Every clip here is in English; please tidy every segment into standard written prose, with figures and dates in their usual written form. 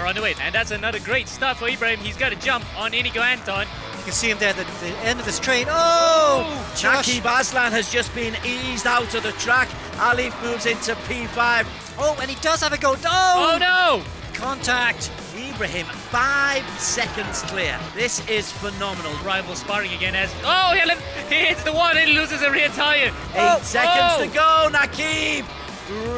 are on the way. And that's another great start for Ibrahim. He's got a jump on Inigo Anton. You can see him there at the end of the straight. Oh! Nakib Aslan has just been eased out of the track. Alif moves into P5. Oh, and he does have a go. Oh no! Contact. Ibrahim 5 seconds clear. This is phenomenal. Rival sparring again as he hits the one and loses a rear tire. 8 seconds to go. Nakib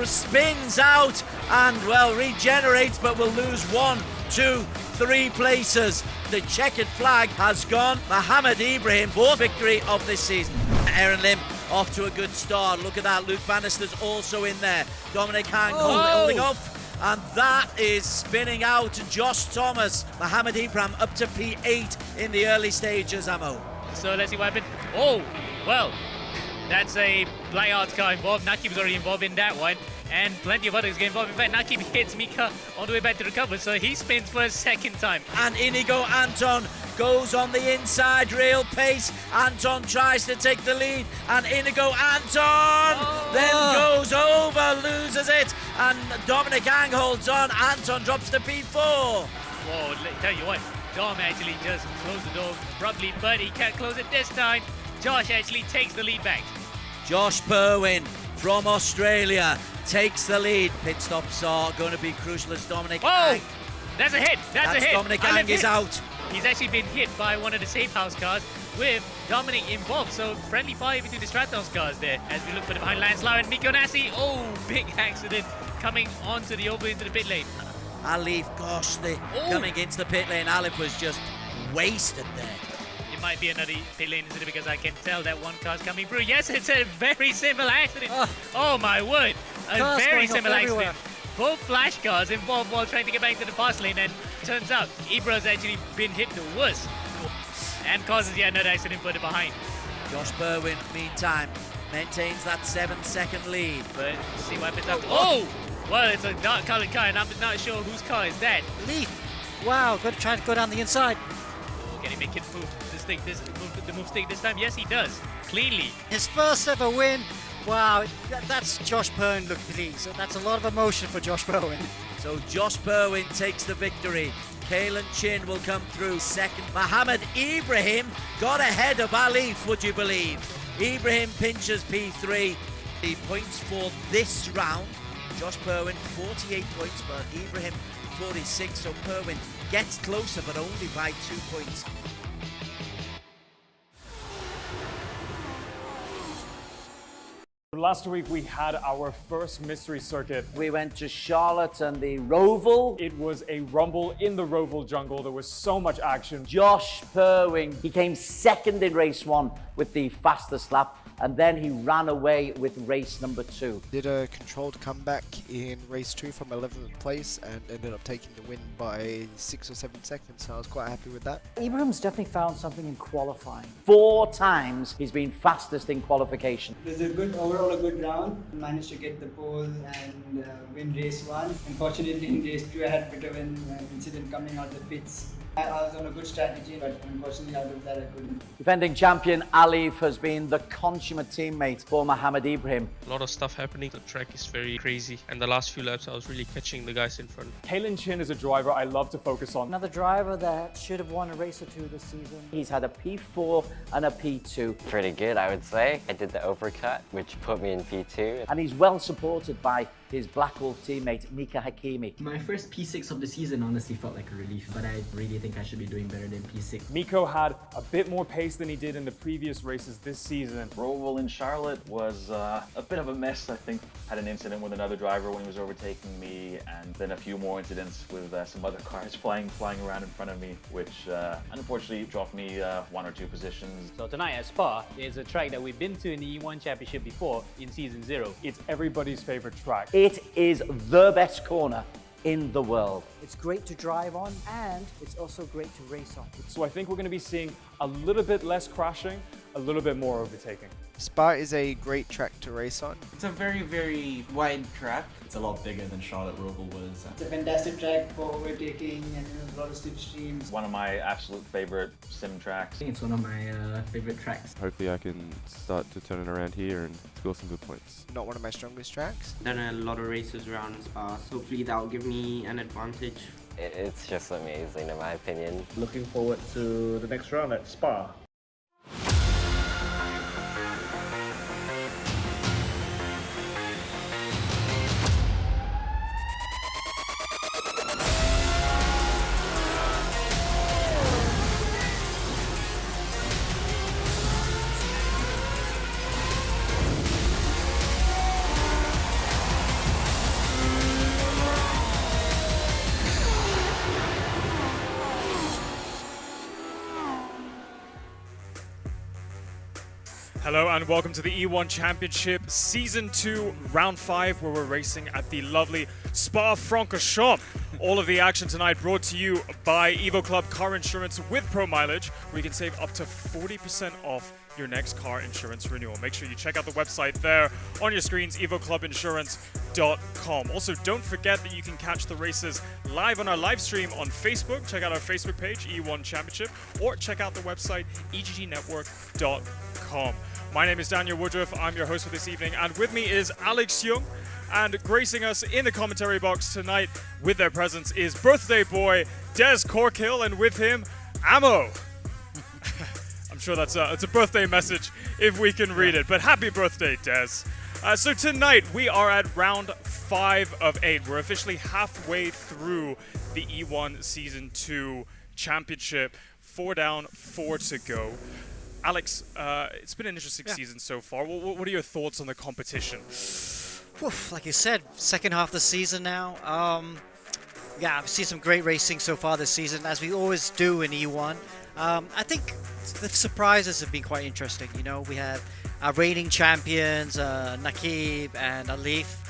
spins out and well regenerates, but will lose 1, 2, 3 places. The checkered flag has gone. Mohammed Ibrahim, 4th victory of this season. Aaron Lim off to a good start. Look at that. Luke Bannister's also in there. Dominic Hank holding off. And that is spinning out Josh Thomas. Mohammed Ibrahim up to P8 in the early stages, Ammo. So let's see what happened. Oh, well, that's a BlackArts car involved. Nakib's already involved in that one. And plenty of others get involved. In fact, Nakib hits Mika on the way back to the cover, so he spins for a second time. And Inigo Anton goes on the inside, real pace. Anton tries to take the lead, and Inigo Anton then goes over, loses it, and Dominic Ang holds on. Anton drops to P4. Whoa, let me tell you what, Dom actually just closed the door abruptly, but he can't close it this time. Josh actually takes the lead back. Josh Perwin from Australia takes the lead. Pit stops are going to be crucial as Dominic Ang. That's a hit. That's a hit. Dominic Ang is out. He's actually been hit by one of the Safehouse cars with Dominic involved. So friendly fire between the Stratos cars there as we look for the behind Lancelot and Miko Nassi. Oh, big accident coming onto the into the pit lane. Alif, gosh, coming into the pit lane. Alif was just wasted there. It might be another pit lane incident because I can tell that one car's coming through. Yes, it's a very similar accident. Oh my word, a very similar accident. Both flash cars involved while trying to get back to the fast lane, and turns out Ibra's actually been hit the worst and causes yet another accident further behind. Josh Berwin, meantime, maintains that 7-second lead. But see what happens after. Oh! Well, it's a dark colored car, and I'm not sure whose car is that. Leaf. Wow, going to try to go down the inside. Can he make it move the move stick this time? Yes, he does. Cleanly. His first ever win. Wow, that's Josh Perwin, look please. So that's a lot of emotion for Josh Perwin. So Josh Perwin takes the victory. Kalen Chin will come through second. Mohammed Ibrahim got ahead of Alif, would you believe? Ibrahim pinches P3. The points for this round. Josh Perwin 48 points, but Ibrahim 46. So Perwin gets closer, but only by 2 points. Last week we had our first mystery circuit. We went to Charlotte and the Roval. It was a rumble in the Roval jungle. There was so much action. Josh Perwin, he came second in race 1 with the fastest lap, and then he ran away with race number 2. Did a controlled comeback in race 2 from 11th place and ended up taking the win by 6 or 7 seconds, so I was quite happy with that. Ibrahim's definitely found something in qualifying. 4 times he's been fastest in qualification. It was overall a good round. Managed to get the pole and win race 1. Unfortunately in race 2 I had a bit of an incident coming out of the pits. I was on a good strategy, but unfortunately out of that I couldn't. Defending champion Alif has been the consummate teammate for Mohammed Ibrahim. A lot of stuff happening. The track is very crazy, and the last few laps I was really catching the guys in front. Kalen Chin is a driver I love to focus on. Another driver that should have won a race or 2 this season. He's had a P4 and a P2. Pretty good, I would say. I did the overcut, which put me in P2. And he's well supported by his BlackWolf teammate, Mika Hakimi. My first P6 of the season honestly felt like a relief, but I really think I should be doing better than P6. Miko had a bit more pace than he did in the previous races this season. Roval in Charlotte was a bit of a mess, I think. Had an incident with another driver when he was overtaking me, and then a few more incidents with some other cars flying around in front of me, which unfortunately dropped me 1 or 2 positions. So tonight at Spa is a track that we've been to in the E1 Championship before in Season 0. It's everybody's favorite track. It is the best corner in the world. It's great to drive on, and it's also great to race on. So I think we're going to be seeing a little bit less crashing, a little bit more overtaking. Spa is a great track to race on. It's a very, very wide track. It's a lot bigger than Charlotte Roval was. It's a fantastic track for overtaking and a lot of slipstreams. One of my absolute favorite sim tracks. I think it's one of my favorite tracks. Hopefully I can start to turn it around here and score some good points. Not one of my strongest tracks. Done a lot of races around Spa, so hopefully that'll give me an advantage It's just amazing in my opinion. Looking forward to the next round at Spa. Hello and welcome to the E1 Championship Season 2, Round 5, where we're racing at the lovely Spa-Francorchamps. All of the action tonight brought to you by Evo Club Car Insurance with Pro Mileage, where you can save up to 40% off your next car insurance renewal. Make sure you check out the website there on your screens, evoclubinsurance.com. Also, don't forget that you can catch the races live on our live stream on Facebook. Check out our Facebook page, E1 Championship, or check out the website, eggnetwork.com. My name is Daniel Woodruff. I'm your host for this evening, and with me is Alex Young. And gracing us in the commentary box tonight with their presence is birthday boy Des Corkill, and with him, Ammo. I'm sure that's it's a birthday message if we can read it, but happy birthday, Des. So tonight we are at round 5 of 8. We're officially halfway through the E1 Season 2 Championship. 4 down, 4 to go. Alex, it's been an interesting season so far. What are your thoughts on the competition? Like you said, second half of the season now. I've seen some great racing so far this season, as we always do in E1. I think the surprises have been quite interesting. You know, we have our reigning champions, Nakib and Alif,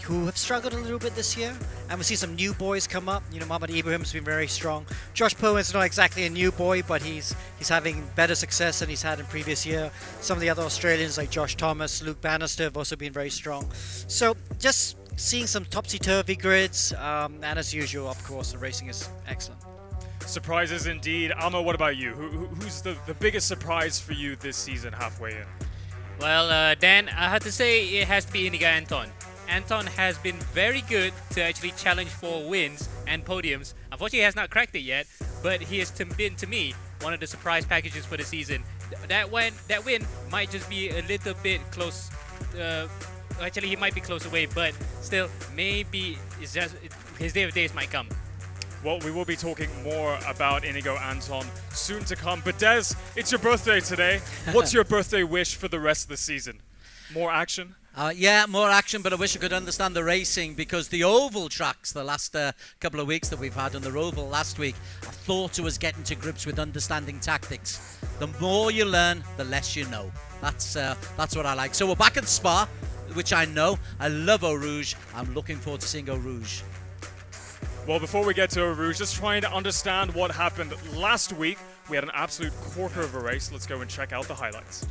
who have struggled a little bit this year. And we see some new boys come up. You know, Mohamed Ibrahim's been very strong. Josh Perwin's not exactly a new boy, but he's having better success than he's had in previous year. Some of the other Australians like Josh Thomas, Luke Bannister have also been very strong. So just seeing some topsy-turvy grids, and as usual, of course, the racing is excellent. Surprises indeed. Alma, what about you? Who's the biggest surprise for you this season halfway in? Well, Dan, I have to say it has to be Inigo Anton. Anton has been very good to actually challenge for wins and podiums. Unfortunately, he has not cracked it yet, but he has been, to me, one of the surprise packages for the season. That win might just be a little bit close. Actually, he might be close away, but still, maybe it's just his day of days might come. Well, we will be talking more about Inigo Anton soon to come. But Des, it's your birthday today. What's your birthday wish for the rest of the season? More action? Yeah, more action, but I wish I could understand the racing, because the oval tracks, the last couple of weeks that we've had on the oval last week, I thought I was getting to grips with understanding tactics. The more you learn, the less you know. That's what I like. So we're back at Spa, which I know. I love Eau Rouge. I'm looking forward to seeing Eau Rouge. Well, before we get to Eau Rouge, just trying to understand what happened last week. We had an absolute corker of a race. Let's go and check out the highlights.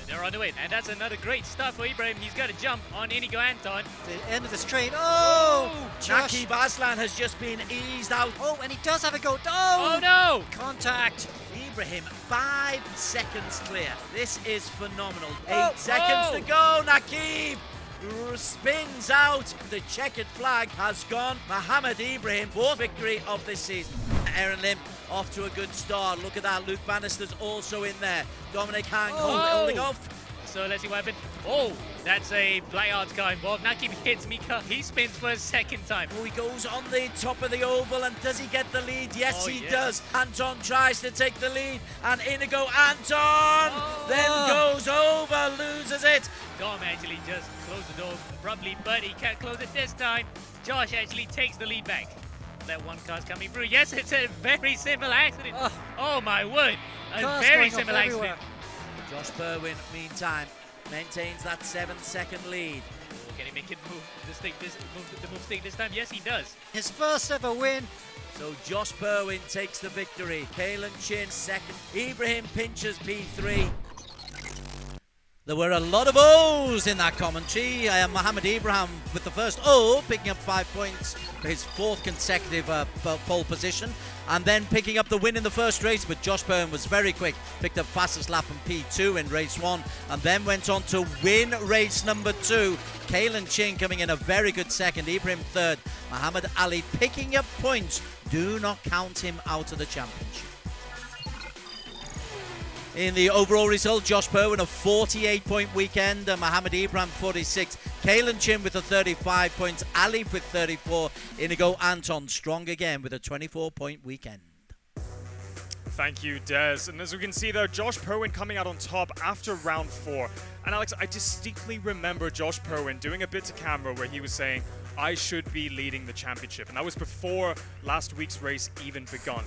They're on the way, and that's another great start for Ibrahim. He's got to jump on Inigo Anton. The end of the straight. Oh! Nakib Aslan has just been eased out. Oh, and he does have a go. Oh no! Contact. Ibrahim, 5 seconds clear. This is phenomenal. 8 seconds to go. Nakib spins out. The checkered flag has gone. Mohamed Ibrahim, 4th victory of this season. Aaron Lim off to a good start. Look at that. Luke Bannister's also in there. Dominic Hank holding off. So let's see what happened. Oh, that's a BlackArts car involved. Nakib hits Mika. He spins for a second time. Oh, he goes on the top of the oval, and does he get the lead? Yes, he does. Anton tries to take the lead, and Inigo Anton then goes over, loses it. Dom actually just closed the door abruptly, but he can't close it this time. Josh actually takes the lead back. That one car's coming through. Yes, it's a very simple accident. Oh my word. A very simple accident. Josh Perwin, meantime, maintains that 7-second lead. Can he make it move the move stick this time? Yes, he does. His first ever win. So Josh Perwin takes the victory. Kalen Chin second. Ibrahim pinches P3. There were a lot of O's in that commentary. Mohammed Ibrahim with the first O, picking up 5 points for his 4th consecutive pole position, and then picking up the win in the first race. But Josh Byrne was very quick, picked up fastest lap in P2 in race 1, and then went on to win race number 2. Kalen Ching coming in a very good second, Ibrahim 3rd, Muhammad Ali picking up points. Do not count him out of the championship. In the overall result, Josh Berwin a 48-point weekend, Mohammed Ibrahim 46, Kalen Chin with a 35 points, Ali with 34, Inigo Anton strong again with a 24-point weekend. Thank you, Des. And as we can see there, Josh Perwin coming out on top after round 4. And Alex, I distinctly remember Josh Perwin doing a bit to camera where he was saying, I should be leading the championship. And that was before last week's race even begun.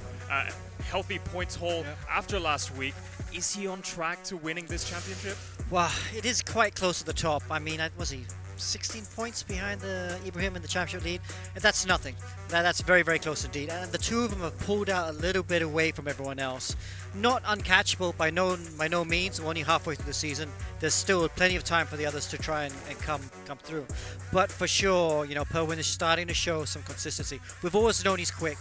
Healthy points haul after last week. Is he on track to winning this championship? Well, it is quite close to the top. I mean, was he 16 points behind Ibrahim in the championship lead? And that's nothing. That's very, very close indeed. And the two of them have pulled out a little bit away from everyone else. Not uncatchable by no means. We're only halfway through the season. There's still plenty of time for the others to try and come through. But for sure, you know, Perwin is starting to show some consistency. We've always known he's quick,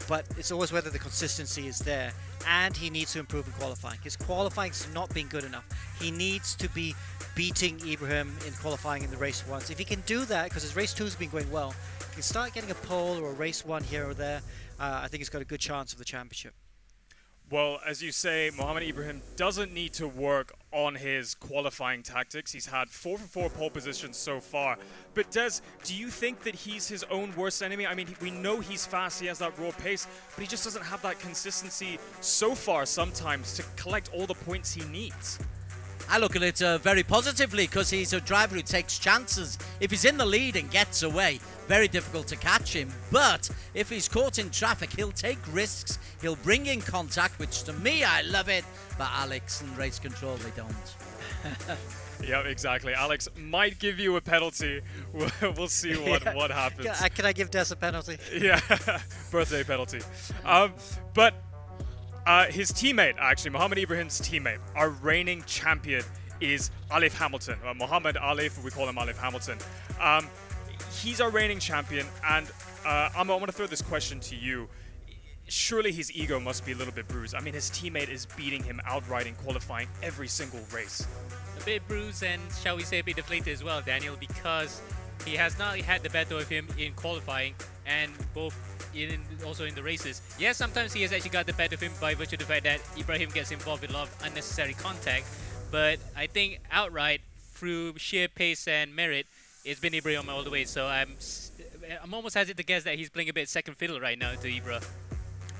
but it's always whether the consistency is there. And he needs to improve in qualifying. His qualifying's not been good enough. He needs to be beating Ibrahim in qualifying in the race 1s. If he can do that, because his race 2's been going well, he can start getting a pole or a race 1 here or there, I think he's got a good chance of the championship. Well, as you say, Mohammed Ibrahim doesn't need to work on his qualifying tactics. He's had 4 for 4 pole positions so far. But Des, do you think that he's his own worst enemy? I mean, we know he's fast, he has that raw pace, but he just doesn't have that consistency so far sometimes to collect all the points he needs. I look at it very positively because he's a driver who takes chances. If he's in the lead and gets away, very difficult to catch him. But if he's caught in traffic, he'll take risks. He'll bring in contact, which to me, I love it. But Alex and race control, they don't. Yeah, exactly. Alex might give you a penalty. We'll see what happens. Can I give Des a penalty? Yeah, birthday penalty. But his teammate, actually, Mohammed Ibrahim's teammate, our reigning champion, is Alif Hamilton. Mohammed Alif, we call him Alif Hamilton. He's our reigning champion, and I want to throw this question to you. Surely his ego must be a little bit bruised. I mean, his teammate is beating him outright in qualifying every single race. A bit bruised and, shall we say, a bit deflated as well, Daniel, because he has not had the better of him in qualifying and also in the races. Yes, sometimes he has actually got the better of him by virtue of the fact that Ibrahim gets involved with a lot of unnecessary contact. But I think outright, through sheer pace and merit, it's been Ibrahim all the way. So I'm almost hesitant to guess that he's playing a bit second fiddle right now to Ibra.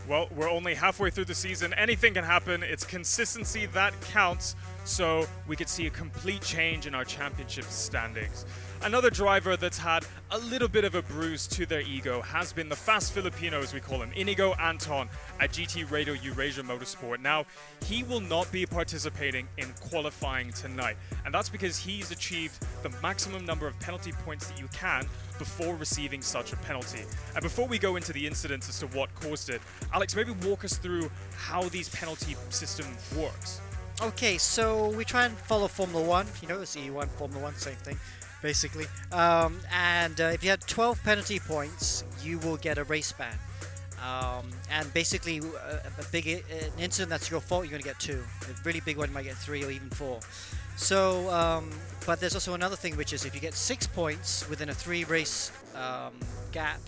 Well, we're only halfway through the season. Anything can happen. It's consistency that counts. So we could see a complete change in our championship standings. Another driver that's had a little bit of a bruise to their ego has been the fast Filipino, as we call him, Inigo Anton at GT Radial Eurasia Motorsport. Now, he will not be participating in qualifying tonight, and that's because he's achieved the maximum number of penalty points that you can before receiving such a penalty. And before we go into the incidents as to what caused it, Alex, maybe walk us through how these penalty system works. Okay, so we try and follow Formula 1. You know, it's E1, Formula 1, same thing, basically. If you had 12 penalty points, you will get a race ban. And basically, an incident that's your fault, you're going to get 2. A really big one, you might get 3 or even 4. So, but there's also another thing, which is if you get 6 points within a 3-race gap,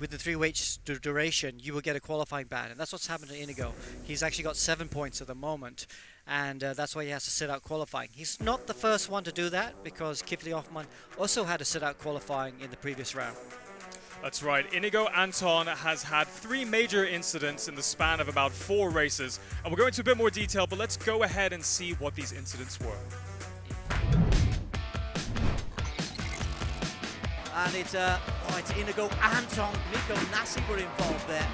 with the 3-race duration, you will get a qualifying ban. And that's what's happened to Inigo. He's actually got 7 points at the moment. And that's why he has to sit out qualifying. He's not the first one to do that, because Kifli Hoffman also had to sit out qualifying in the previous round. That's right. Inigo Anton has had 3 major incidents in the span of about 4 races. And we'll go into a bit more detail, but let's go ahead and see what these incidents were. And it's Inigo Anton, Nico Nassi were involved there.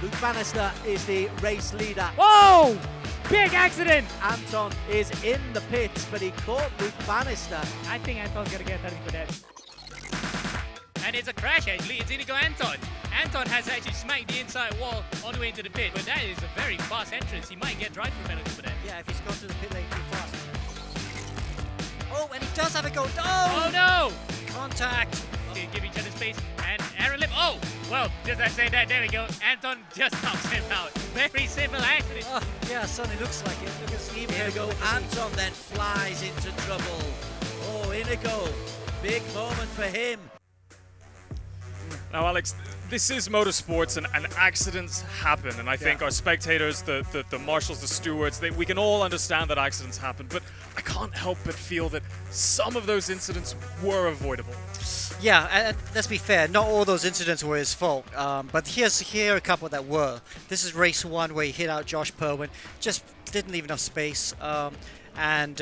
Luke Bannister is the race leader. Whoa! Big accident! Anton is in the pits, but he caught Luke Bannister. I think Anton's gonna get penalty for that. and it's a crash actually. It's Inigo Anton. Anton has actually smacked the inside wall on the way into the pit, but that is a very fast entrance. He might get drive-through penalty for that. Yeah, if he's gone to the pit lane too fast. Oh, and he does have a go. Oh no! Contact. Okay, give each other space, and Aaron Lip. Oh, well, just as I say that, there we go. Anton just knocks him out. Very simple accident. Oh, yeah, certainly looks like it. Look at Steve. Inigo Anton then flies into trouble. Oh, Inigo, big moment for him. Now, Alex, this is motorsports and accidents happen. And I think our spectators, the marshals, the stewards, we can all understand that accidents happen. But I can't help but feel that some of those incidents were avoidable. Yeah, and let's be fair, not all those incidents were his fault, but here are a couple that were. This is race 1 where he hit out Josh Perwin, just didn't leave enough space, and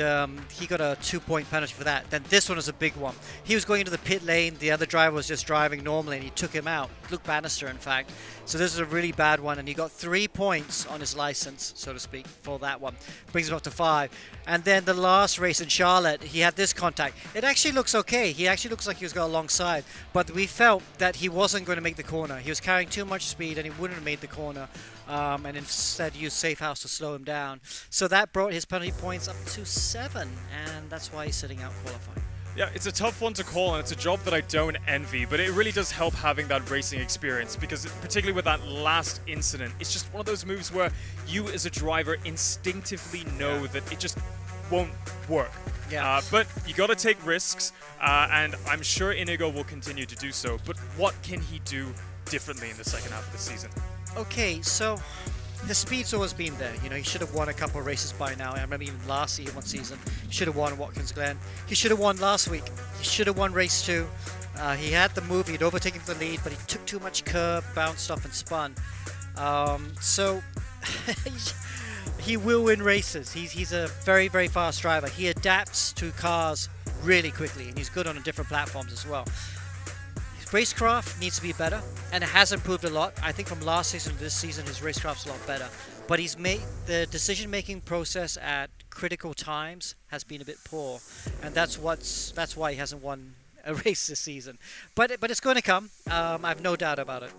he got a 2-point penalty for that. Then this one was a big one. He was going into the pit lane, the other driver was just driving normally, and he took him out. Luke Bannister, in fact. So this is a really bad one, and he got 3 points on his license, so to speak, for that one. Brings him up to 5. And then the last race in Charlotte, he had this contact. It actually looks okay. He actually looks like he was going alongside, but we felt that he wasn't going to make the corner. He was carrying too much speed, and he wouldn't have made the corner, and instead used Safehouse to slow him down. So that brought his penalty points up to 7, and that's why he's sitting out qualifying. Yeah, it's a tough one to call, and it's a job that I don't envy, but it really does help having that racing experience, because particularly with that last incident, it's just one of those moves where you as a driver instinctively know that it just won't work. Yeah. But you got to take risks, and I'm sure Inigo will continue to do so, but what can he do differently in the second half of the season? Okay, so the speed's always been there. You know, he should have won a couple of races by now. I remember even last year, one season, he should have won Watkins Glen. He should have won last week. He should have won race 2. He had the move, he'd overtaken the lead, but he took too much curb, bounced off and spun. So he will win races. He's a very, very fast driver. He adapts to cars really quickly, and he's good on different platforms as well. Racecraft needs to be better, and it has improved a lot. I think from last season to this season, his racecraft's a lot better. But he's made the decision-making process at critical times has been a bit poor, and that's why he hasn't won a race this season. But it's going to come. I have no doubt about it.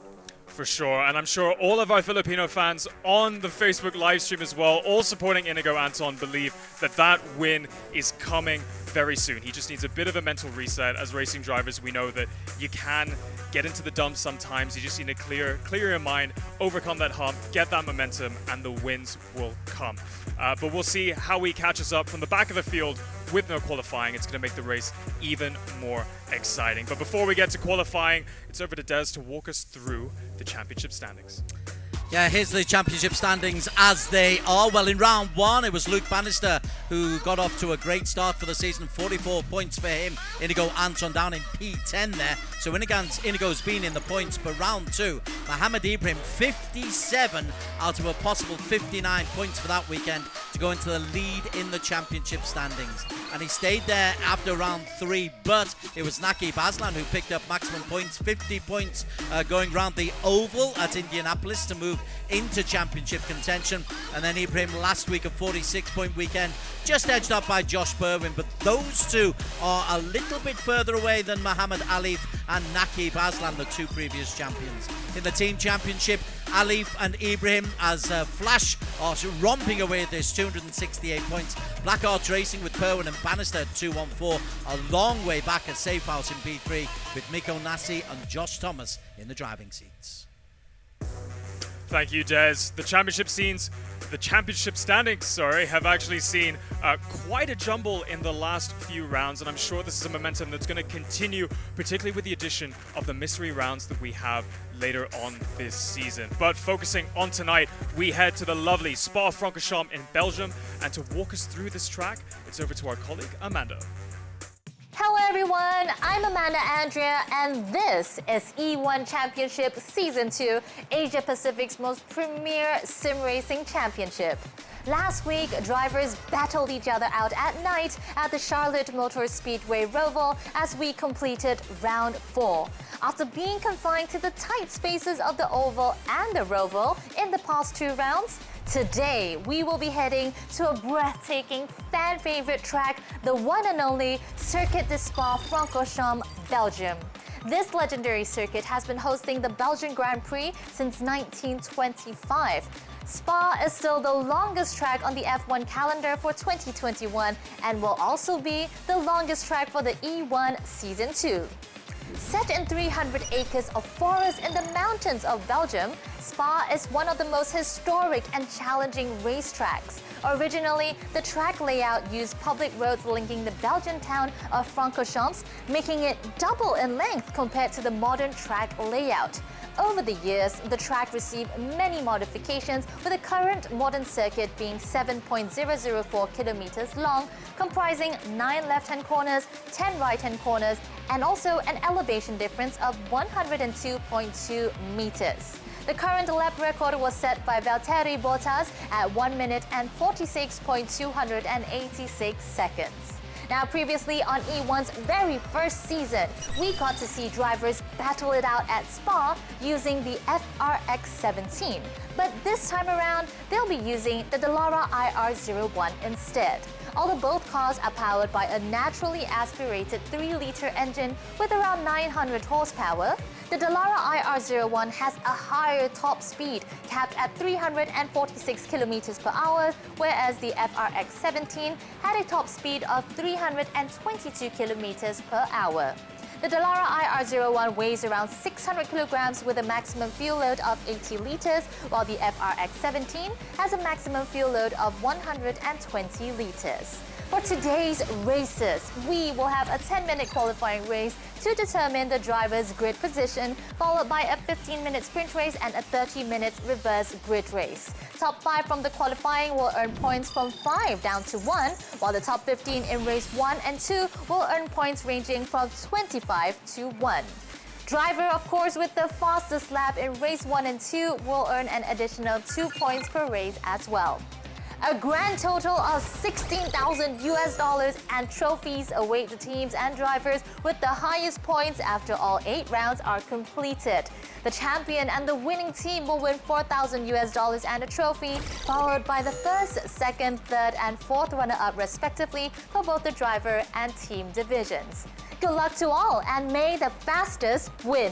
For sure, and I'm sure all of our Filipino fans on the Facebook live stream as well, all supporting Inigo Anton, believe that win is coming very soon. He just needs a bit of a mental reset. As racing drivers, we know that you can get into the dumps sometimes. You just need to clear your mind, overcome that hump, get that momentum, and the wins will come. But we'll see how he catches up from the back of the field with no qualifying. It's going to make the race even more exciting. But before we get to qualifying, it's over to Des to walk us through the championship standings. Yeah, here's the championship standings as they are. Well, in round 1, it was Luke Bannister who got off to a great start for the season. 44 points for him. Inigo Anton down in P10 there. So Inigo's been in the points. But round 2, Mohamed Ibrahim, 57 out of a possible 59 points for that weekend to go into the lead in the championship standings. And he stayed there after round 3, but it was Naqib Aslan who picked up maximum points, 50 points going round the oval at Indianapolis to move into championship contention. And then Ibrahim last week, a 46-point weekend, just edged up by Josh Berwin, but those two are a little bit further away than Muhammad Alif and Naqib Aslan, the 2 previous champions. In the team championship, Alif and Ibrahim as Flash are romping away at this 268 points. BlackArts Racing with Perwin and Bannister at 214, a long way back at Safehouse in P3 with Miko Nassi and Josh Thomas in the driving seats. Thank you, Des. The championship standings, have actually seen quite a jumble in the last few rounds, and I'm sure this is a momentum that's going to continue, particularly with the addition of the mystery rounds that we have later on this season. But focusing on tonight, we head to the lovely Spa-Francorchamps in Belgium, and to walk us through this track, it's over to our colleague Amanda. Hello everyone, I'm Amanda Andrea, and this is E1 Championship Season 2, Asia Pacific's most premier sim racing championship. Last week, drivers battled each other out at night at the Charlotte Motor Speedway Roval as we completed round 4. After being confined to the tight spaces of the oval and the Roval in the past 2 rounds, today we will be heading to a breathtaking fan favorite track, the one and only Circuit de Spa-Francorchamps, Belgium. This legendary circuit has been hosting the Belgian Grand Prix since 1925. Spa is still the longest track on the F1 calendar for 2021 and will also be the longest track for the E1 Season 2. Set in 300 acres of forest in the mountains of Belgium, Spa is one of the most historic and challenging racetracks. Originally, the track layout used public roads linking the Belgian town of Spa-Francorchamps, making it double in length compared to the modern track layout. Over the years, the track received many modifications, with the current modern circuit being 7.004 kilometers long, comprising 9 left-hand corners, 10 right-hand corners, and also an elevation difference of 102.2 meters. The current lap record was set by Valtteri Bottas at 1 minute and 46.286 seconds. Now, previously on E1's very first season, we got to see drivers battle it out at Spa using the FRX 17. But this time around, they'll be using the Dallara IR01 instead. Although both cars are powered by a naturally aspirated 3-liter engine with around 900 horsepower, the Dallara IR01 has a higher top speed, capped at 346 kilometers per hour, whereas the FRX 17 had a top speed of 322 kilometers per hour. The Dallara IR01 weighs around 600 kilograms with a maximum fuel load of 80 liters, while the FRX 17 has a maximum fuel load of 120 liters. For today's races, we will have a 10-minute qualifying race to determine the driver's grid position, followed by a 15-minute sprint race and a 30-minute reverse grid race. Top 5 from the qualifying will earn points from 5 down to 1, while the top 15 in race 1 and 2 will earn points ranging from 25 to 1. Driver, of course, with the fastest lap in race 1 and 2 will earn an additional 2 points per race as well. A grand total of $16,000 and trophies await the teams and drivers with the highest points after all 8 rounds are completed. The champion and the winning team will win $4,000 and a trophy, followed by the first, second, third, and fourth runner-up respectively for both the driver and team divisions. Good luck to all, and may the fastest win.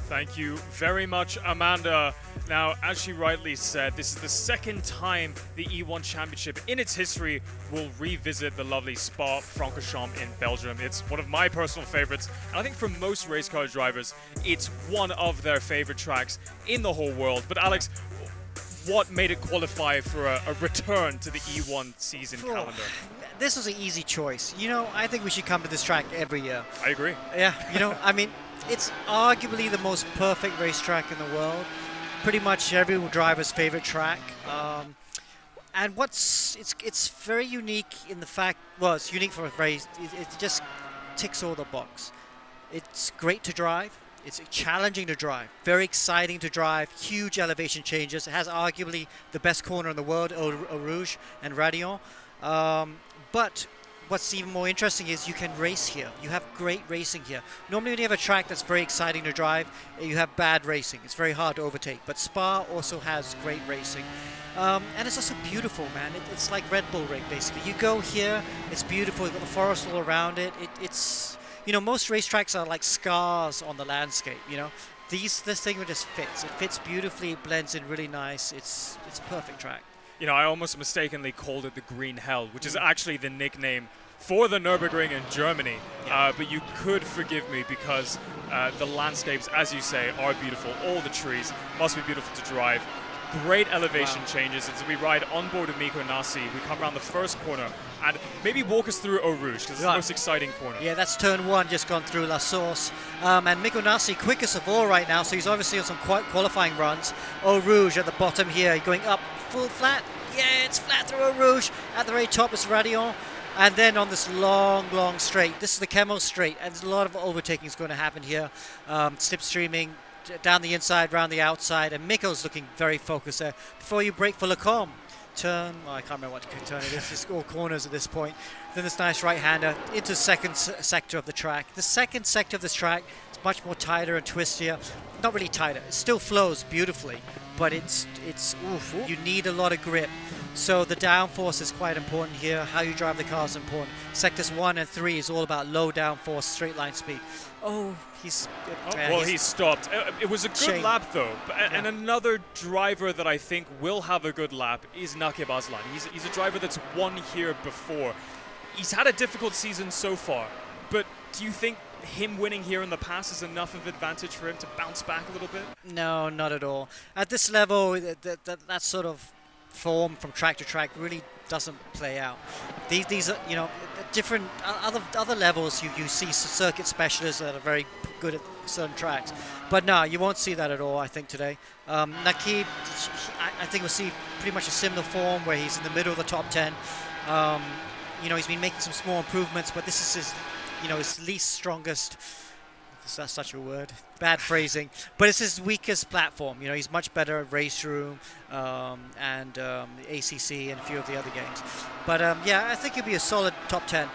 Thank you very much, Amanda. Now, as she rightly said, this is the second time the E1 Championship in its history will revisit the lovely Spa-Francorchamps in Belgium. It's one of my personal favorites, and I think for most race car drivers, it's one of their favorite tracks in the whole world. But Alex, what made it qualify for a return to the E1 season calendar? This was an easy choice. You know, I think we should come to this track every year. I agree. Yeah, you know, I mean, it's arguably the most perfect racetrack in the world. Pretty much every driver's favorite track. And it's very unique in the fact, well, it's unique for a race. It just ticks all the box. It's great to drive. It's challenging to drive. Very exciting to drive. Huge elevation changes. It has arguably the best corner in the world, Eau Rouge and Radial. But what's even more interesting is you can race here. You have great racing here. Normally when you have a track that's very exciting to drive, you have bad racing. It's very hard to overtake. But Spa also has great racing. And it's also beautiful, man. It's like Red Bull Ring, basically. You go here, it's beautiful. You've got the forest all around it. It's, you know, most racetracks are like scars on the landscape, you know. This thing just fits. It fits beautifully. It blends in really nice. It's a perfect track. You know, I almost mistakenly called it the Green Hell, which is actually the nickname for the Nürburgring in Germany. But you could forgive me because the landscapes, as you say, are beautiful. All the trees must be beautiful to drive. Great elevation changes as we ride on board of Mikko Nasi. We come around the first corner and maybe walk us through Eau Rouge because it's the most exciting corner. Yeah, that's turn 1, just gone through La Source. And Mikko Nasi, quickest of all right now, so he's obviously on some qualifying runs. Eau Rouge at the bottom here, going up full flat. Yeah, it's flat through Eau Rouge. At the very top is Radial. And then on this long, long straight, this is the Camel Straight, and there's a lot of overtaking is going to happen here. Slipstreaming down the inside, round the outside, and Mikko's looking very focused there. Before you brake for Lecombe, turn, I can't remember what turn it is, it's all corners at this point. Then this nice right-hander into second sector of the track. The second sector of this track is much more tighter and twistier. Not really tighter. It still flows beautifully, but it's you need a lot of grip. So the downforce is quite important here. How you drive the car is important. Sectors 1 and 3 is all about low downforce, straight line speed. Oh, he's... He stopped. It was a good lap, though. And another driver that I think will have a good lap is Nakib Aslan. He's a driver that's won here before. He's had a difficult season so far, but do you think him winning here in the past is enough of advantage for him to bounce back a little bit? No, not at all. At this level, that sort of form from track to track really doesn't play out. These are, you know, different other levels. You see circuit specialists that are very good at certain tracks, but no, you won't see that at all. I think today, Nakib, I think we'll see pretty much a similar form where he's in the middle of the top 10. You know, he's been making some small improvements, but this is his, you know, his least strongest. Is that such a word? Bad phrasing. But it's his weakest platform. You know, he's much better at Race Room and ACC and a few of the other games. But yeah, I think he'll be a solid top 10.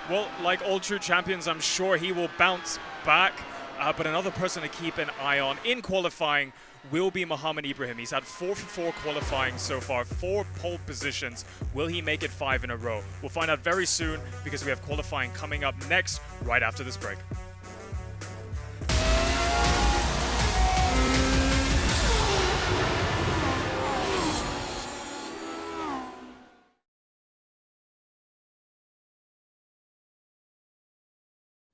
Well, like all true champions, I'm sure he will bounce back. But another person to keep an eye on in qualifying will be Mohammed Ibrahim. He's had 4 for 4 qualifying so far, 4 pole positions. Will he make it 5 in a row? We'll find out very soon because we have qualifying coming up next, right after this break.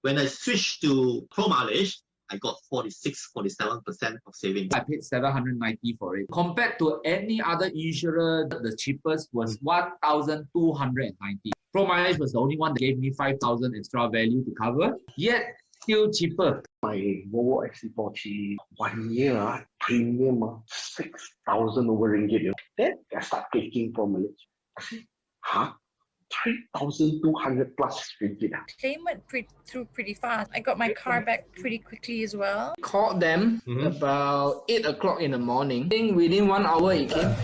When I switched to Pro mileage, I got 47% of savings. I paid $790 for it. Compared to any other insurer, the cheapest was $1,290. Pro mileage was the only one that gave me $5,000 extra value to cover, yet still cheaper. My Volvo XC40 1 year premium 6,000 over ringgit. Then I start taking Pro mileage. I said, huh? 3,200 plus ringgit. Claim went through pretty fast. I got my car back pretty quickly as well. Called them about 8 o'clock in the morning. I think within 1 hour it came.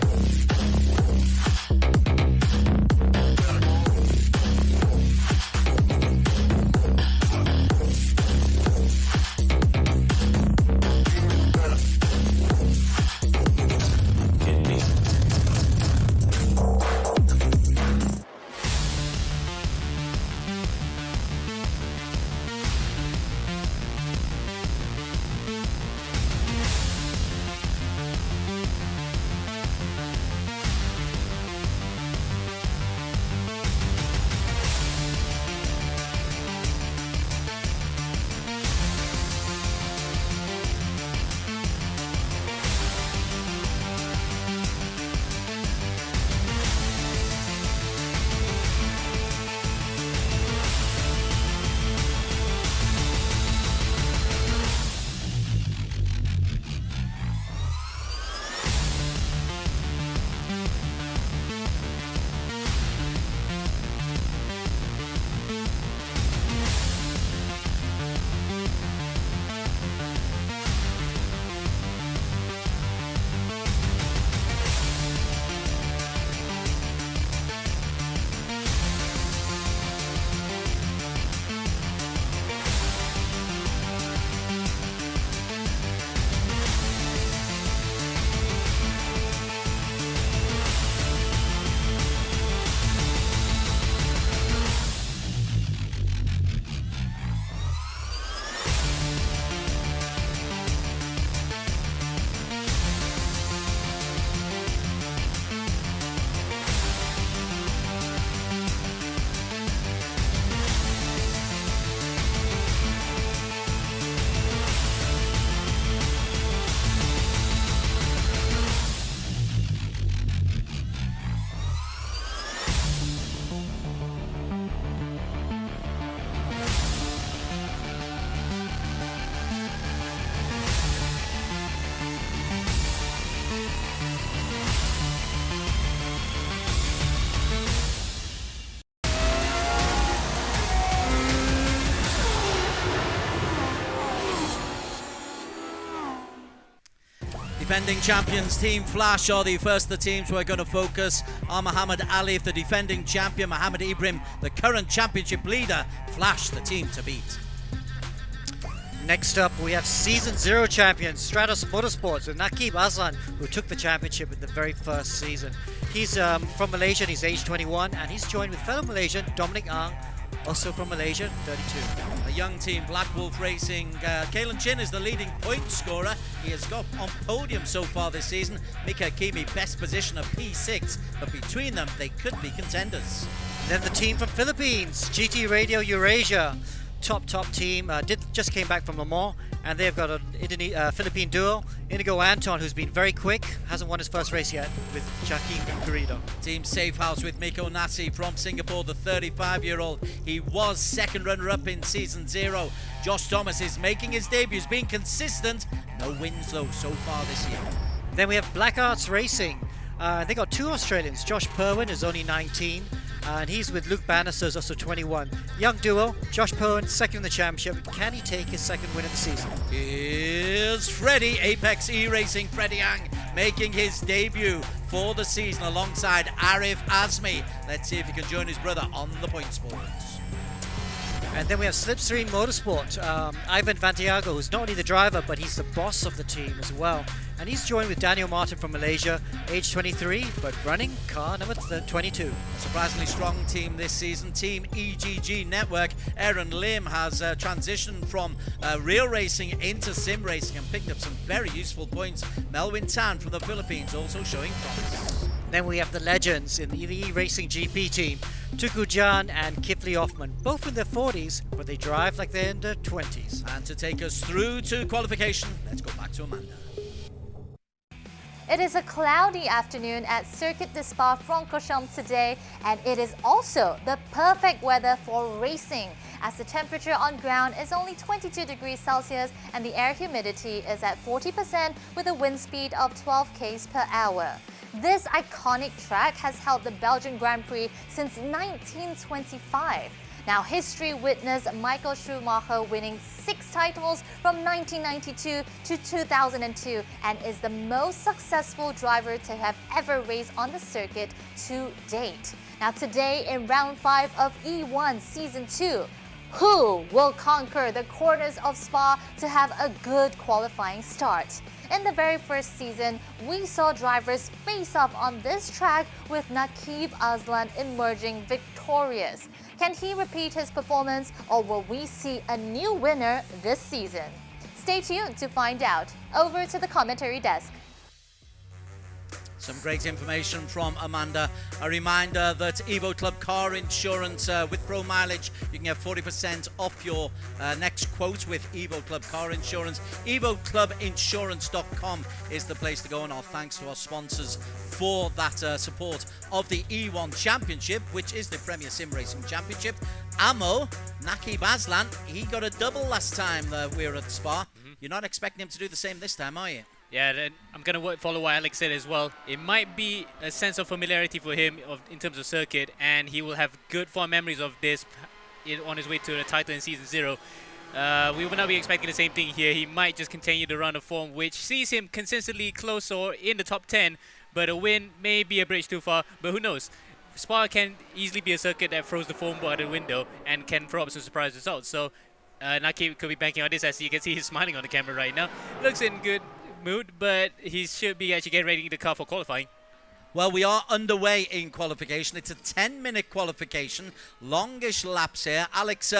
Defending champions Team Flash are the first of the teams we're going to focus on. Muhammad Ali, the defending champion, Mohammed Ibrahim, the current championship leader. Flash, the team to beat. Next up, we have Season 0 champion Stratos Motorsports with Nakib Aslan, who took the championship in the very first season. He's from Malaysia, and he's age 21, and he's joined with fellow Malaysian Dominic Ang, also from Malaysia, 32. A young team, BlackWolf Racing. Kalen Chin is the leading point scorer. He has got on podium so far this season. Mika Kimi, best position of P6, but between them, they could be contenders. Then the team from Philippines, GT Radial Eurasia. Top team, just came back from Le Mans, and they've got a Philippine duo, Inigo Anton, who's been very quick, hasn't won his first race yet, with Joaquin Garrido. Team Safehouse with Miko Nasi from Singapore, the 35-year-old. He was second runner-up in Season 0. Josh Thomas is making his debut, he's been consistent. No wins though so far this year. Then we have BlackArts Racing. They got two Australians. Josh Perwin is only 19, and he's with Luke Bannister, who's also 21. Young duo, Josh Perwin, second in the championship. Can he take his second win of the season? Here's Freddie, Apex E-Racing, Freddie Yang, making his debut for the season alongside Arif Azmi. Let's see if he can join his brother on the points boards. And then we have Slipstream Motorsport, Ivan Vantiago, who's not only the driver, but he's the boss of the team as well. And he's joined with Daniel Martin from Malaysia, age 23, but running car number 22. A surprisingly strong team this season. Team EGG Network. Aaron Lim has transitioned from real racing into sim racing and picked up some very useful points. Melvin Tan from the Philippines also showing promise. Then we have the legends in the Eracing GP team, Tuku Jan and Kifli Hoffman, both in their 40s, but they drive like they're in their 20s. And to take us through to qualification, let's go back to Amanda. It is a cloudy afternoon at Circuit de Spa-Francorchamps today, and it is also the perfect weather for racing, as the temperature on ground is only 22 degrees Celsius and the air humidity is at 40% with a wind speed of 12 km per hour. This iconic track has held the Belgian Grand Prix since 1925. Now, history witnessed Michael Schumacher winning 6 titles from 1992 to 2002 and is the most successful driver to have ever raced on the circuit to date. Now, today in round 5 of E1 Season 2, who will conquer the corners of Spa to have a good qualifying start? In the very first season, we saw drivers face off on this track with Nakib Aslan emerging victorious. Can he repeat his performance, or will we see a new winner this season? Stay tuned to find out. Over to the commentary desk. Some great information from Amanda. A reminder that Evo Club car insurance with Pro Mileage, you can get 40% off your next quote with Evo Club car insurance. EvoClubInsurance.com is the place to go, and our thanks to our sponsors for that support of the E1 Championship, which is the Premier Sim Racing Championship. Amo, Nakib Aslan, he got a double last time we were at Spa. You're not expecting him to do the same this time, are you? Yeah, then I'm going to follow what Alex said as well. It might be a sense of familiarity for him in terms of circuit, and he will have good fond memories of this on his way to the title in Season 0. We will not be expecting the same thing here. He might just continue the run of form, which sees him consistently close or in the top 10, but a win may be a bridge too far, but who knows. Spa can easily be a circuit that throws the form out the window and can throw up some surprise results. So Nakib could be banking on this, as you can see he's smiling on the camera right now. Looks in good mood, but he should be actually getting ready in the car for qualifying. Well, we are underway in qualification. It's a 10-minute qualification, longish laps here. Alex,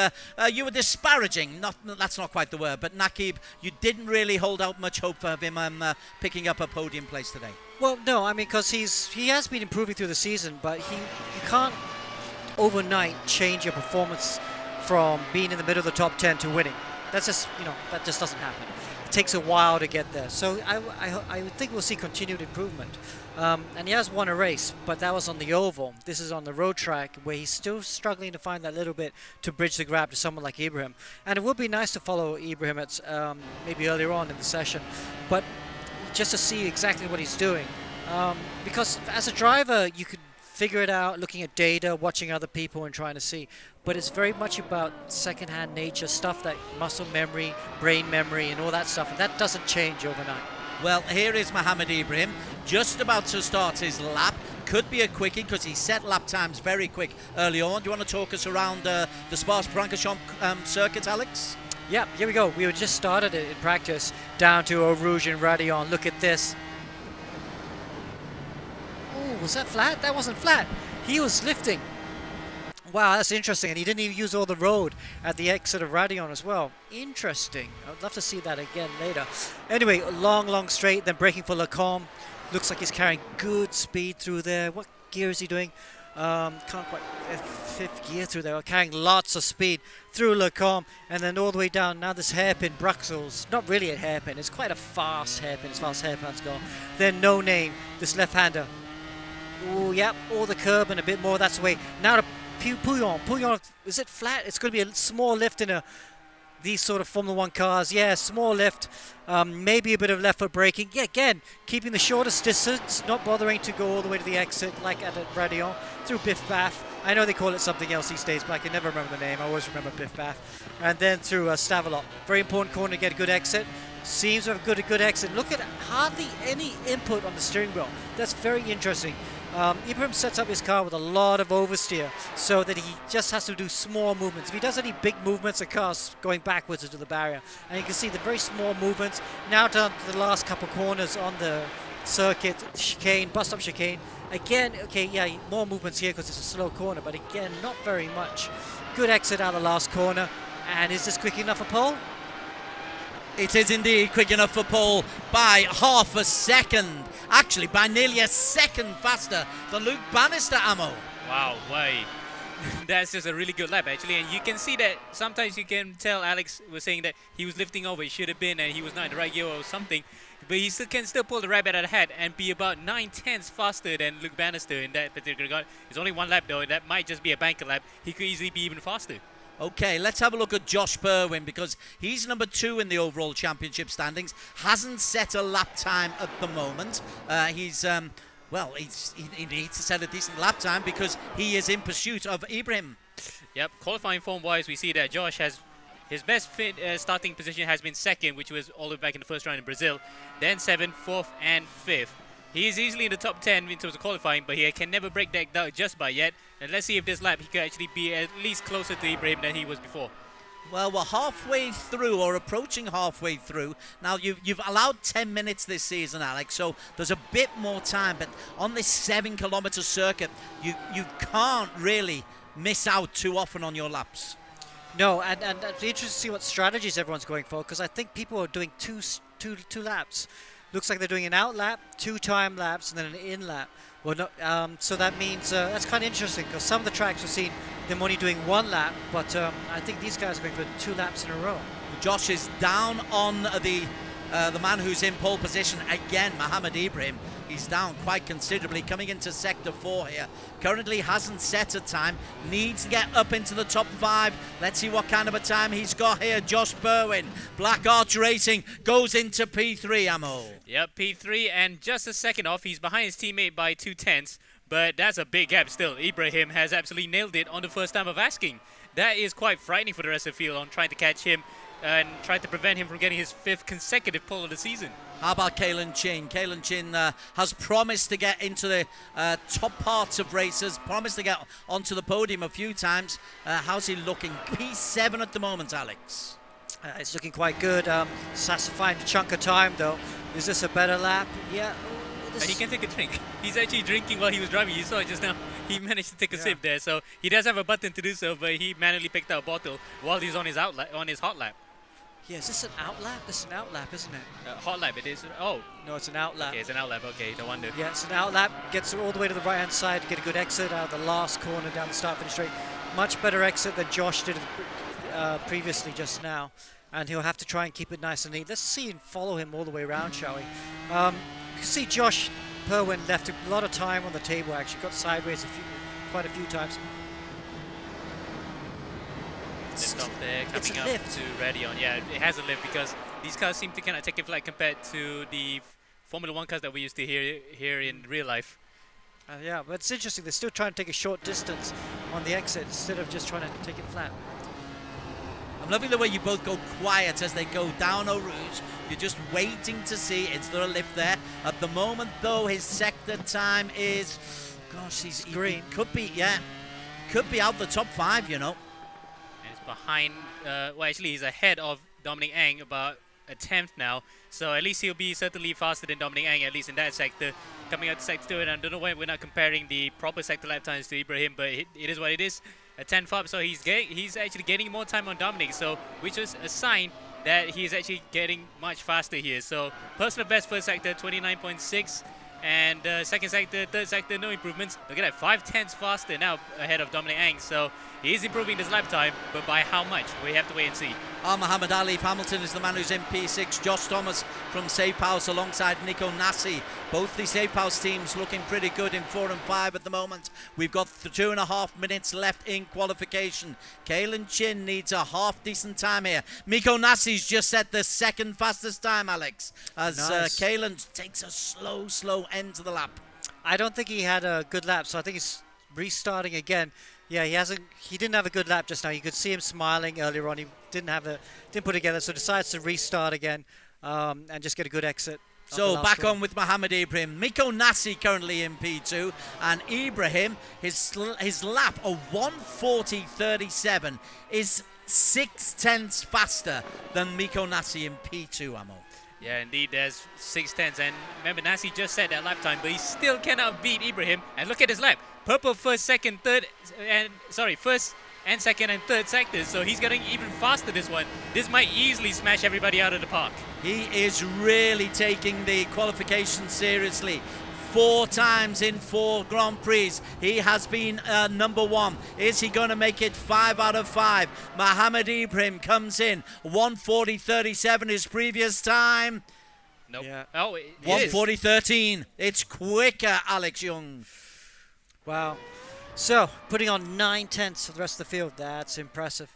you were disparaging, that's not quite the word, but Nakib, you didn't really hold out much hope for him picking up a podium place today. Well, no, I mean, because he has been improving through the season, but you can't overnight change your performance from being in the middle of the top 10 to winning. That's just, that just doesn't happen. It takes a while to get there. So I would think we'll see continued improvement. And he has won a race, but that was on the oval. This is on the road track, where he's still struggling to find that little bit to bridge the gap to someone like Ibrahim. And it would be nice to follow Ibrahim at maybe earlier on in the session, but just to see exactly what he's doing. Because as a driver, you could figure it out looking at data, watching other people and trying to see. But it's very much about second-hand nature, stuff like muscle memory, brain memory, and all that stuff. And that doesn't change overnight. Well, here is Mohammed Ibrahim, just about to start his lap. Could be a quickie because he set lap times very quick early on. Do you want to talk us around the Spa-Francorchamps circuit, Alex? Yep, here we go. We just started it in practice down to Eau Rouge and Radion. Look at this. Oh, was that flat? That wasn't flat. He was lifting. Wow, that's interesting. And he didn't even use all the road at the exit of Radion as well. Interesting. I'd love to see that again later. Anyway, long straight, then braking for Lacombe. Looks like he's carrying good speed through there. What gear is he doing? Can't quite, 5th gear through there, carrying lots of speed through Lacombe, and then all the way down. Now this hairpin, Bruxelles, not really a hairpin, it's quite a fast hairpin as far as hairpins go. Then No Name, this left-hander. Oh, yep, all the curb and a bit more, that's the way. Now to Pouillon. Pouillon, is it flat? It's going to be a small lift in these sort of Formula 1 cars. Yeah, small lift, maybe a bit of left foot braking. Yeah, again, keeping the shortest distance, not bothering to go all the way to the exit like at Radion through Biff Baff. I know they call it something else these days, but I can never remember the name. I always remember Biff Baff. And then through Stavelot. Very important corner to get a good exit. Seems to have a good exit. Look at hardly any input on the steering wheel. That's very interesting. Ibrahim sets up his car with a lot of oversteer so that he just has to do small movements. If he does any big movements, the car's going backwards into the barrier. And you can see the very small movements. Now down to the last couple corners on the circuit, chicane, bus stop chicane. Again, okay, yeah, more movements here because it's a slow corner, but again, not very much. Good exit out of the last corner. And is this quick enough for pole? It is indeed quick enough for pole by half a second. Actually, by nearly a second faster than Luke Bannister, Ammo. Wow, way. That's just a really good lap, actually. And you can see that sometimes you can tell Alex was saying that he was lifting over. He should have been, and he was not in the right gear or something. But he can still pull the rabbit out of the hat and be about 9/10 faster than Luke Bannister in that particular car. It's only one lap, though. That might just be a banker lap. He could easily be even faster. Okay, let's have a look at Josh Berwin because he's number 2 in the overall championship standings. Hasn't set a lap time at the moment. He needs to set a decent lap time because he is in pursuit of Ibrahim. Yep, qualifying form-wise, we see that Josh has his best starting position has been 2nd, which was all the way back in the first round in Brazil. Then 7th, 4th, and 5th. He is easily in the top 10 in terms of qualifying, but he can never break that down just by yet. And let's see if this lap he could actually be at least closer to Ibrahim than he was before. Well, we're halfway through or approaching halfway through. Now, you've allowed 10 minutes this season, Alex, so there's a bit more time. But on this 7-kilometer circuit, you can't really miss out too often on your laps. No, and it'd be interesting to see what strategies everyone's going for, because I think people are doing two laps. Looks like they're doing an out lap, 2 time laps, and then an in lap. Well, no, so that means that's kind of interesting because some of the tracks we've seen them only doing 1 lap, but I think these guys are going for 2 laps in a row. Josh is down on the man who's in pole position again, Mohamed Ibrahim. He's down quite considerably, coming into sector 4 here. Currently hasn't set a time, needs to get up into the top 5. Let's see what kind of a time he's got here. Josh Berwin, BlackArts Racing, goes into P3, Ammo. Yep, P3, and just a second off, he's behind his teammate by 2/10, but that's a big gap still. Ibrahim has absolutely nailed it on the first time of asking. That is quite frightening for the rest of the field on trying to catch him and trying to prevent him from getting his 5th consecutive pole of the season. How about Kalen Chin? Kalen Chin has promised to get into the top parts of races, promised to get onto the podium a few times. How's he looking? P7 at the moment, Alex. It's looking quite good. Has to find a chunk of time, though. Is this a better lap? Yeah. And he can take a drink. He's actually drinking while he was driving. You saw it just now. He managed to take a sip there. So he does have a button to do so, but he manually picked out a bottle while he's on his hot lap. Yeah, is this an out lap? This is an out lap, isn't it? Hot lap, it is. Oh. No, it's an out lap. Okay, it's an out lap. Okay, no wonder. Yeah, it's an out lap. Gets all the way to the right-hand side to get a good exit out of the last corner down the start-finish straight. Much better exit than Josh did previously just now. And he'll have to try and keep it nice and neat. Let's see and follow him all the way around, shall we? You can see Josh Berwin left a lot of time on the table, actually. Got sideways quite a few times. Lift off there, coming up to Radion. Yeah, it has a lift because these cars seem to kind of take a flight compared to the Formula 1 cars that we used to hear in real life. Yeah, but it's interesting. They're still trying to take a short distance on the exit instead of just trying to take it flat. I'm loving the way you both go quiet as they go down Eau Rouge. You're just waiting to see, is there a lift there? At the moment, though, his sector time is, gosh, he's green. Could be, yeah, could be out the top 5, you know. behind, well, actually, he's ahead of Dominic Ang, about a 10th now. So at least he'll be certainly faster than Dominic Ang, at least in that sector. Coming out to sector 2, and I don't know why we're not comparing the proper sector lap times to Ibrahim, but it is what it is. A 10th up, so he's actually getting more time on Dominic, so which is a sign that he's actually getting much faster here. So personal best first sector, 29.6. And second sector, third sector, no improvements. Look at that, 5/10 faster now ahead of Dominic Ang. So he is improving this lap time, but by how much? We have to wait and see. Muhammad Ali Hamilton is the man who's in P6. Josh Thomas from Safehouse alongside Nico Nassi. Both the Safehouse teams looking pretty good in 4 and 5 at the moment. We've got 2.5 minutes left in qualification. Kalen Chin needs a half decent time here. Nico Nassi's just set the second fastest time, Alex, as Nice. Kalen takes a slow end to the lap. I don't think he had a good lap, so I think he's restarting again. Yeah, he didn't have a good lap just now. You could see him smiling earlier on. He didn't put it together, so decides to restart again and just get a good exit. So back on with Mohamed Ibrahim. Miko Nassi currently in P2, and Ibrahim, his lap of 1:40.37 is 6/10 faster than Miko Nassi in P2, Amo. Yeah, indeed, there's 6/10, and remember, Nassi just set that lap time, but he still cannot beat Ibrahim. And look at his lap. Purple first, second, third, first and second and third sectors, so he's getting even faster this one. This might easily smash everybody out of the park. He is really taking the qualification seriously. 4 times in 4 Grand Prix. He has been number 1. Is he going to make it 5 out of 5? Mohamed Ibrahim comes in. 1:40.37 his previous time. Nope. Yeah. Oh, it 1:40.13. It's quicker, Alex Young. Wow. So, putting on 9/10 for the rest of the field. That's impressive.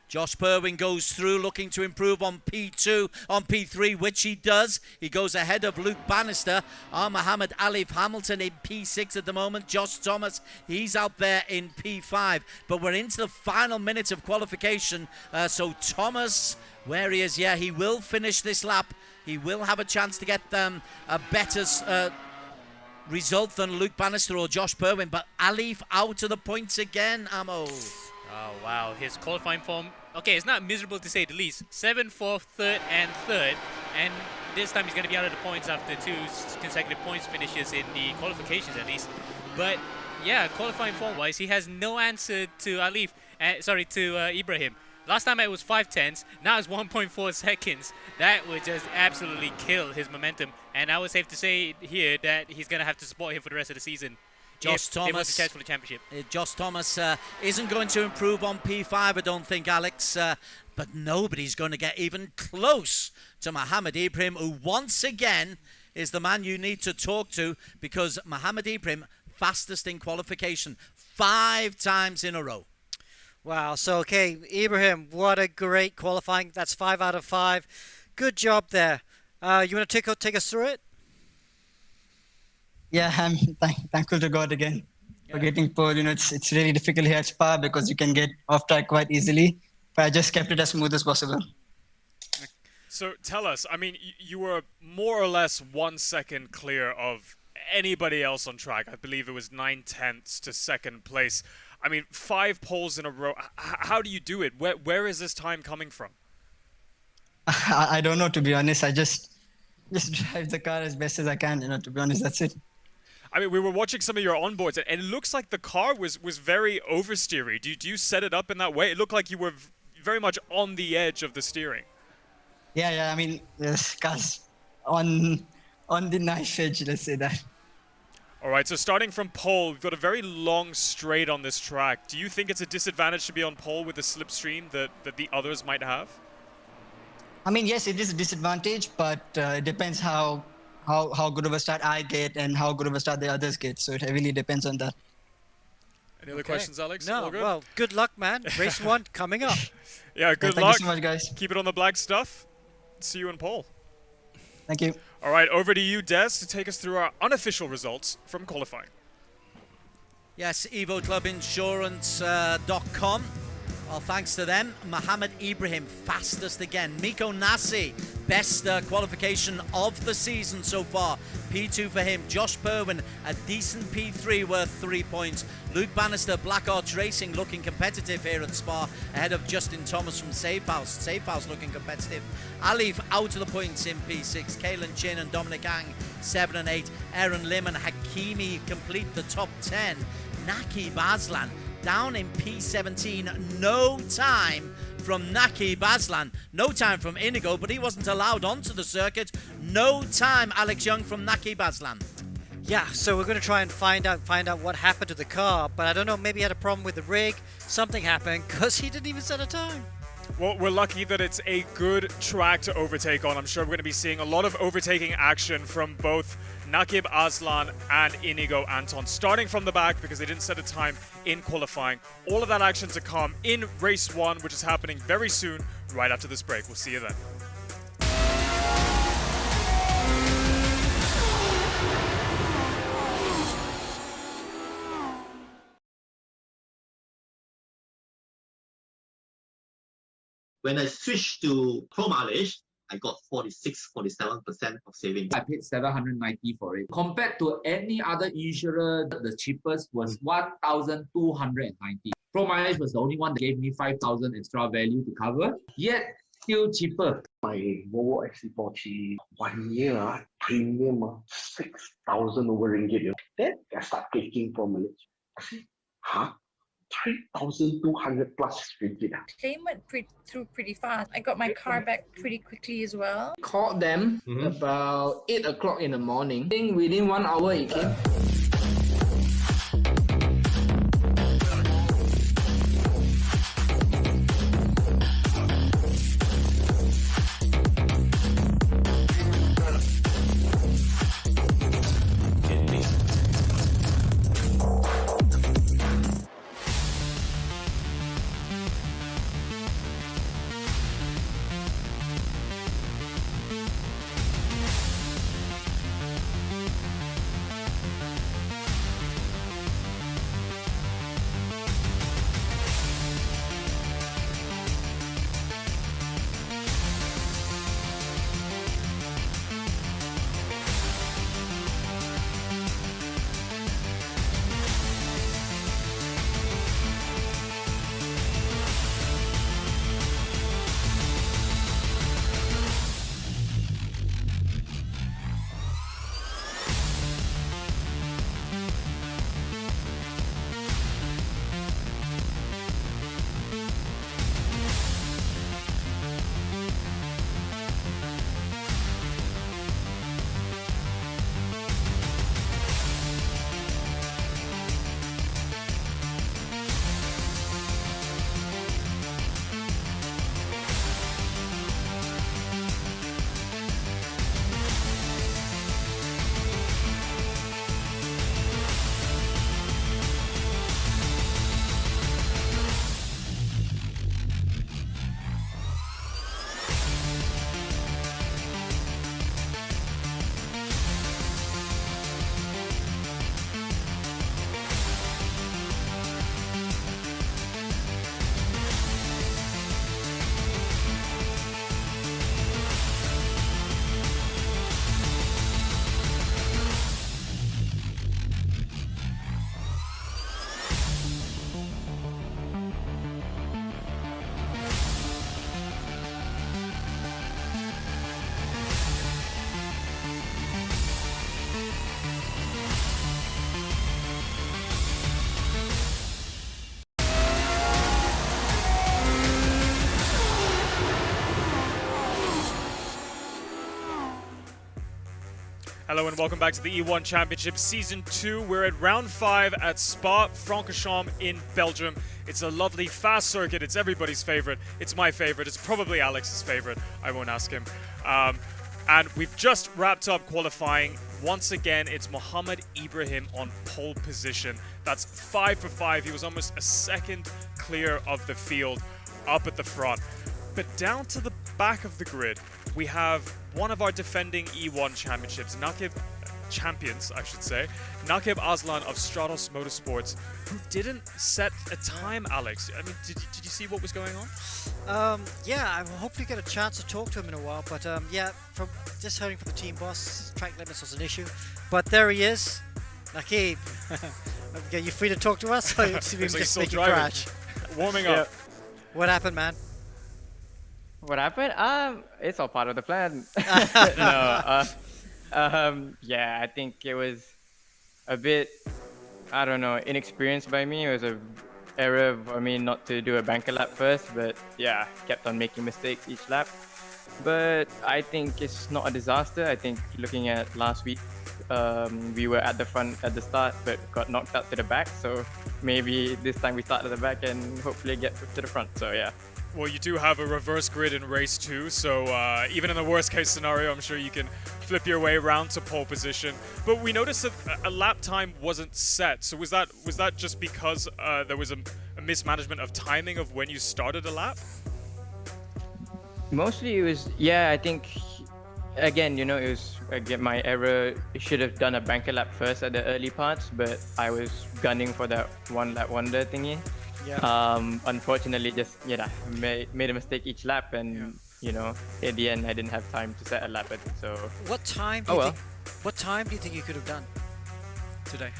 Josh Berwin goes through looking to improve on P2, on P3, which he does. He goes ahead of Luke Bannister. Muhammad Ali Hamilton in P6 at the moment. Josh Thomas, he's out there in P5. But we're into the final minutes of qualification. So Thomas, where he is, yeah, he will finish this lap. He will have a chance to get a better result than Luke Bannister or Josh Berwin. But Alif out of the points again, Amo. Oh, wow. His qualifying form, okay, it's not miserable to say the least. 7th, 4th, 3rd, and 3rd. And this time he's going to be out of the points after 2 consecutive points finishes in the qualifications at least. But, yeah, qualifying form-wise, he has no answer to Ibrahim. Last time it was 5/10, now it's 1.4 seconds. That would just absolutely kill his momentum. And I would safe to say here that he's going to have to support him for the rest of the season. Josh Thomas, for the championship. Josh Thomas isn't going to improve on P5, I don't think, Alex. But nobody's going to get even close to Mohamed Ibrahim, who once again is the man you need to talk to, because Mohamed Ibrahim, fastest in qualification, 5 times in a row. Wow. So, okay, Ibrahim, what a great qualifying. That's 5 out of 5. Good job there. You want to take us through it? Yeah, I'm thankful to God again for getting pole. It's really difficult here at Spa because you can get off track quite easily. But I just kept it as smooth as possible. So tell us, I mean, you were more or less 1 second clear of anybody else on track. I believe it was 9/10 to second place. I mean, 5 poles in a row. How do you do it? Where is this time coming from? I don't know, to be honest. I just drive the car as best as I can, to be honest, that's it. I mean, we were watching some of your onboards, and it looks like the car was very oversteery. Do you set it up in that way? It looked like you were very much on the edge of the steering. Yeah. I mean, this car's on the knife edge, let's say that. All right, so starting from pole, we've got a very long straight on this track. Do you think it's a disadvantage to be on pole with the slipstream that the others might have? I mean, yes, it is a disadvantage, but it depends how good of a start I get and how good of a start the others get. So it really depends on that. Any other questions, Alex? No, All good? well, good luck, man. Race 1 coming up. Yeah, good luck. Thank you so much, guys. Keep it on the black stuff. See you in pole. Thank you. All right, over to you, Des, to take us through our unofficial results from qualifying. Yes, EvoClubInsurance.com. Well, thanks to them, Mohammed Ibrahim fastest again. Miko Nassi, best qualification of the season so far. P2 for him. Josh Perwin, a decent P3 worth 3 points. Luke Bannister, BlackArts Racing looking competitive here at Spa, ahead of Justin Thomas from Safehouse. Safehouse looking competitive. Alif out of the points in P6. Kalen Chin and Dominic Ang 7 and 8. Aaron Lim and Hakimi complete the top 10. Naqib Aslan down in P17. No time from Naqib Aslan. No time from Inigo, but he wasn't allowed onto the circuit. No time, Alex Young, from Naqib Aslan. Yeah, so we're going to try and find out what happened to the car, but I don't know, maybe he had a problem with the rig. Something happened because he didn't even set a time. Well, we're lucky that it's a good track to overtake on. I'm sure we're going to be seeing a lot of overtaking action from both Naqib Aslan and Inigo Anton, starting from the back because they didn't set a time in qualifying. All of that action to come in race 1, which is happening very soon, right after this break. We'll see you then. When I switched to Pro mileage, I got 47% of savings. I paid 790 for it. Compared to any other insurer, the cheapest was 1,290. Pro mileage was the only one that gave me 5,000 extra value to cover, yet still cheaper. My Volvo XC40 1 year premium 6,000 over ringgit. Then I start taking Pro mileage. I say, huh? 3,200 plus ringgit. Claim went through pretty fast. I got my car back pretty quickly as well. Called them about 8 o'clock in the morning. I think within 1 hour it came. Hello and welcome back to the E1 Championship Season 2. We're at round 5 at Spa-Francorchamps in Belgium. It's a lovely fast circuit. It's everybody's favorite. It's my favorite. It's probably Alex's favorite. I won't ask him. And we've just wrapped up qualifying. Once again, it's Mohammed Ibrahim on pole position. That's 5 for 5. He was almost a second clear of the field up at the front. But down to the back of the grid, we have one of our defending E1 championships, Naqib champions, I should say, Nakib Aslan of Stratos Motorsports, who didn't set a time, Alex. I mean, did you see what was going on? Yeah, I will hopefully get a chance to talk to him in a while, but yeah, from just hearing from the team boss, track limits was an issue. But there he is, Nakib. Okay, you free to talk to us? Or you see him just making crash? Warming up. What happened, man? What happened? It's all part of the plan. Yeah, I think it was a bit, I don't know, inexperienced by me. It was a error for me not to do a banker lap first, but yeah, kept on making mistakes each lap. But I think it's not a disaster. I think looking at last week, we were at the front at the start, but got knocked out to the back. So maybe this time we start at the back and hopefully get to the front. So yeah. Well, you do have a reverse grid in race 2, so even in the worst case scenario, I'm sure you can flip your way around to pole position. But we noticed that a lap time wasn't set. So was that just because there was a mismanagement of timing of when you started a lap? Mostly it was, yeah, I think, again, you know, it was again, my error. I should have done a banker lap first at the early parts, but I was gunning for that one lap wonder thingy. Yeah. Unfortunately, just made a mistake each lap, and you know, at the end, I didn't have time to set a lap. So what time? Do you think, what time do you think you could have done today?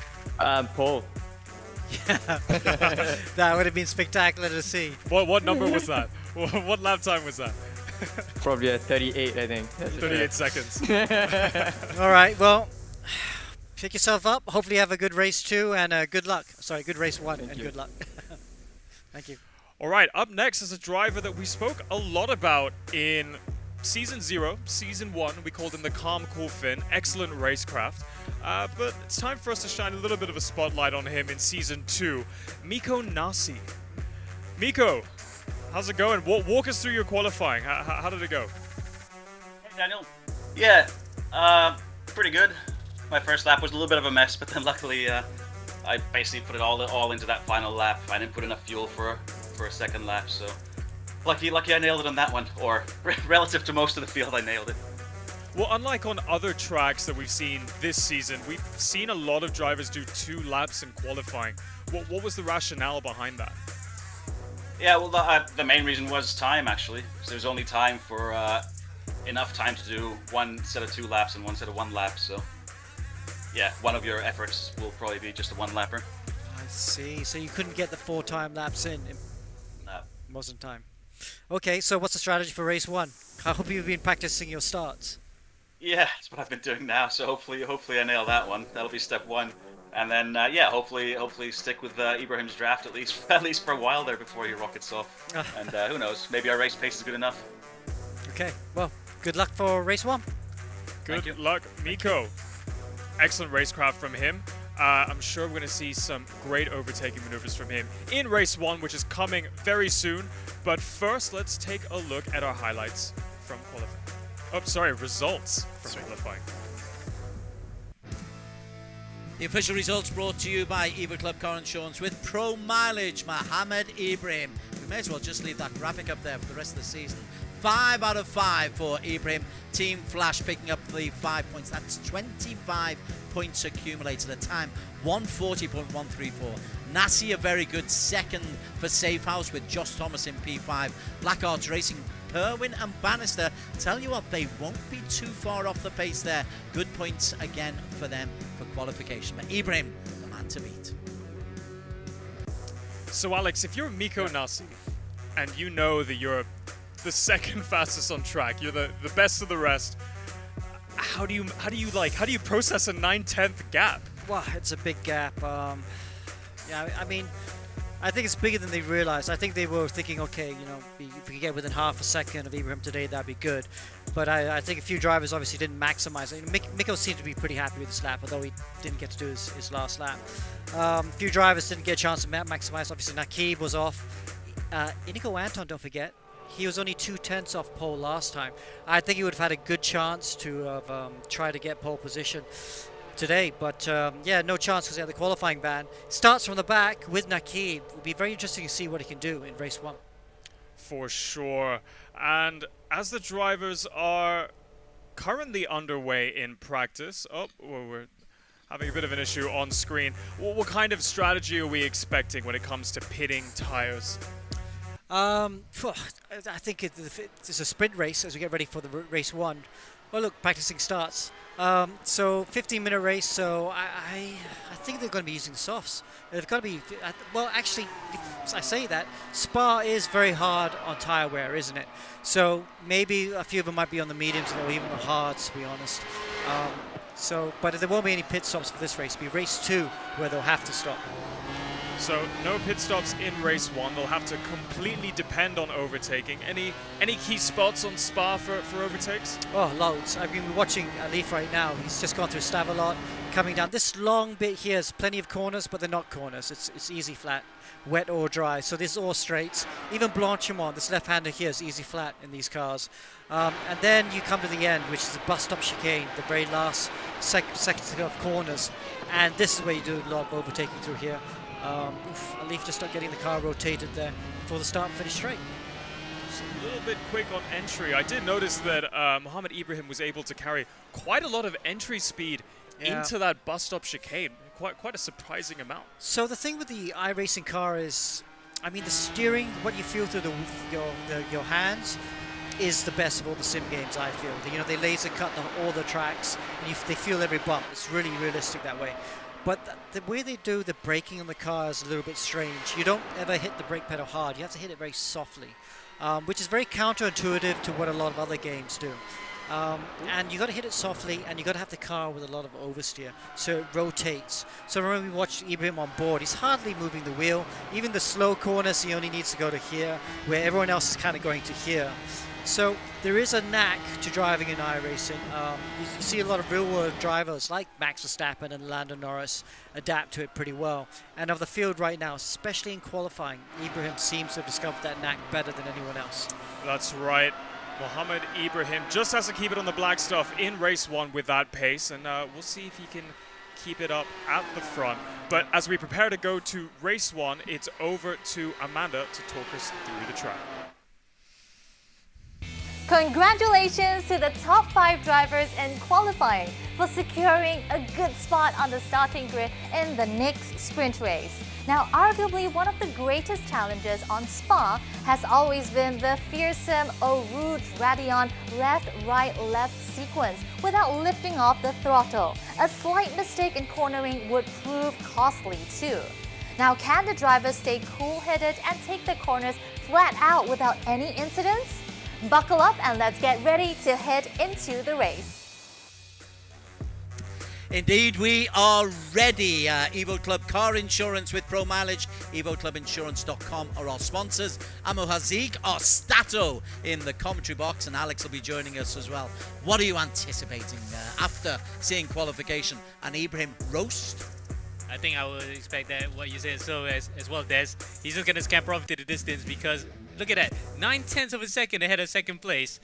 Pole. Yeah, that would have been spectacular to see. What number was that? What lap time was that? Probably a 38, I think. 38 seconds. All right, well, pick yourself up. Hopefully you have a good race 2 and good luck. Sorry, good race 1 and good luck. Thank you. All right, up next is a driver that we spoke a lot about in Season 0, Season 1. We called him the Calm Cool Finn. Excellent racecraft. But it's time for us to shine a little bit of a spotlight on him in Season 2. Miko Nasi. Miko, how's it going? Walk us through your qualifying. How did it go? Hey, Daniel. Yeah, pretty good. My first lap was a little bit of a mess, but then luckily I basically put it all into that final lap. I didn't put enough fuel for a second lap, so lucky I nailed it on that one. Or relative to most of the field, I nailed it. Well, unlike on other tracks that we've seen this season, we've seen a lot of drivers do 2 laps in qualifying. What was the rationale behind that? Yeah, well, the main reason was time, actually. So there's only time for enough time to do one set of 2 laps and one set of 1 lap, so yeah, one of your efforts will probably be just a 1-lapper. I see. So you couldn't get the 4 time laps in? No. Wasn't time. Okay, so what's the strategy for race 1? I hope you've been practicing your starts. Yeah, that's what I've been doing now. So hopefully I nail that one. That'll be step 1, and then yeah, hopefully stick with Ibrahim's draft at least for a while there before he rockets off. And who knows? Maybe our race pace is good enough. Okay. Well, good luck for race 1. Good luck, Miko. Excellent racecraft from him. I'm sure we're going to see some great overtaking maneuvers from him in race 1, which is coming very soon. But first, let's take a look at our highlights from qualifying. Oh, sorry, results from qualifying. The official results brought to you by Evo Club Car Insurance with Pro Mileage, Mohammed Ibrahim. We may as well just leave that graphic up there for the rest of the season. 5 out of 5 for Ibrahim. Team Flash picking up the 5 points. That's 25 points accumulated. A time 140.134. Nasi a very good second for Safehouse with Josh Thomas in P5. BlackArts Racing, Perwin and Bannister. Tell you what, they won't be too far off the pace there. Good points again for them for qualification. But Ibrahim, the man to beat. So Alex, if you're Miko Nasi and you know that you're the second fastest on track, you're the best of the rest, how do you process a 9/10 gap? Well, it's a big gap. Yeah, I mean, I think it's bigger than they realized. I think they were thinking, okay, you know, if we could get within half a second of Ibrahim today, that'd be good. But I think a few drivers obviously didn't maximize it. Miko seemed to be pretty happy with this lap, although he didn't get to do his last lap. A few drivers didn't get a chance to maximize. Obviously, Nakib was off. Inigo Anton, don't forget, he was only 2/10 off pole last time. I think he would have had a good chance to have tried to get pole position today, but yeah, no chance because he had the qualifying ban. Starts from the back with Nakib. It will be very interesting to see what he can do in race 1. For sure. And as the drivers are currently underway in practice. Oh, well, we're having a bit of an issue on screen. What kind of strategy are we expecting when it comes to pitting tires? I think it's a sprint race as we get ready for the race 1. Well, look, practicing starts. So 15-minute race. So I think they're going to be using softs. They've got to be. Well, actually, if I say that, Spa is very hard on tire wear, isn't it? So maybe a few of them might be on the mediums or even the hards, to be honest. But there won't be any pit stops for this race. It'll be race 2 where they'll have to stop. So no pit stops in race 1. They'll have to completely depend on overtaking. Any key spots on Spa for overtakes? Oh, loads. I mean, we're watching Leaf right now. He's just gone through Stavelot, coming down. This long bit here is plenty of corners, but they're not corners. It's easy flat, wet or dry. So this is all straights. Even Blanchimont, this left-hander here, is easy flat in these cars. And then you come to the end, which is the bus-stop chicane, the very last section of corners. And this is where you do a lot of overtaking through here. Leaf just not getting the car rotated there before the start and finish straight. Just a little bit quick on entry. I did notice that Mohamed Ibrahim was able to carry quite a lot of entry speed into that bus stop chicane. Quite a surprising amount. So the thing with the iRacing car is, I mean, the steering, what you feel through your hands, is the best of all the sim games. I feel. They laser cut all the tracks, and they feel every bump. It's really realistic that way. But the way they do the braking on the car is a little bit strange. You don't ever hit the brake pedal hard. You have to hit it very softly, which is very counterintuitive to what a lot of other games do. And you got to hit it softly, and you got to have the car with a lot of oversteer, so it rotates. So when we watched Ibrahim on board, he's hardly moving the wheel. Even the slow corners, he only needs to go to here, where everyone else is kind of going to here. So there is a knack to driving in iRacing. You see a lot of real-world drivers like Max Verstappen and Lando Norris adapt to it pretty well. And of the field right now, especially in qualifying, Ibrahim seems to have discovered that knack better than anyone else. That's right. Mohamed Ibrahim just has to keep it on the black stuff in race 1 with that pace, and we'll see if he can keep it up at the front. But as we prepare to go to race 1, it's over to Amanda to talk us through the track. Congratulations to the top 5 drivers in qualifying for securing a good spot on the starting grid in the next sprint race. Now, arguably one of the greatest challenges on Spa has always been the fearsome Eau Rouge Radial left, right, left sequence without lifting off the throttle. A slight mistake in cornering would prove costly too. Now, can the drivers stay cool-headed and take the corners flat out without any incidents? Buckle up and let's get ready to head into the race. Indeed, we are ready. Evo Club Car Insurance with Pro Mileage, EvoClubInsurance.com are our sponsors. Amo Haziq, our Stato in the commentary box, and Alex will be joining us as well. What are you anticipating after seeing qualification? And Ibrahim roast? I think I would expect that what you said so as well, Des. He's just going to scamper off to the distance because look at that, 9/10 of a second ahead of second place.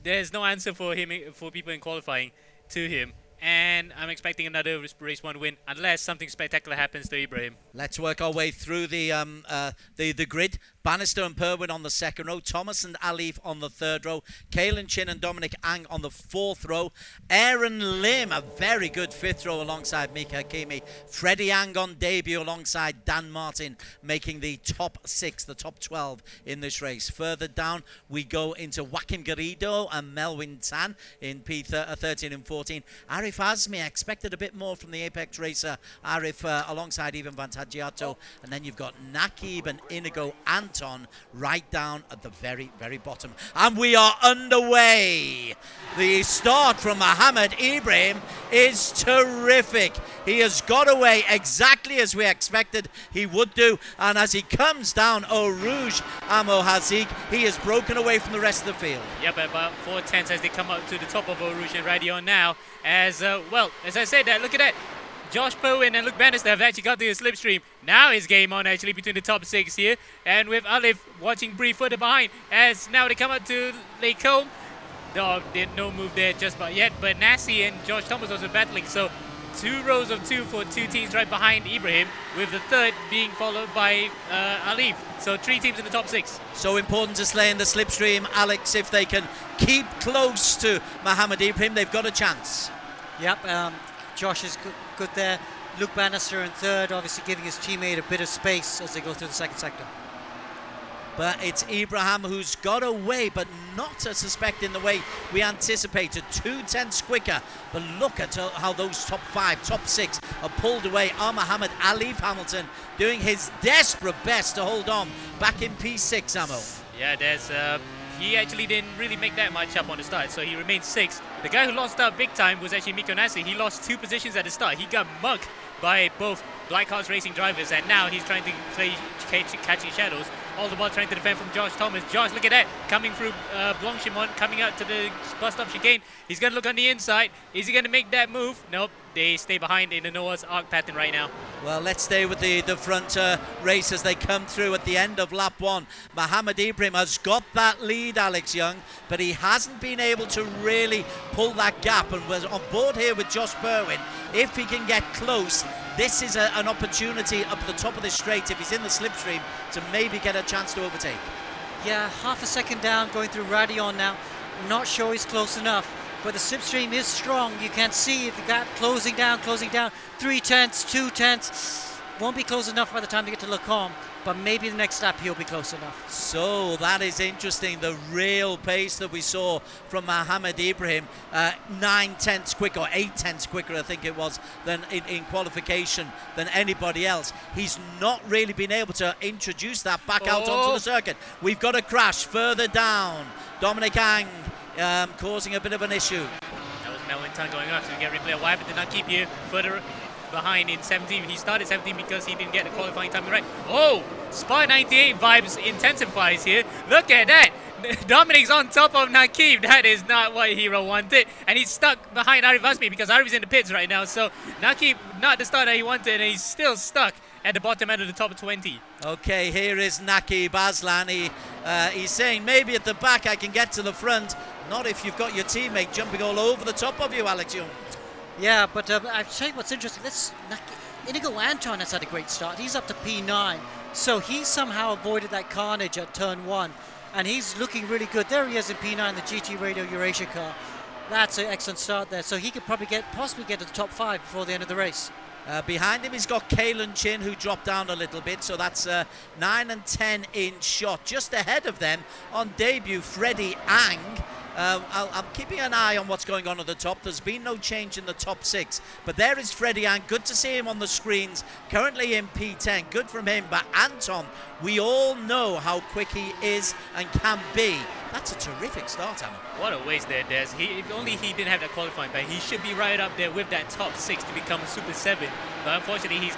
There's no answer for him, for people in qualifying to him. And I'm expecting another race 1 win unless something spectacular happens to Ibrahim. Let's work our way through the grid. Bannister and Perwin on the second row, Thomas and Alif on the third row, Kalen Chin and Dominic Ang on the fourth row, Aaron Lim, a very good fifth row alongside Mika Hakimi, Freddie Ang on debut alongside Dan Martin, making the top 6, the top 12 in this race. Further down, we go into Joaquim Garrido and Melwin Tan in P13 and 14. Arif Azmi, I expected a bit more from the Apex racer, Arif alongside Ivan Vantagiato, and then you've got Nakib and Inigo Anton right down at the very, very bottom. And we are underway. The start from Mohamed Ibrahim is terrific. He has got away exactly as we expected he would do, and as he comes down Eau Rouge, Amo Haziq, he has broken away from the rest of the field. Yeah, but about 4/10 as they come up to the top of Eau Rouge and Radio now. As well, as I said, look at that. Josh Bowen and Luke Bannister have actually got to the slipstream. Now is game on actually between the top 6 here. And with Alif watching Bree further behind as now they come up to Lake Combe. No move there just about yet. But Nassi and Josh Thomas also battling. So 2 rows of 2 for 2 teams right behind Ibrahim, with the third being followed by Alif. So 3 teams in the top 6. So important to slay in the slipstream, Alex. If they can keep close to Mohammed Ibrahim, they've got a chance. Yep, Josh is good there. Luke Bannister in third, obviously giving his teammate a bit of space as they go through the second sector. But it's Ibrahim who's got away, but not a suspect in the way we anticipated. 2/10 quicker, but look at how those top 5, top 6 are pulled away. Mohammed Alif Hamilton doing his desperate best to hold on back in P6, Ammo. Yeah, he actually didn't really make that much up on the start, so he remained 6th. The guy who lost out big time was actually Miko Nassi. He lost 2 positions at the start. He got mugged by both BlackArts Racing drivers, and now he's trying to play catching shadows, all the while trying to defend from Josh Thomas. Josh, look at that, coming through Blanchimont, coming out to the bus stop chicane. He's going to look on the inside. Is he going to make that move? Nope, they stay behind in the Noah's Ark pattern right now. Well, let's stay with the front race as they come through at the end of lap 1. Mohammed Ibrahim has got that lead, Alex Young, but he hasn't been able to really pull that gap, and was on board here with Josh Berwin. If he can get close, this is an opportunity up at the top of this straight, if he's in the slipstream, to maybe get a chance to overtake. Yeah, half a second down going through Radial now. Not sure he's close enough, but the slipstream is strong. You can see the gap closing down. 3/10, 2/10. Won't be close enough by the time they get to Lacombe, but maybe the next lap he'll be close enough. So that is interesting, the real pace that we saw from Mohammed Ibrahim, 9/10 quicker, or 8/10 quicker I think it was, than in qualification than anybody else. He's not really been able to introduce that back out onto the circuit. We've got a crash further down. Dominic Ang causing a bit of an issue. That was Melvin Tan going off to get replay. Why did not keep you further behind in 17? He started 17 because he didn't get the qualifying time right. Oh, Spa 98 vibes intensifies here. Look at that. Dominic's on top of Nakib. That is not what Hero wanted. And he's stuck behind Arif Asmi because Arif's in the pits right now. So Nakib, not the start that he wanted, and he's still stuck at the bottom end of the top 20. Okay, here is Nakib Aslan. He's saying maybe at the back I can get to the front. Not if you've got your teammate jumping all over the top of you, Alex Young. Yeah, but I'll tell you what's interesting. Inigo Anton has had a great start. He's up to P9, so he somehow avoided that carnage at turn 1, and he's looking really good. There he is in P9, the GT Radial Eurasia car. That's an excellent start there, so he could probably possibly get to the top 5 before the end of the race. Behind him he's got Kalen Chin, who dropped down a little bit, so that's 9 and 10 in shot. Just ahead of them on debut, Freddie Ang. I'm keeping an eye on what's going on at the top. There's been no change in the top 6, but there is Freddie Ang. Good to see him on the screens, currently in P10. Good from him. But Anton, we all know how quick he is and can be. That's a terrific start, Alan. What a waste there, Des. If only he didn't have that qualifying time, he should be right up there with that top 6 to become a Super 7. But unfortunately, he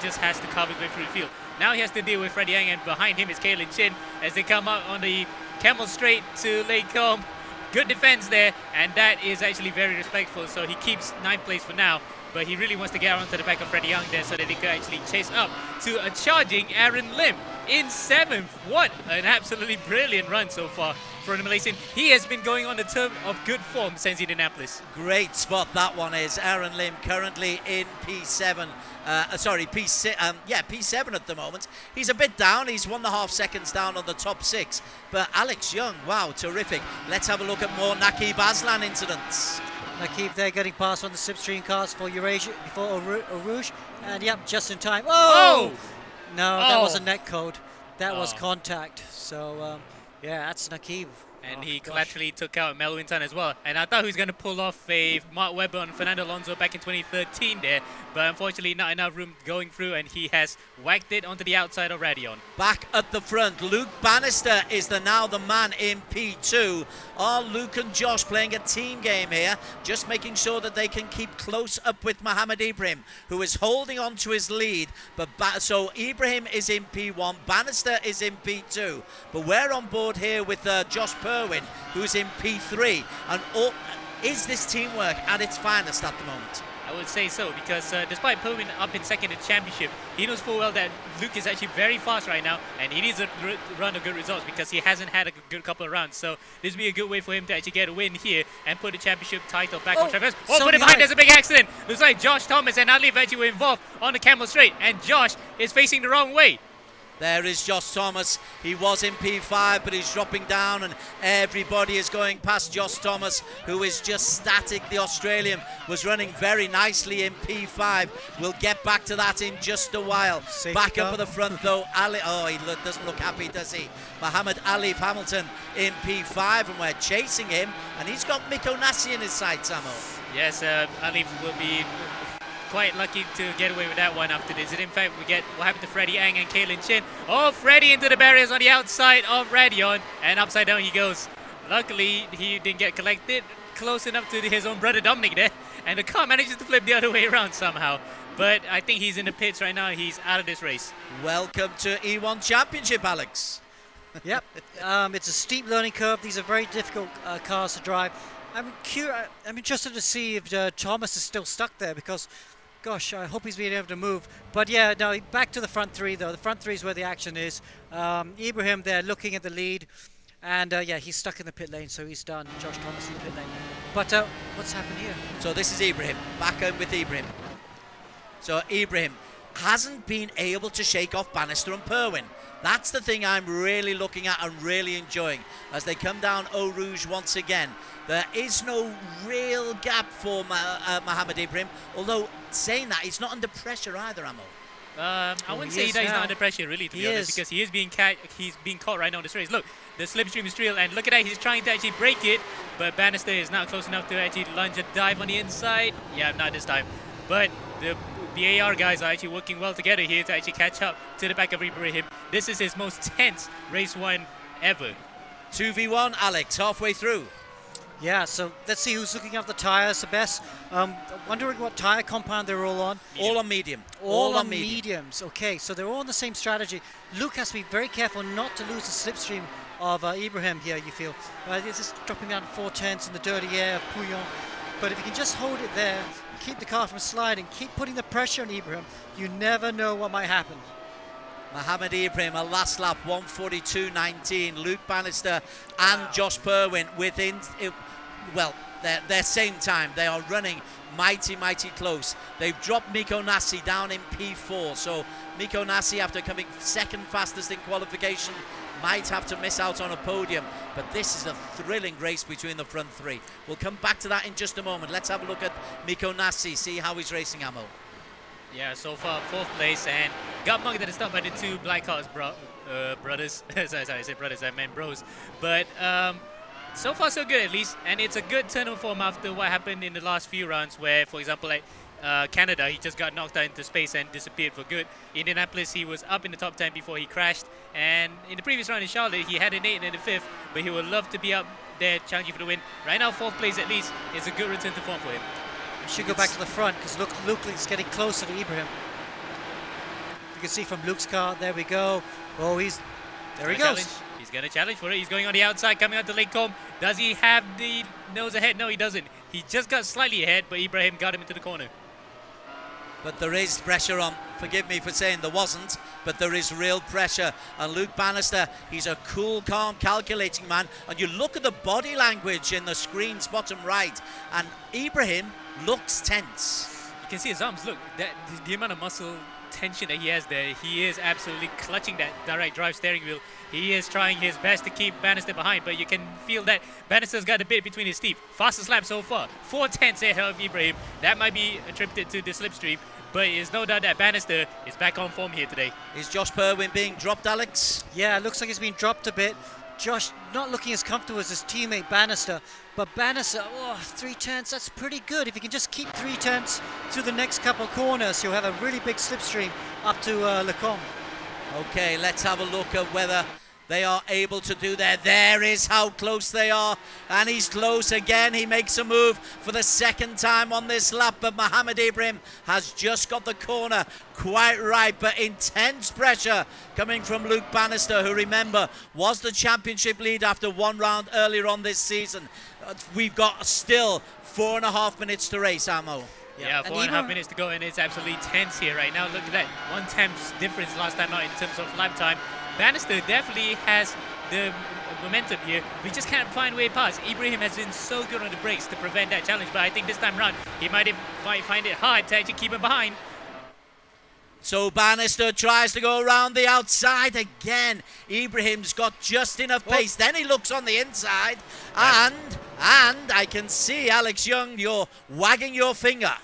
just has to carve his way through the field. Now he has to deal with Freddie Yang, and behind him is Kalen Chin as they come out on the Camel Straight to Lake Combe. Good defense there, and that is actually very respectful. So he keeps 9th place for now, but he really wants to get onto the back of Freddie Young there so that he could actually chase up to a charging Aaron Lim in 7th. What an absolutely brilliant run so far for the Malaysian. He has been going on a term of good form since Indianapolis. Great spot that one is. Aaron Lim currently in P7. P7 at the moment. He's a bit down. He's 1.5 seconds down on the top 6. But Alex Young, wow, terrific. Let's have a look at more Nakib Aslan incidents. Nakib there getting past on the slipstream cars for Eurasia before Rouge, and yep, just in time. Oh! No, that was a net code. That was contact. So yeah, that's Nakib. And he collaterally took out Melvin Tan as well. And I thought he was going to pull off a Mark Webber on Fernando Alonso back in 2013 there. But unfortunately, not enough room going through, and he has whacked it onto the outside of Radion. Back at the front, Luke Bannister is now the man in P2. Are Luke and Josh playing a team game here? Just making sure that they can keep close up with Mohammed Ibrahim, who is holding on to his lead. So Ibrahim is in P1, Bannister is in P2. But we're on board here with Josh Perwin, who's in P3. And is this teamwork at its finest at the moment? I would say so, because despite Perwin up in second in the championship, he knows full well that Luke is actually very fast right now, and he needs to run a good results because he hasn't had a good couple of rounds. So this would be a good way for him to actually get a win here and put the championship title back on Traverse. Oh, so put it behind, there's a big accident. Looks like Josh Thomas and Ali actually were involved on the Camel Straight, and Josh is facing the wrong way. There is Josh Thomas. He was in P5, but he's dropping down, and everybody is going past Josh Thomas, who is just static. The Australian was running very nicely in P5. We'll get back to that in just a while. Back up at the front, though. Ali, he doesn't look happy, does he? Mohammed Ali Hamilton in P5, and we're chasing him, and he's got Miko Nassi in his sights, Samo. Yes, Ali will be quite lucky to get away with that one after this. And in fact, we get what happened to Freddie Ang and Kaylin Chin. Oh, Freddie into the barriers on the outside of Radion, and upside down he goes. Luckily, he didn't get collected close enough to his own brother Dominic there, and the car manages to flip the other way around somehow. But I think he's in the pits right now. He's out of this race. Welcome to E1 Championship, Alex. Yep, it's a steep learning curve. These are very difficult cars to drive. I'm interested to see if Thomas is still stuck there, because gosh, I hope he's being able to move. But yeah, now back to the front three, though. The front three is where the action is. Ibrahim there looking at the lead. And yeah, he's stuck in the pit lane, so he's done. Josh Thomas in the pit lane. But what's happened here? So this is Ibrahim. Back out with Ibrahim. So Ibrahim hasn't been able to shake off Bannister and Perwin. That's the thing I'm really looking at and really enjoying as they come down Eau Rouge once again. There is no real gap for Mohammed Ibrahim, although saying that, he's not under pressure either, Amo. I wouldn't say that he's not under pressure, really, to be honest, because he's being caught right now in this race. Look, the slipstream is real, and look at that, he's trying to actually break it, but Bannister is not close enough to actually lunge a dive on the inside. Yeah, not this time. But the BAR guys are actually working well together here to actually catch up to the back of Ibrahim. This is his most tense race one ever. 2v1, Alex, halfway through. Yeah, so let's see who's looking after the tyres the best. Wondering what tyre compound they're all on. All on medium. All on mediums. Okay, so they're all on the same strategy. Luke has to be very careful not to lose the slipstream of Ibrahim here, you feel. This is dropping down 4/10 in the dirty air of Pouillon. But if you can just hold it there, keep the car from sliding, keep putting the pressure on Ibrahim, you never know what might happen. Mohammed Ibrahim, a last lap, 1:42.19. Luke Bannister and Josh Perwin within, well, their same time. They are running mighty close. They've dropped Miko Nassi down in P4. So Miko Nassi, after coming second fastest in qualification, might have to miss out on a podium. But this is a thrilling race between the front three. We'll come back to that in just a moment. Let's have a look at Miko Nassi, see how he's racing, Amo. Yeah, so far 4th place, and got mugged at the start by the two BlackArts brothers. sorry, I said brothers, I meant bros. But so far so good at least, and it's a good turn for him after what happened in the last few rounds where, for example, like Canada, he just got knocked out into space and disappeared for good. Indianapolis, he was up in the top 10 before he crashed, and in the previous round in Charlotte, he had an 8th and a 5th, but he would love to be up there challenging for the win. Right now, 4th place at least is a good return to form for him. We should go back to the front because Luke is getting closer to Ibrahim. You can see from Luke's car, there we go. Oh, there he goes. He's going to challenge for it. He's going on the outside, coming out to Lake Combe. Does he have the nose ahead? No, he doesn't. He just got slightly ahead, but Ibrahim got him into the corner. But there is pressure on, forgive me for saying there wasn't, but there is real pressure on Luke Bannister. He's a cool, calm, calculating man. And you look at the body language in the screen's bottom right, and Ibrahim looks tense. You can see his arms, look, the amount of muscle tension that he has there. He is absolutely clutching that direct drive steering wheel. He is trying his best to keep Bannister behind, but you can feel that Bannister's got a bit between his teeth. Fastest lap so far, 4/10 ahead of Ibrahim. That might be attributed to the slipstream, but there's no doubt that Bannister is back on form here today. Is Josh Perwin being dropped, Alex? Yeah, it looks like he's been dropped a bit. Josh not looking as comfortable as his teammate Bannister, but Bannister, 3/10, that's pretty good. If he can just keep 3/10 to the next couple of corners, he'll have a really big slipstream up to Le Combe. Okay, let's have a look at whether they are able to do that. There is how close they are, and he's close again. He makes a move for the second time on this lap, but Mohammed Ibrahim has just got the corner quite right, but intense pressure coming from Luke Bannister, who, remember, was the championship lead after one round earlier on this season. We've got still 4.5 minutes to race, Amo. Yeah, 4.5 minutes to go, and it's absolutely tense here right now. Look at that, 1/10 difference last time out in terms of lap time. Bannister definitely has the momentum here. We just can't find a way past. Ibrahim has been so good on the brakes to prevent that challenge, but I think this time around he might find it hard to actually keep him behind. So Bannister tries to go around the outside again. Ibrahim's got just enough pace. Then he looks on the inside, and I can see Alex Young, you're wagging your finger.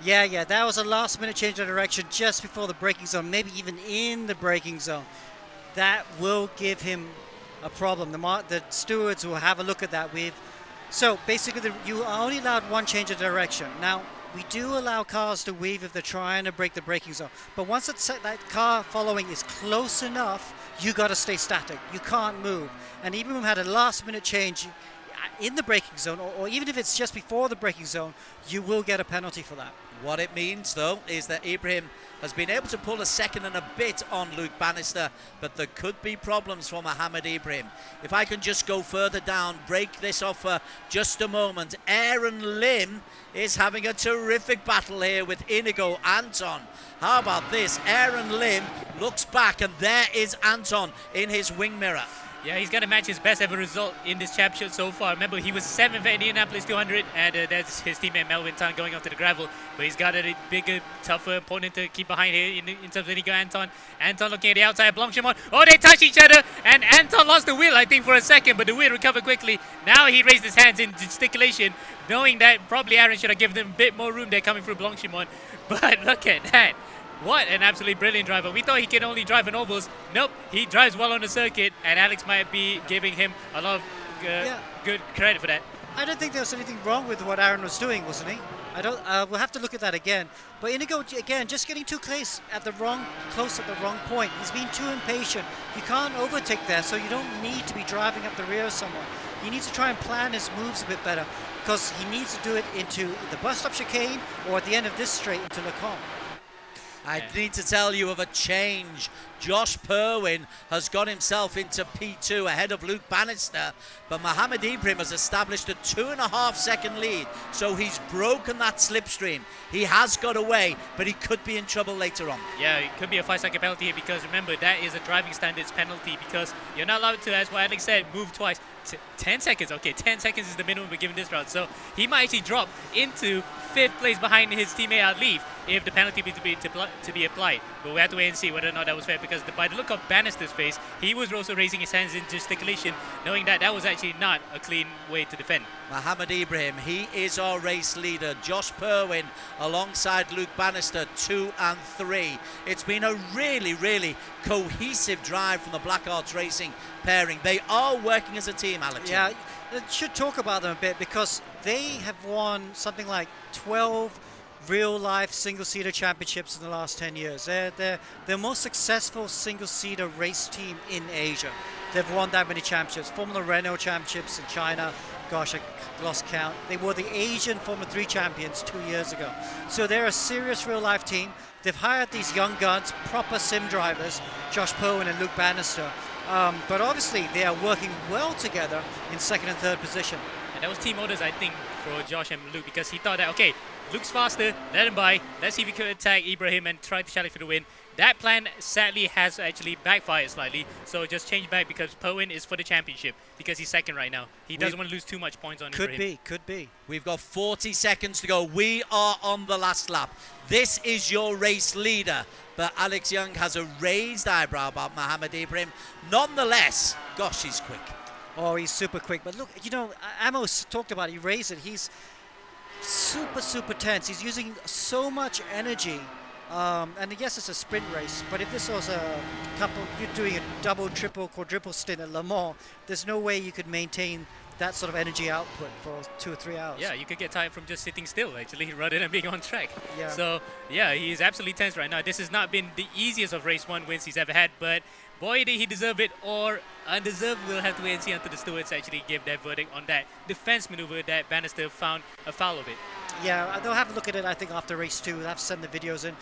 Yeah, that was a last-minute change of direction just before the braking zone, maybe even in the braking zone. That will give him a problem. The stewards will have a look at that. So basically, you are only allowed one change of direction. Now, we do allow cars to weave if they're trying to break the braking zone. But once that car following is close enough, you got to stay static. You can't move. And Ibrahim had a last-minute change in the braking zone, or even if it's just before the braking zone, you will get a penalty for that. What it means, though, is that Ibrahim has been able to pull a second and a bit on Luke Bannister, but there could be problems for Mohamed Ibrahim. If I can just go further down, break this off for just a moment. Aaron Lim is having a terrific battle here with Inigo Anton. How about this? Aaron Lim looks back, and there is Anton in his wing mirror. Yeah, he's got to match his best ever result in this championship so far. Remember, he was 7th at Indianapolis 200, and that's his teammate Melvin Tan going onto the gravel. But he's got a bigger, tougher opponent to keep behind here in terms of Inigo Anton. Anton looking at the outside, Blanchimont. Oh, they touch each other, and Anton lost the wheel, I think, for a second, but the wheel recovered quickly. Now he raised his hands in gesticulation, knowing that probably Aaron should have given him a bit more room there coming through Blanchimont. But look at that. What an absolutely brilliant driver. We thought he could only drive in ovals. Nope, he drives well on the circuit, and Alex might be giving him a lot of good credit for that. I don't think there was anything wrong with what Aaron was doing, wasn't he? We'll have to look at that again. But Inigo, again, just getting too close at the wrong point. He's been too impatient. You can't overtake there, so you don't need to be driving up the rear of someone. He needs to try and plan his moves a bit better, because he needs to do it into the bus stop chicane or at the end of this straight into Le Combe. I need to tell you of a change. Josh Perwin has got himself into P2 ahead of Luke Bannister, but Mohamed Ibrahim has established a 2.5 second lead, so he's broken that slipstream. He has got away, but he could be in trouble later on. Yeah, it could be a 5-second penalty here, because remember, that is a driving standards penalty, because you're not allowed to, as what Alex said, move twice. 10 seconds, okay, 10 seconds is the minimum we're giving this round, so he might actually drop into 5th place behind his teammate at leave if the penalty to be applied. But we have to wait and see whether or not that was fair, because by the look of Bannister's face, he was also raising his hands in gesticulation, knowing that that was actually not a clean way to defend. Mohamed Ibrahim, he is our race leader. Josh Perwin alongside Luke Bannister, 2 and 3. It's been a really, really cohesive drive from the BlackArts Racing pairing. They are working as a team, Alex. Yeah, I should talk about them a bit, because they have won something like 12 real-life single-seater championships in the last 10 years. They're the most successful single-seater race team in Asia. They've won that many championships. Formula Renault championships in China. Gosh, I lost count. They were the Asian Formula 3 champions 2 years ago. So they're a serious real-life team. They've hired these young guns, proper sim drivers, Josh Perwin and Luke Bannister. But obviously, they are working well together in 2nd and 3rd position. And that was team orders, I think, for Josh and Luke, because he thought that, okay, Luke's faster, let him by, let's see if we could attack Ibrahim and try to challenge for the win. That plan sadly has actually backfired slightly, so just change back, because Perwin is for the championship, because he's 2nd right now. He doesn't want to lose too much points on Ibrahim. Could be. We've got 40 seconds to go. We are on the last lap. This is your race leader, but Alex Young has a raised eyebrow about Mohamed Ibrahim. Nonetheless, gosh, he's quick. Oh, he's super quick. But look, you know, Amos talked about it. He raised it. He's super tense. He's using so much energy. And yes, it's a sprint race, but if this was if you're doing a double, triple, quadruple stint at Le Mans, there's no way you could maintain that sort of energy output for 2 or 3 hours. Yeah, you could get tired from just sitting still, actually, rather than being on track. Yeah. So, yeah, he's absolutely tense right now. This has not been the easiest of race 1 wins he's ever had, but boy, did he deserve it, or undeserved. We'll have to wait and see until the stewards actually give their verdict on that defense maneuver that Bannister found a foul of it. Yeah, they'll have a look at it, I think, after race 2. They'll have to send the videos in.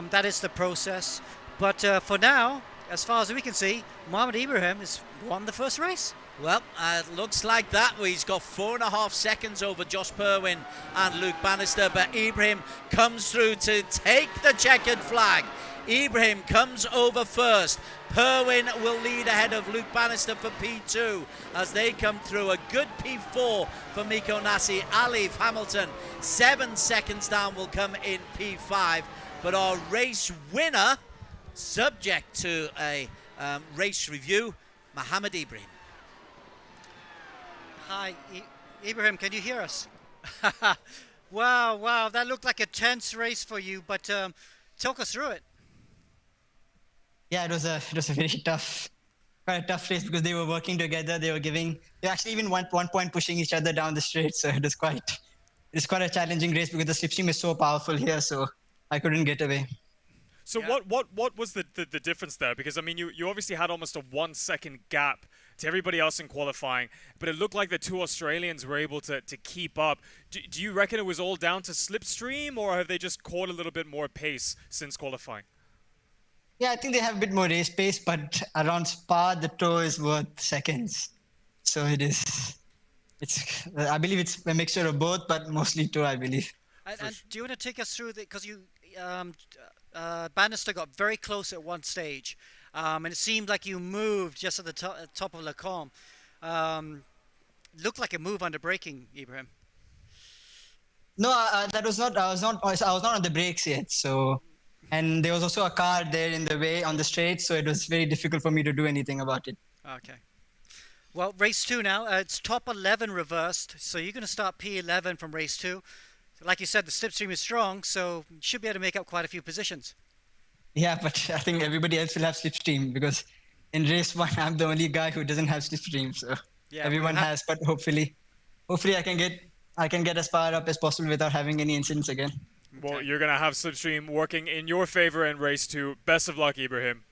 That is the process. But for now, as far as we can see, Mohamed Ibrahim has won the first race. Well, it looks like that. He's got 4.5 seconds over Josh Perwin and Luke Bannister, but Ibrahim comes through to take the checkered flag. Ibrahim comes over first. Perwin will lead ahead of Luke Bannister for P2 as they come through. A good P4 for Miko Nassi. Alif Hamilton, 7 seconds down, will come in P5. But our race winner, subject to a race review, Mohammed Ibrahim. Hi, Ibrahim, can you hear us? Wow, that looked like a tense race for you, but talk us through it. Yeah, it was a very tough, quite a tough race because they were working together. They actually even one point pushing each other down the straight. So it's quite a challenging race because the slipstream is so powerful here. So I couldn't get away. So what was the difference there? Because I mean, you obviously had almost a 1 second gap to everybody else in qualifying, but it looked like the two Australians were able to keep up. Do you reckon it was all down to slipstream, or have they just caught a little bit more pace since qualifying? Yeah, I think they have a bit more race pace, but around Spa, the tow is worth seconds. So I believe it's a mixture of both, but mostly tow, I believe. And do you want to take us through because you Bannister got very close at one stage, and it seemed like you moved just at the top of Lacombe. Looked like a move under braking, Ibrahim. No, that was not. I was not on the brakes yet. So, and there was also a car there in the way on the straight, so it was very difficult for me to do anything about it. Okay. Well, race 2 now. It's top 11 reversed, so you're going to start P11 from race 2. Like you said, the slipstream is strong, so you should be able to make up quite a few positions. Yeah, but I think everybody else will have slipstream because in race 1, I'm the only guy who doesn't have slipstream. So yeah, everyone has, but hopefully I can get as far up as possible without having any incidents again. Well, you're going to have slipstream working in your favor in race 2. Best of luck, Ibrahim.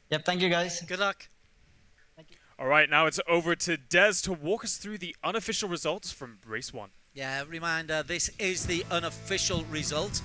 Yep, thank you guys. Good luck. All right, now it's over to Des to walk us through the unofficial results from race 1. Yeah, reminder, this is the unofficial result.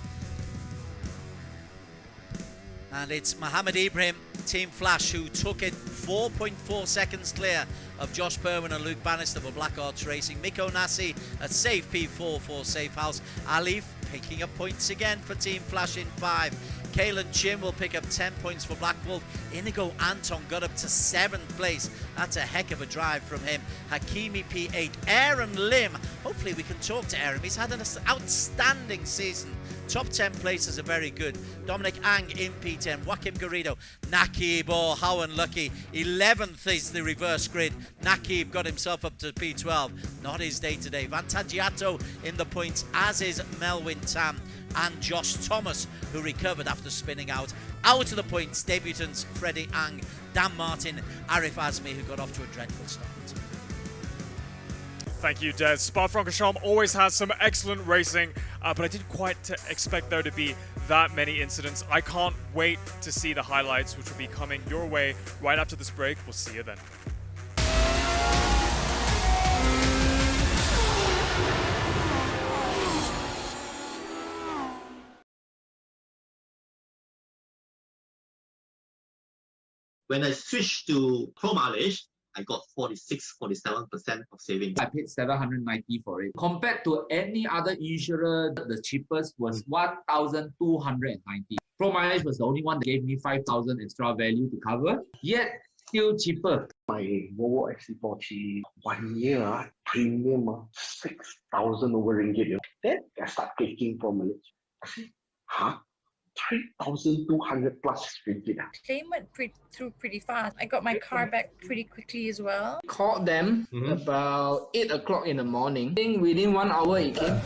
And it's Mohammed Ibrahim, Team Flash, who took it 4.4 seconds clear of Josh Perwin and Luke Bannister for BlackArts Racing. Miko Nassi at safe P4 for Safehouse. Alif picking up points again for Team Flash in 5. Kalen Chin will pick up 10 points for BlackWolf. Inigo Anton got up to 7th place. That's a heck of a drive from him. Hakimi P8. Aaron Lim. Hopefully we can talk to Aaron. He's had an outstanding season. Top 10 places are very good. Dominic Ang in P10. Joaquim Garrido. Nakib, oh, how unlucky. 11th is the reverse grid. Nakib got himself up to P12. Not his day today. Vantagiato in the points, as is Melwin Tam. And Josh Thomas, who recovered after spinning out. Out of the points, debutants Freddie Ang, Dan Martin, Arif Azmi, who got off to a dreadful start. Thank you, Des. Spa-Francorchamps always has some excellent racing, but I didn't quite expect there to be that many incidents. I can't wait to see the highlights, which will be coming your way right after this break. We'll see you then. When I switched to pro mileage, I got 47% of savings. I paid 790 for it. Compared to any other insurer, the cheapest was 1,290. Pro mileage was the only one that gave me 5,000 extra value to cover, yet still cheaper. My Volvo XC40 1 year premium 6,000 over ringgit. Then I start taking for mileage. I said, huh? 3,200 plus ringgit. Claim went through pretty fast. I got my car back pretty quickly as well. Called them about 8 o'clock in the morning. I think within 1 hour it came.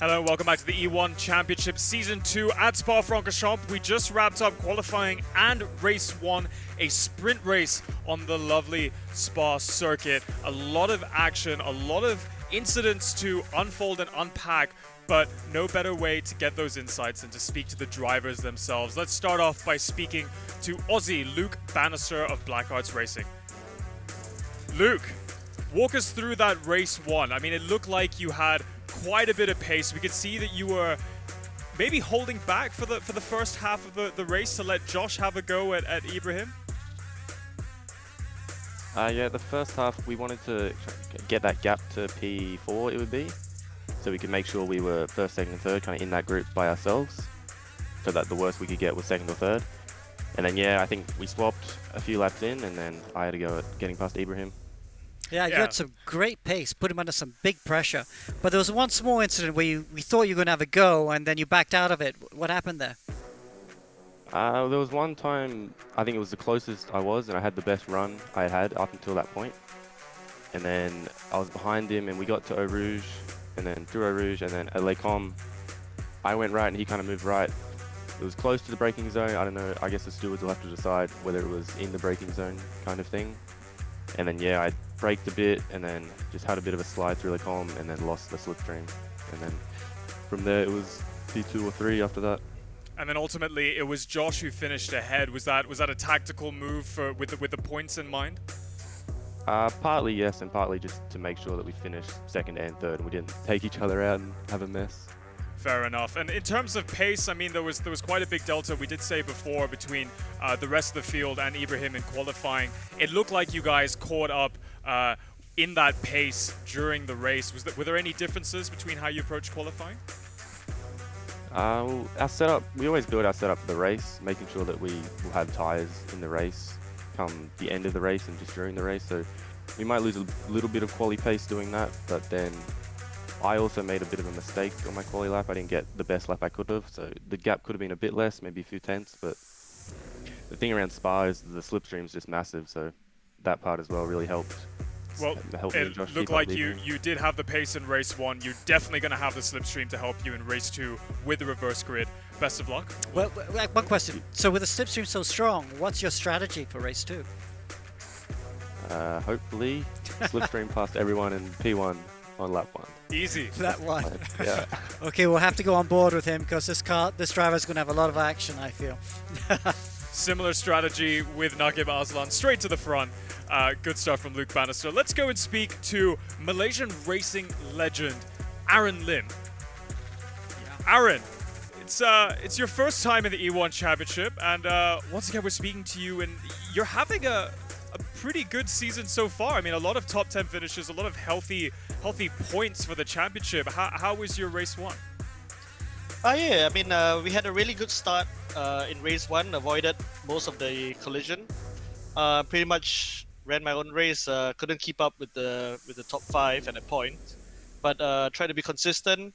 Hello, welcome back to the E1 Championship Season 2 at Spa-Francorchamps. We just wrapped up qualifying and race 1, a sprint race on the lovely Spa circuit. A lot of action, a lot of incidents to unfold and unpack, but no better way to get those insights than to speak to the drivers themselves. Let's start off by speaking to Aussie Luke Bannister of BlackArts Racing. Luke, walk us through that race 1. I mean, it looked like you had quite a bit of pace. We could see that you were maybe holding back for the first half of the race to let Josh have a go at Ibrahim. Yeah, the first half we wanted to get that gap to P4 it would be, so we could make sure we were first, second and third kind of in that group by ourselves, so that the worst we could get was second or third. And then yeah, I think we swapped a few laps in and then I had to go at getting past Ibrahim. Yeah, you had some great pace, put him under some big pressure. But there was one small incident where we thought you were going to have a go and then you backed out of it. What happened there? There was one time, I think it was the closest I was, and I had the best run I had up until that point. And then I was behind him, and we got to Eau Rouge, and then through Eau Rouge, and then at Les Combes, I went right, and he kind of moved right. It was close to the braking zone. I don't know, I guess the stewards will have to decide whether it was in the braking zone kind of thing. And then, yeah, I braked a bit, and then just had a bit of a slide through Les Combes, and then lost the slipstream. And then from there, it was P2 or 3 after that. And then ultimately, it was Josh who finished ahead. Was that a tactical move with the points in mind? Partly yes, and partly just to make sure that we finished second and third, and we didn't take each other out and have a mess. Fair enough. And in terms of pace, I mean, there was quite a big delta. We did say before between the rest of the field and Ibrahim in qualifying. It looked like you guys caught up in that pace during the race. Were there any differences between how you approached qualifying? Well, our setup, we always build our setup for the race, making sure that we will have tyres in the race come the end of the race and just during the race. So we might lose a little bit of quali pace doing that, but then I also made a bit of a mistake on my quali lap. I didn't get the best lap I could have, so the gap could have been a bit less, maybe a few tenths, but the thing around Spa is the slipstream is just massive, so that part as well really helped. Well, it looked like you did have the pace in race 1. You're definitely going to have the slipstream to help you in race 2 with the reverse grid. Best of luck. Well, one question. So with the slipstream so strong, what's your strategy for race 2? Hopefully, slipstream past everyone in P1 on lap 1. Easy. That one. Yeah. Okay, we'll have to go on board with him because this driver's going to have a lot of action, I feel. Similar strategy with Naqib Aslan, straight to the front. Good stuff from Luke Bannister. Let's go and speak to Malaysian racing legend Aaron Lim. Yeah. Aaron, it's your first time in the E1 Championship, and once again we're speaking to you, and you're having a pretty good season so far. I mean, a lot of top 10 finishes, a lot of healthy points for the championship. How was your race 1? Yeah, I mean, we had a really good start in race 1, avoided most of the collision. Pretty much ran my own race, couldn't keep up with the top 5 at a point, but tried to be consistent.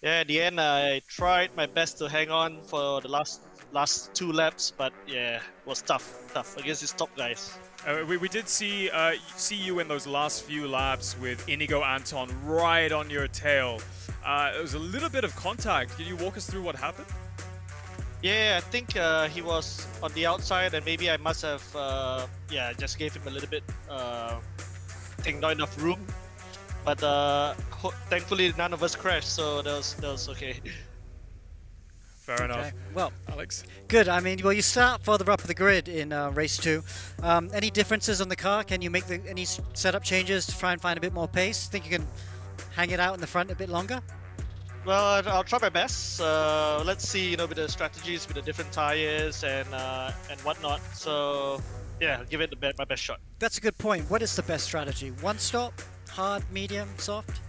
Yeah, at the end I tried my best to hang on for the last 2 laps, but yeah, it was tough against these top guys. We did see you in those last few laps with Inigo Anton right on your tail. It was a little bit of contact. Can you walk us through what happened? Yeah, I think he was on the outside, and maybe I must have, just gave him a little bit, I think not enough room. But thankfully, none of us crashed, so that was okay. Fair enough. Well, Alex. Good. I mean, well, you start further up the grid in race 2. Any differences on the car? Can you make any setup changes to try and find a bit more pace? Think you can hang it out in the front a bit longer? Well, I'll try my best. Let's see, with the strategies, with the different tires and whatnot. So, yeah, I'll give it my best shot. That's a good point. What is the best strategy? One stop, hard, medium, soft?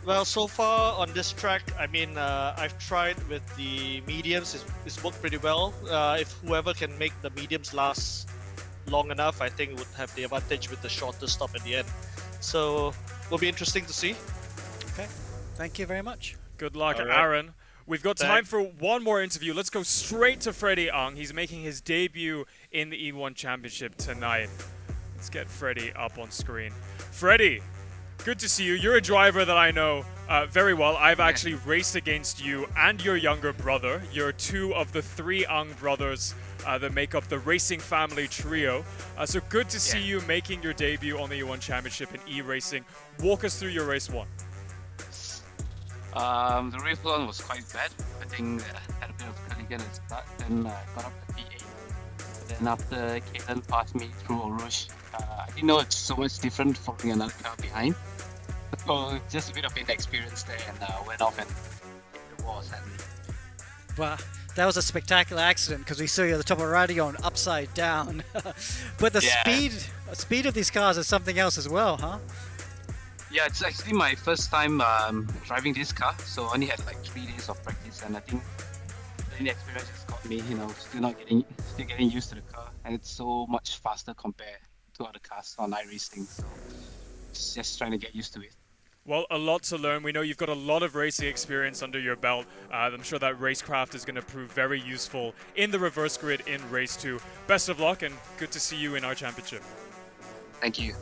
Well, so far on this track, I mean, I've tried with the mediums. It's worked pretty well. If whoever can make the mediums last long enough, I think would have the advantage with the shorter stop at the end. So, will be interesting to see. Okay. Thank you very much. Good luck, right. Aaron. We've got time for one more interview. Let's go straight to Freddie Ang. He's making his debut in the E1 Championship tonight. Let's get Freddie up on screen. Freddie, good to see you. You're a driver that I know very well. I've actually raced against you and your younger brother. You're two of the three Ang brothers that make up the racing family trio. So good to see you making your debut on the E1 Championship in E-Racing. Walk us through your race one. The race one was quite bad. I think I had a bit of collision at the start, then got up to P8. Then after Kaylen passed me through Rouge, I didn't know it's so much different following another car behind. So just a bit of inexperience there, and went off and hit the wall sadly. Wow, that was a spectacular accident because we saw you at the top of Radial upside down. But the speed of these cars is something else as well, huh? Yeah, it's actually my first time driving this car, so I only had like 3 days of practice, and I think the experience has got me, still getting used to the car, and it's so much faster compared to other cars on iRacing, so just trying to get used to it. Well, a lot to learn. We know you've got a lot of racing experience under your belt. I'm sure that racecraft is going to prove very useful in the reverse grid in race 2. Best of luck, and good to see you in our championship. Thank you.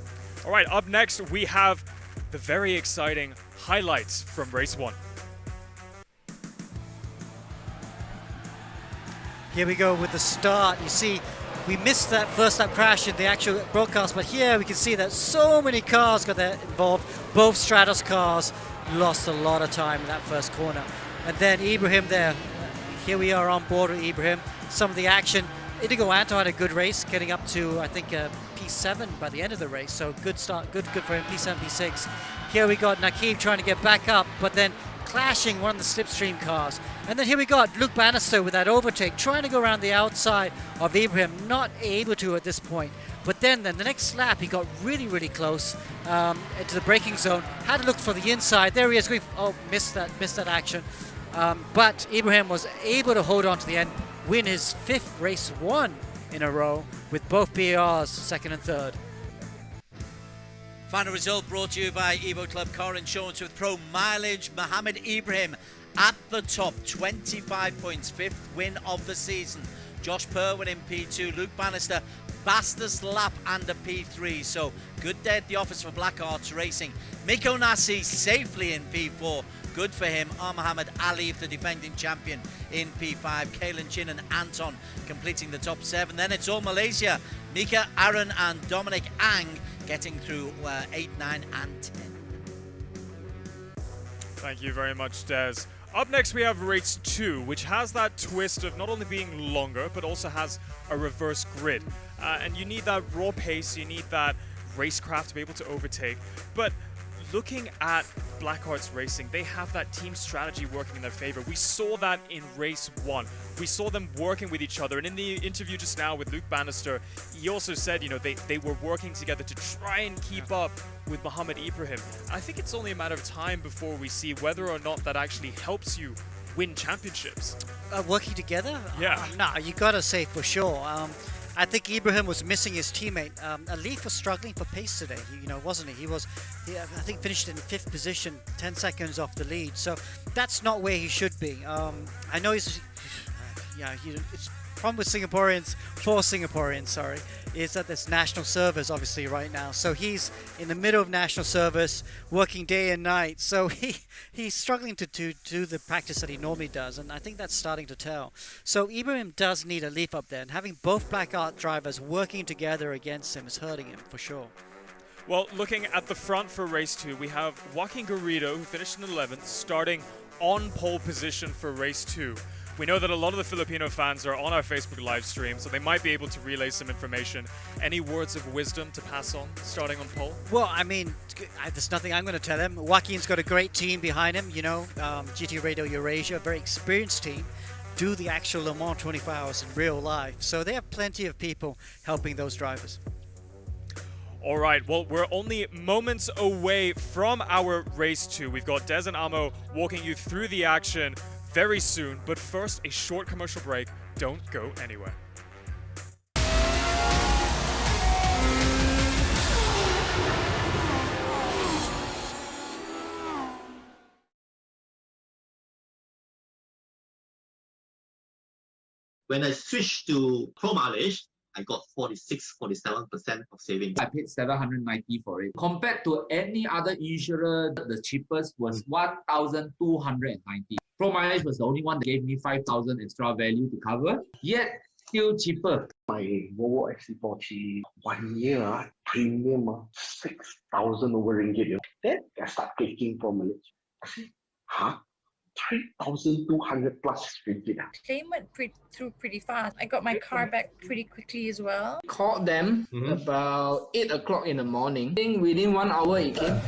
All right, up next we have the very exciting highlights from race 1. Here we go with the start. You see, we missed that first lap crash in the actual broadcast, but here we can see that so many cars got involved. Both Stratos cars lost a lot of time in that first corner. And then Ibrahim there. Here we are on board with Ibrahim. Some of the action. Indigo Anto had a good race, getting up to, I think, P7 by the end of the race. So good start, good for him, P7, P6. Here we got Nakeem trying to get back up, but then clashing one of the Slipstream cars. And then here we got Luke Bannister with that overtake, trying to go around the outside of Ibrahim, not able to at this point. But then the next lap, he got really, really close into the braking zone. Had to look for the inside. There he is. Missed that action. But Ibrahim was able to hold on to the end, win his 5th race 1 in a row with both BARs, 2nd and 3rd. Final result brought to you by Evo Club Car Insurance with Pro Mileage. Mohammed Ibrahim at the top, 25 points, 5th win of the season. Josh Purwin in P2, Luke Bannister, fastest lap under P3. So good day at the office for BlackArts Racing. Miko Nasi safely in P4. Good for him. Mohammed Ali, the defending champion, in P5. Kaylen Chin and Anton completing the top 7. Then it's all Malaysia. Mika, Aaron and Dominic Ang getting through 8, 9 and 10. Thank you very much, Des. Up next we have race 2, which has that twist of not only being longer, but also has a reverse grid. And you need that raw pace, you need that racecraft to be able to overtake. But looking at BlackArts Racing, they have that team strategy working in their favor. We saw that in race 1. We saw them working with each other. And in the interview just now with Luke Bannister, he also said, they were working together to try and keep up with Mohammed Ibrahim. I think it's only a matter of time before we see whether or not that actually helps you win championships. Working together? Yeah. No, you gotta say for sure. I think Ibrahim was missing his teammate. Alif was struggling for pace today, wasn't he? He I think, finished in 5th position, 10 seconds off the lead. So that's not where he should be. I know it's problem with Singaporeans, for Singaporeans, sorry, is that there's national service obviously right now. So he's in the middle of national service, working day and night. So he's struggling to do the practice that he normally does, and I think that's starting to tell. So Ibrahim does need a leap up there, and having both BlackArt drivers working together against him is hurting him for sure. Well, looking at the front for race 2, we have Joaquin Garrido, who finished in 11th, starting on pole position for race 2. We know that a lot of the Filipino fans are on our Facebook live stream, so they might be able to relay some information. Any words of wisdom to pass on, starting on pole? Well, I mean, there's nothing I'm going to tell him. Joaquin's got a great team behind him, GT Radial Eurasia, a very experienced team, do the actual Le Mans 24 hours in real life. So they have plenty of people helping those drivers. All right, well, we're only moments away from our race 2. We've got Des and Amo walking you through the action very soon, but first, a short commercial break. Don't go anywhere. When I switched to Pro Mileage, I got 47% of savings. I paid 790 for it. Compared to any other insurer, the cheapest was 1,290. Pro mileage was the only one that gave me 5,000 extra value to cover, yet still cheaper. My Volvo XC40 1 year premium 6,000 over ringgit. Then I start taking from Malaysia. I say, huh? 3,200 plus ringgit. Claim went through pretty fast. I got my car back pretty quickly as well. Called them about 8 o'clock in the morning. I think within 1 hour it came.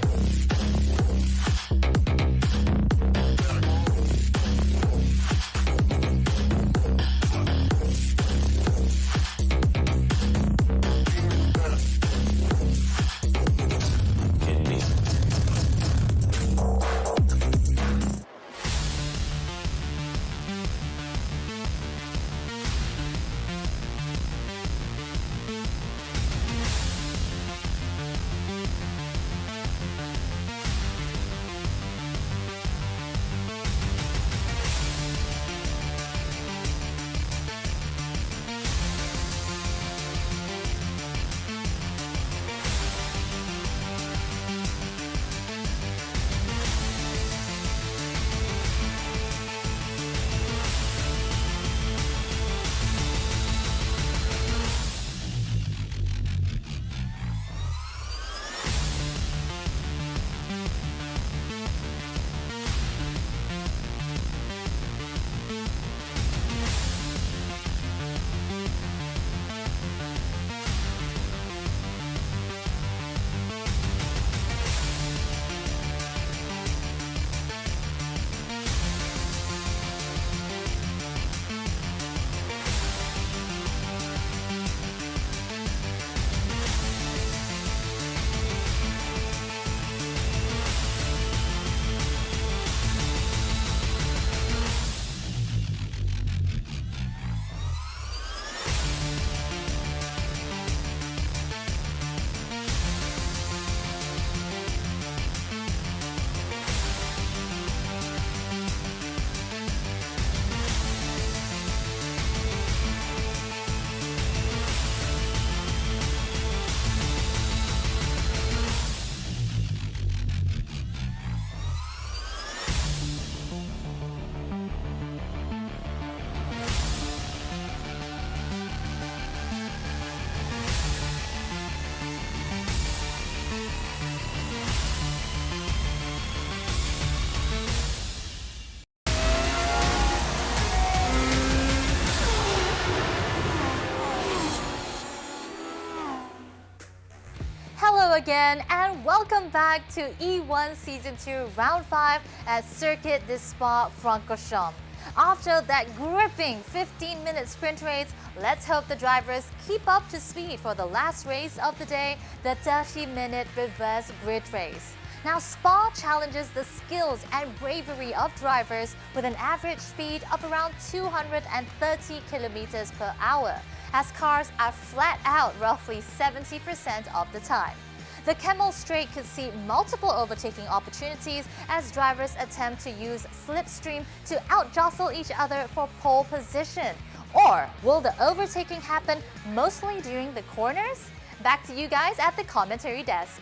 Hello again and welcome back to E1 Season 2 Round 5 at Circuit des Spa-Francorchamps. After that gripping 15-minute sprint race, let's hope the drivers keep up to speed for the last race of the day, the 30-minute reverse grid race. Now, Spa challenges the skills and bravery of drivers with an average speed of around 230 kilometers per hour, as cars are flat out roughly 70% of the time. The Camel Straight could see multiple overtaking opportunities as drivers attempt to use Slipstream to outjostle each other for pole position. Or will the overtaking happen mostly during the corners? Back to you guys at the commentary desk.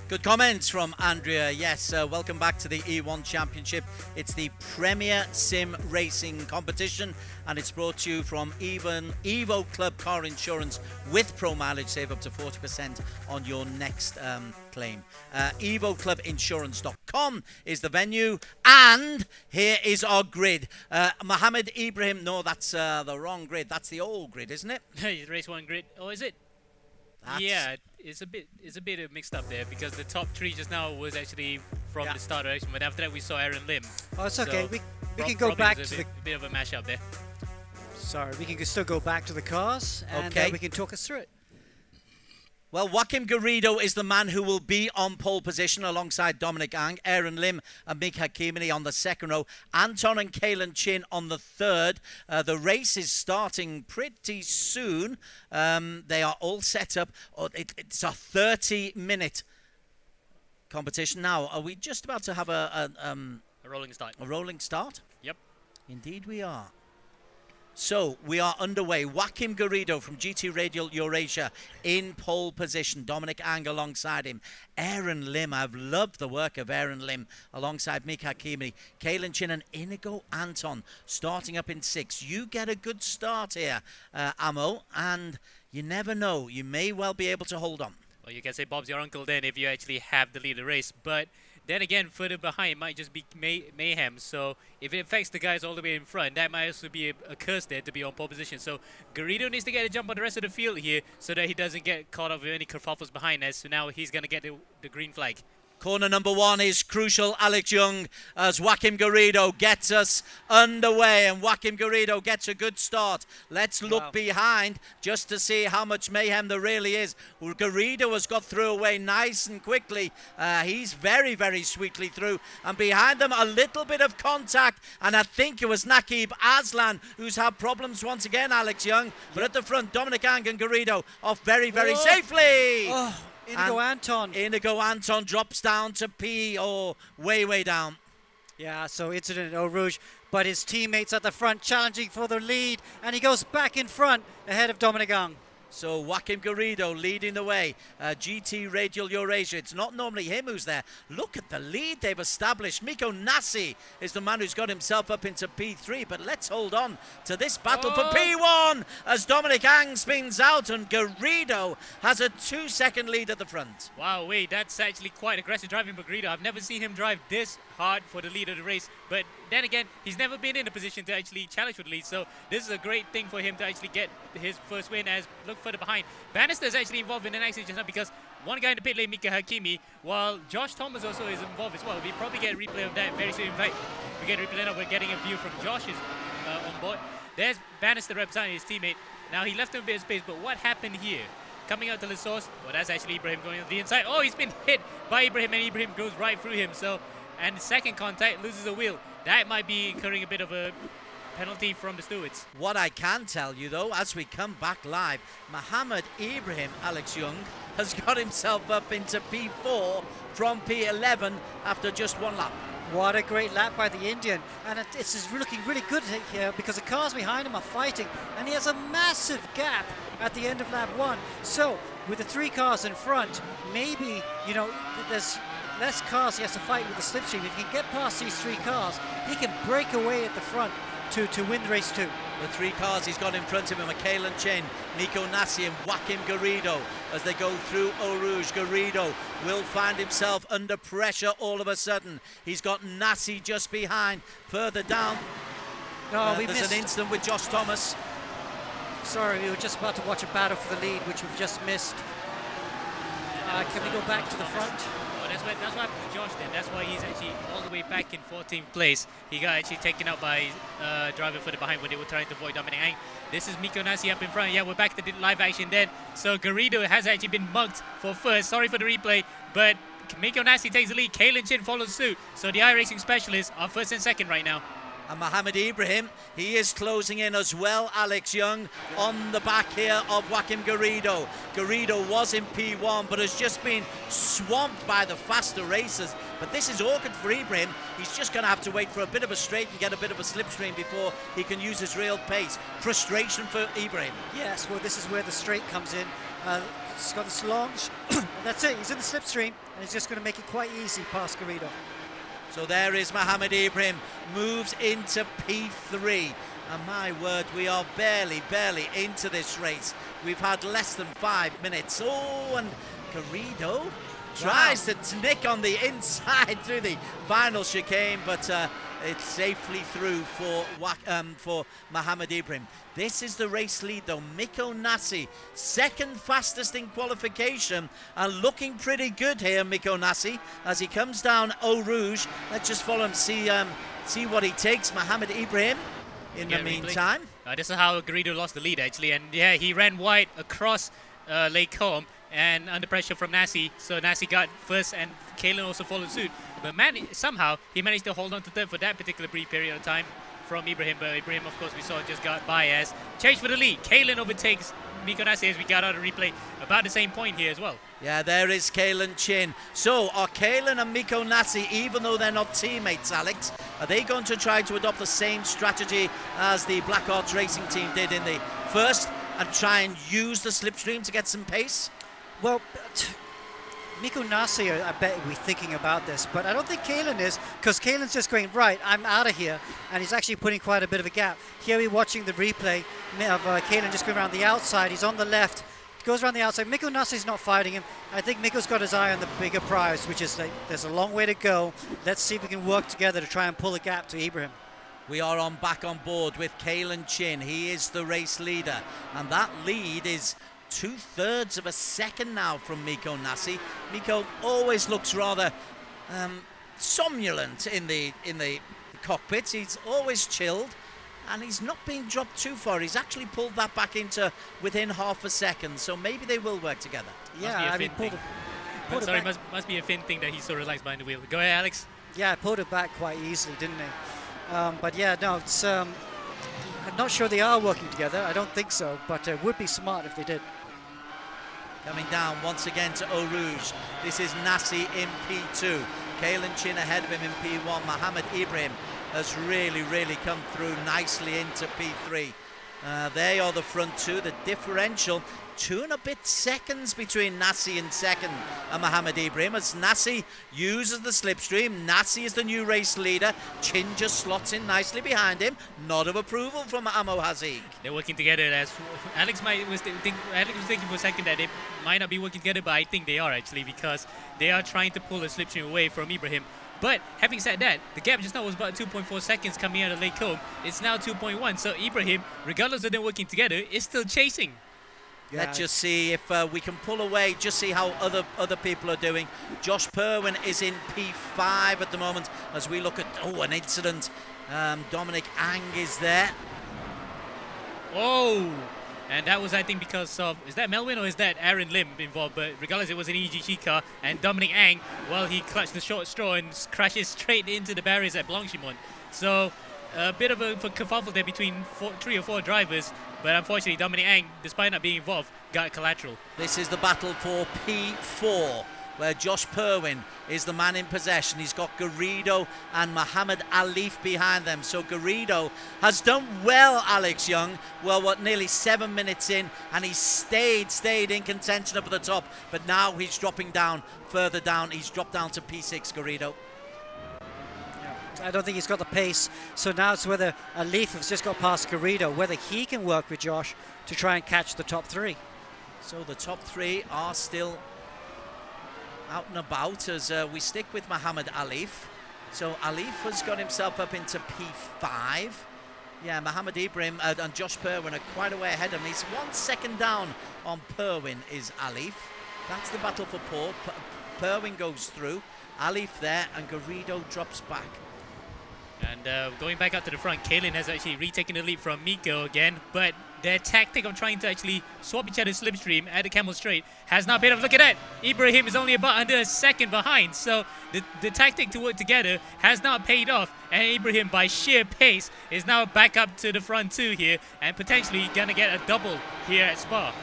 Good comments from Andrea. Yes, welcome back to the E1 Championship. It's the Premier Sim Racing competition, and it's brought to you from Evo Club Car Insurance with Pro Mileage. Save up to 40% on your next claim. EvoClubInsurance.com is the venue, and here is our grid. Mohammed Ibrahim, no, that's the wrong grid. That's the old grid, isn't it? Race 1 grid. Oh, is it? That's... Yeah, it's a bit mixed up there because the top 3 just now was actually from the start of the race, but after that we saw Aaron Lim. Oh, it's okay. So we can go back to a bit of a mashup there. Sorry, we can still go back to the cars and we can talk us through it. Well, Joaquim Garrido is the man who will be on pole position alongside Dominic Ang, Aaron Lim and Mick Hakimini on the second row, Anton and Kalen Chin on the third. The race is starting pretty soon. They are all set up. It's a 30-minute competition. Now, are we just about to have a rolling start? A rolling start? Yep. Indeed we are. So we are underway. Joaquim Garrido from GT Radial Eurasia in pole position. Dominic Ang alongside him. Aaron Lim. I've loved the work of Aaron Lim alongside Mick Hakimi. Kaelan Chin and Inigo Anton starting up in 6th. You get a good start here, Amo, and you never know. You may well be able to hold on. Well, you can say Bob's your uncle then if you actually have the lead of the race. But then again, further behind might just be mayhem. So if it affects the guys all the way in front, that might also be a curse there to be on pole position. So Garrido needs to get a jump on the rest of the field here so that he doesn't get caught up with any kerfuffles behind us. So now he's going to get the green flag. Corner number 1 is crucial, Alex Young, as Joaquim Garrido gets us underway, and Joaquim Garrido gets a good start. Let's look behind just to see how much mayhem there really is. Well, Garrido has got through away nice and quickly. He's very, very sweetly through, and behind them a little bit of contact, and I think it was Nakib Aslan who's had problems once again, Alex Young. But at the front, Dominic Ang and Garrido off very, very safely. Inigo Anton drops down to P, or way down. Yeah, so incident at Eau Rouge, but his teammates at the front challenging for the lead, and he goes back in front ahead of Dominic Ang. So Joaquim Garrido leading the way. GT Radial Eurasia. It's not normally him who's there. Look at the lead they've established. Miko Nasi is the man who's got himself up into P3. But let's hold on to this battle for P1 as Dominic Ang spins out and Garrido has a 2-second lead at the front. Wow, wait, that's actually quite aggressive driving for Garrido. I've never seen him drive this hard for the lead of the race. But then again, he's never been in a position to actually challenge for the lead. So this is a great thing for him to actually get his first win. As look further behind, Bannister is actually involved in an accident just now because one guy in the pit lane, Mika Hakimi, while Josh Thomas also is involved as well. We probably get a replay of that very soon. In fact, we get a replay now. We're getting a view from Josh's on board. There's Bannister representing his teammate. Now he left him a bit of space, but what happened here? Coming out to the source, well, that's actually Ibrahim going on the inside. Oh, he's been hit by Ibrahim, and Ibrahim goes right through him. So, and second contact, loses a wheel. That might be incurring a bit of a penalty from the stewards. What I can tell you though, as we come back live, Mohammed Ibrahim, Alex Young, has got himself up into P4 from P11 after just 1 lap. What a great lap by the Indian, and it's looking really good here because the cars behind him are fighting, and he has a massive gap at the end of lap 1. So with the 3 cars in front, maybe, you know, there's less cars he has to fight with the slipstream. If he can get past these 3 cars, he can break away at the front to win race 2. The 3 cars he's got in front of him are Kaelan Chen, Miko Nasi and Joaquim Garrido. As they go through Eau Rouge, Garrido will find himself under pressure all of a sudden. He's got Nasi just behind. Further down, there's an incident with Josh Thomas. Sorry, we were just about to watch a battle for the lead, which we've just missed. Can we go back to the front? That's what happened to Josh then. That's why he's actually all the way back in 14th place. He got actually taken out by driver further behind when they were trying to avoid Dominic Ang. This is Miko Nasi up in front. Yeah, we're back to the live action then. So Garrido has actually been mugged for first. Sorry for the replay, but Miko Nasi takes the lead. Kaelan Chin follows suit. So the iRacing specialists are first and second right now. And Mohammed Ibrahim, he is closing in as well, Alex Young, on the back here of Joaquim Garrido. Garrido was in P1, but has just been swamped by the faster racers. But this is awkward for Ibrahim. He's just going to have to wait for a bit of a straight and get a bit of a slipstream before he can use his real pace. Frustration for Ibrahim. Yes, well, this is where the straight comes in. He's got this long, and that's it. He's in the slipstream, and he's just going to make it quite easy past Garrido. So there is Mohammed Ibrahim, moves into P3. And my word, we are barely into this race. We've had less than 5 minutes. Oh, and Garrido tries to nick on the inside through the final chicane, but it's safely through for Mohammed Ibrahim. This is the race lead though. Miko Nasi, second fastest in qualification, and looking pretty good here, Miko Nasi, as he comes down Eau Rouge. Let's just follow him, see what he takes. Mohammed Ibrahim in the meantime. This is how Garrido lost the lead actually, and yeah, he ran wide across Lake Combe and under pressure from Nasi, so Nasi got first and Kaelan also followed suit. But somehow he managed to hold on to third for that particular brief period of time from Ibrahim, but Ibrahim, of course, we saw just got by as chase for the lead. Kaelan overtakes Miko Nasi, as we got out of replay, about the same point here as well. Yeah, there is Kalen Chin. So, are Kalen and Miko Nasi, even though they're not teammates, Alex, are they going to try to adopt the same strategy as the BlackArts Racing team did in the first and try and use the slipstream to get some pace? Well, Miko Nasi, I bet, will be thinking about this, but I don't think Kalen is, because Kalen's just going, right, I'm out of here, and he's actually putting quite a bit of a gap. Here we're watching the replay of Kalen just going around the outside. He's on the left, goes around the outside. Miko Nasi's not fighting him. I think Miko's got his eye on the bigger prize, which is like, there's a long way to go. Let's see if we can work together to try and pull a gap to Ibrahim. We are back on board with Kalen Chin. He is the race leader, and that lead is 2/3 of a second now from Miko Nasi. Miko always looks rather somnolent in the cockpit. He's always chilled, and he's not been dropped too far. He's actually pulled that back into within half a second, so maybe they will work together. Yeah, I mean, sorry, must be a Finn thing that he's so relaxed behind the wheel. Go ahead, Alex. Yeah, pulled it back quite easily, didn't he? But yeah, no, it's I'm not sure they are working together. I don't think so, but it would be smart if they did. Coming down once again to Eau Rouge. This is Nasi in P2. Kalen Chin ahead of him in P1. Mohammed Ibrahim has really come through nicely into P3. They are the front two. The differential, 2 and a bit seconds between Nasi in second and Mohammed Ibrahim as Nasi uses the slipstream. Nasi is the new race leader. Chin just slots in nicely behind him. Nod of approval from Amo Haziq. They're working together. As Alex was thinking for a second that they might not be working together, but I think they are actually, because they are trying to pull the slipstream away from Ibrahim. But having said that, the gap just now was about 2.4 seconds coming out of Lake Combe. It's now 2.1. So Ibrahim, regardless of them working together, is still chasing. Yeah. Let's just see if we can pull away, just see how other people are doing. Josh Perwin is in P5 at the moment as we look at, an incident. Dominic Ang is there. Oh! And that was, I think, because of, is that Melvin or is that Aaron Lim involved? But regardless, it was an EGG car. And Dominic Ang, well, he clutched the short straw and crashes straight into the barriers at Blanchimont. So a bit of a kerfuffle there between 3 or 4 drivers. But unfortunately, Dominic Ang, despite not being involved, got collateral. This is the battle for P4, where Josh Perwin is the man in possession. He's got Garrido and Mohammed Alif behind them. So Garrido has done well, Alex Young. Well, nearly 7 minutes in, and he stayed in contention up at the top. But now he's dropping down, further down. He's dropped down to P6, Garrido. I don't think he's got the pace, so now it's whether Alif has just got past Garrido, whether he can work with Josh to try and catch the top 3. So the top 3 are still out and about as we stick with Mohammed Alif. So Alif has got himself up into P5. Yeah, Mohammed Ibrahim and Josh Perwin are quite a way ahead of him. He's 1 second down on Perwin is Alif. That's the battle for Paul. Perwin goes through, Alif there, and Garrido drops back. And going back up to the front, Kalen has actually retaken the lead from Miko again, but their tactic of trying to actually swap each other's slipstream at the Camel Straight has not paid off. Look at that! Ibrahim is only about under a second behind, so the tactic to work together has not paid off, and Ibrahim, by sheer pace, is now back up to the front 2 here, and potentially gonna get a double here at Spa.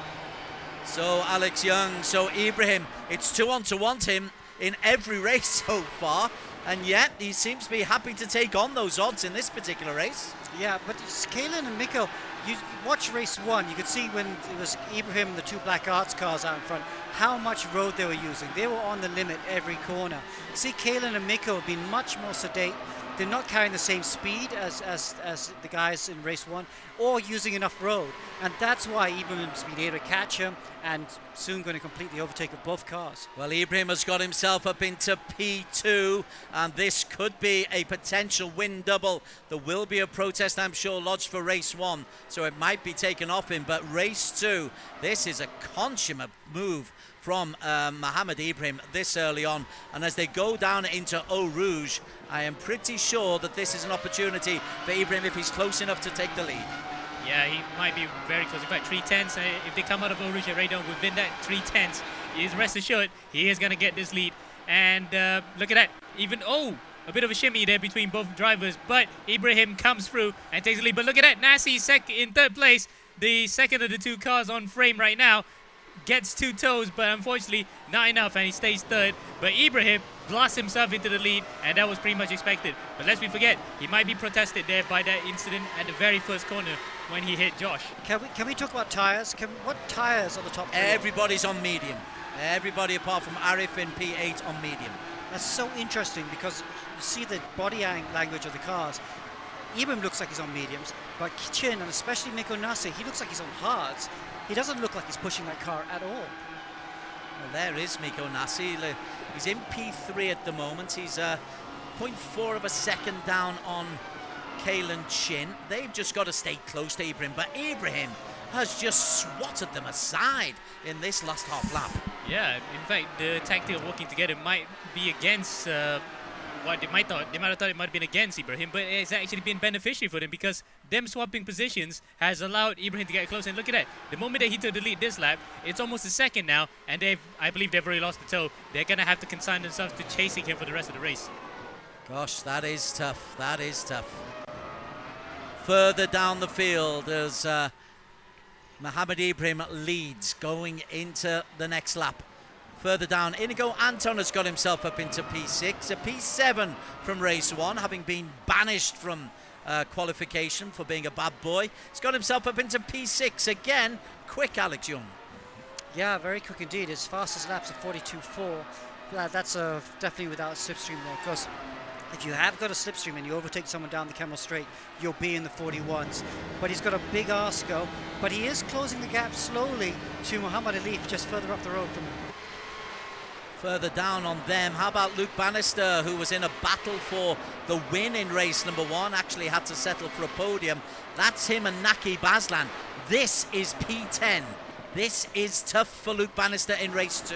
So Alex Young, so Ibrahim, it's 2-on to want him in every race so far. And yet, he seems to be happy to take on those odds in this particular race. Yeah, but it's Kalen and Miko, you watch race 1, you could see when it was Ibrahim and the 2 BlackArts cars out in front, how much road they were using. They were on the limit every corner. See, Kalen and Miko have been much more sedate. They're not carrying the same speed as the guys in race 1, or using enough road. And that's why Ibrahim's been able to catch him and soon going to complete the overtake of both cars. Well, Ibrahim has got himself up into P2, and this could be a potential win double. There will be a protest, I'm sure, lodged for race 1, so it might be taken off him. But race 2, this is a consummate move from Mohammed Ibrahim this early on, and as they go down into Eau Rouge, I am pretty sure that this is an opportunity for Ibrahim if he's close enough to take the lead. Yeah, he might be very close. In fact, 3/10, if they come out of Eau Rouge radar within that 3/10, he's rest assured he is going to get this lead. And look at that, a bit of a shimmy there between both drivers, but Ibrahim comes through and takes the lead. But look at that, Nasi in 3rd place. the second of the two cars on frame right now. Gets 2 toes, but unfortunately not enough, and he stays third. But Ibrahim blasts himself into the lead, and that was pretty much expected. But lest we forget, he might be protested there by that incident at the very first corner when he hit Josh. Can we talk about tyres? What tyres are the top 3? Everybody's on medium. Everybody apart from Arif in P8 on medium. That's so interesting because you see the body language of the cars. Ibrahim looks like he's on mediums, but Chin and especially Miko Nasi, he looks like he's on hards. He doesn't look like he's pushing that car at all. Well, there is Miko Nasi. He's in P3 at the moment. He's 0.4 of a second down on Kalen Chin. They've just got to stay close to Ibrahim, but Ibrahim has just swatted them aside in this last half lap. Yeah, in fact, the tactic of working together might be against what they might have thought it might have been against Ibrahim, but it's actually been beneficial for them because them swapping positions has allowed Ibrahim to get close. And look at that, the moment that he took the lead this lap, it's almost a second now, and I believe they've already lost the toe. They're going to have to consign themselves to chasing him for the rest of the race. Gosh, that is tough. That is tough. Further down the field as Mohammed Ibrahim leads going into the next lap. Further down, Inigo Anton has got himself up into P6, a P7 from race 1, having been banished from qualification for being a bad boy. He's got himself up into P6 again. Quick, Alex Young. Yeah, very quick indeed. His fastest laps are 42.4. That's definitely without slipstream there, because if you have got a slipstream and you overtake someone down the Camel Straight, you'll be in the 41s. But he's got a big arse go, but he is closing the gap slowly to Muhammad Ali just further up the road from him. Further down on them, how about Luke Bannister, who was in a battle for the win in race number 1, actually had to settle for a podium. That's him and Naki Baslan. This is P10. This is tough for Luke Bannister in race 2.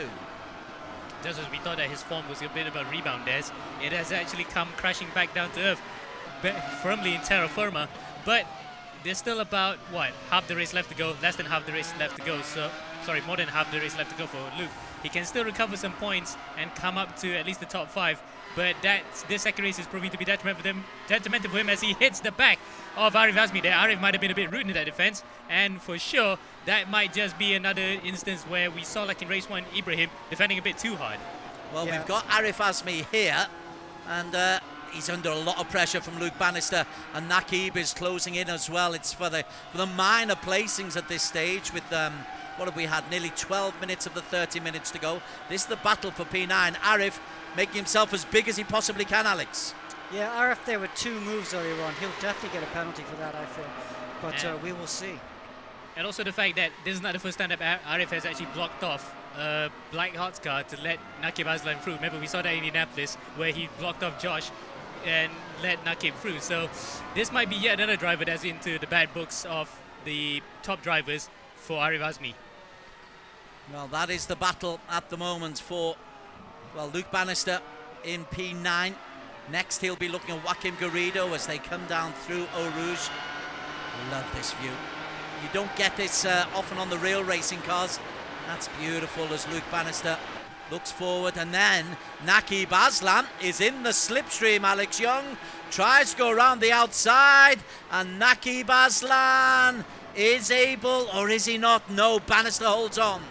Just as we thought that his form was a bit of a rebound, it has actually come crashing back down to earth, firmly in terra firma. But there's still about, half the race left to go, less than half the race left to go. So, sorry, more than half the race left to go for Luke. He can still recover some points and come up to at least the top 5. But this second race is proving to be detrimental for him as he hits the back of Arif Azmi there. Arif might have been a bit rude in that defense, and for sure that might just be another instance where we saw, like in race 1, Ibrahim defending a bit too hard. Well, we've got Arif Azmi here, and he's under a lot of pressure from Luke Bannister, and Nakib is closing in as well. It's for the minor placings at this stage with what have we had? Nearly 12 minutes of the 30 minutes to go. This is the battle for P9. Arif making himself as big as he possibly can, Alex. Yeah, Arif there with 2 moves earlier on. He'll definitely get a penalty for that, I feel. But we will see. And also the fact that this is not the first time that Arif has actually blocked off BlackArts car to let Nakib Aslan through. Remember, we saw that in Indianapolis where he blocked off Josh and let Nakib through. So this might be yet another driver that's into the bad books of the top drivers for Arif Azmi. Well, that is the battle at the moment for, Luke Bannister in P9. Next, he'll be looking at Joaquim Garrido as they come down through Eau Rouge. Love this view. You don't get this often on the real racing cars. That's beautiful as Luke Bannister looks forward. And then Naki Baslan is in the slipstream. Alex Young tries to go around the outside. And Naki Baslan is able, or is he not? No, Bannister holds on.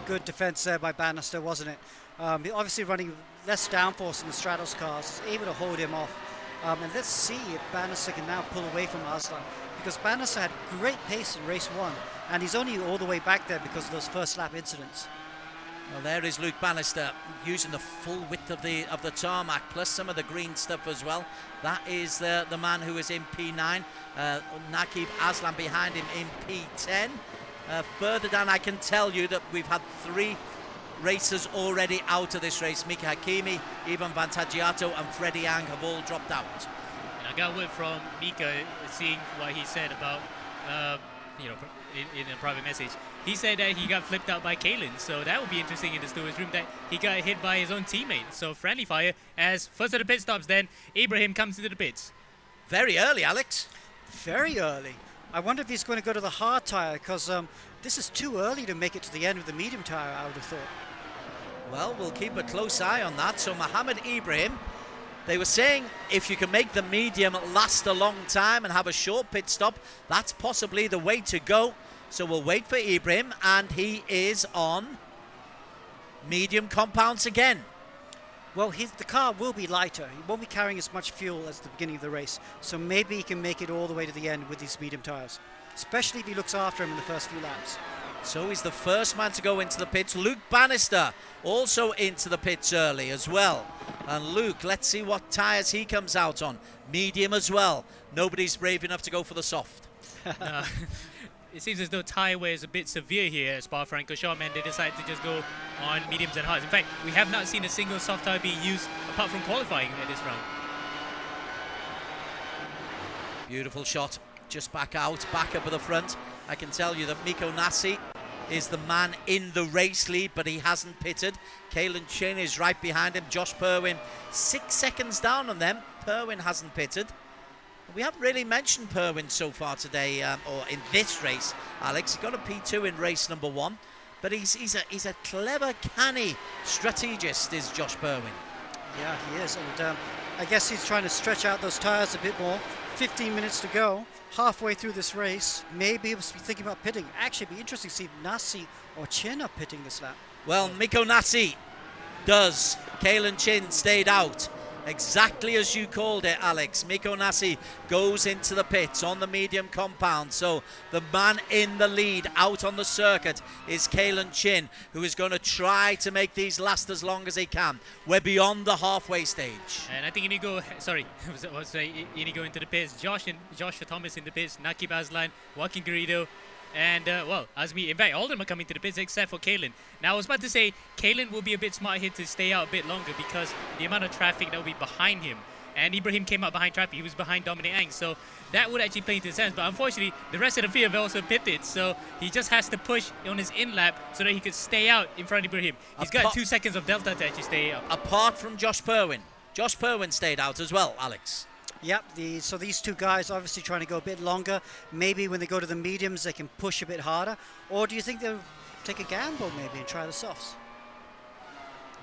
Good defense there by Bannister, wasn't it? Obviously running less downforce in the Stratos cars, is able to hold him off. And let's see if Bannister can now pull away from Aslan, because Bannister had great pace in race 1, and he's only all the way back there because of those first lap incidents. Well, there is Luke Bannister using the full width of the tarmac, plus some of the green stuff as well. That is the man who is in P9. Nakib Aslan behind him in P10. Further down, I can tell you that we've had 3 racers already out of this race. Mika Hakimi, Ivan Vantagiato and Freddie Yang have all dropped out. And I got word from Mika, seeing what he said about, in a private message. He said that he got flipped out by Kalen, so that would be interesting in the steward's room, that he got hit by his own teammate. So friendly fire as first of the pit stops, then Ibrahim comes into the pits. Very early, Alex. Very early. I wonder if he's going to go to the hard tyre, because this is too early to make it to the end of the medium tyre, I would have thought. Well, we'll keep a close eye on that. So Mohammed Ibrahim They were saying if you can make the medium last a long time and have a short pit stop, that's possibly the way to go. So we'll wait for Ibrahim, and he is on medium compounds again. Well, the car will be lighter. He won't be carrying as much fuel as the beginning of the race. So maybe he can make it all the way to the end with these medium tyres, especially if he looks after him in the first few laps. So he's the first man to go into the pits. Luke Bannister also into the pits early as well. And Luke, let's see what tyres he comes out on. Medium as well. Nobody's brave enough to go for the soft. It seems as though tyre wear is a bit severe here at Spa-Francorchamps, and they decided to just go on mediums and hards. In fact, we have not seen a single soft tyre being used apart from qualifying at this round. Beautiful shot. Just back out, back up at the front. I can tell you that Miko Nassi is the man in the race lead, but he hasn't pitted. Kalen Chin is right behind him. Josh Perwin 6 seconds down on them. Perwin hasn't pitted. We haven't really mentioned Perwin so far today, or in this race, Alex. He got a P2 in race number 1, but he's a clever, canny strategist, is Josh Perwin. Yeah, he is, and I guess he's trying to stretch out those tyres a bit more. 15 minutes to go, halfway through this race. Maybe he was thinking about pitting. Actually, it'd be interesting to see if Nassi or Chin are pitting this lap. Well, Miko Nassi does. Kalen Chin stayed out. Exactly as you called it, Alex. Miko Nassi goes into the pits on the medium compound. So the man in the lead out on the circuit is Kalen Chin, who is going to try to make these last as long as he can. We're beyond the halfway stage. And I think Inigo, sorry, Inigo into the pits. Josh Thomas in the pits. Nakib Aslan, Joaquin Garrido, and, well, Azmi. In fact, all of them are coming to the pits except for Kalen. Now, I was about to say, Kalen will be a bit smart here to stay out a bit longer because the amount of traffic that will be behind him. And Ibrahim came out behind traffic. He was behind Dominic Ang. So that would actually play into his hands. But unfortunately, the rest of the field have also pitted. So he just has to push on his in-lap so that he could stay out in front of Ibrahim. He's got 2 seconds of delta to actually stay out. Apart from Josh Perwin. Josh Perwin stayed out as well, Alex. Yep, so these two guys obviously trying to go a bit longer. Maybe when they go to the mediums, they can push a bit harder. Or do you think they'll take a gamble maybe and try the softs?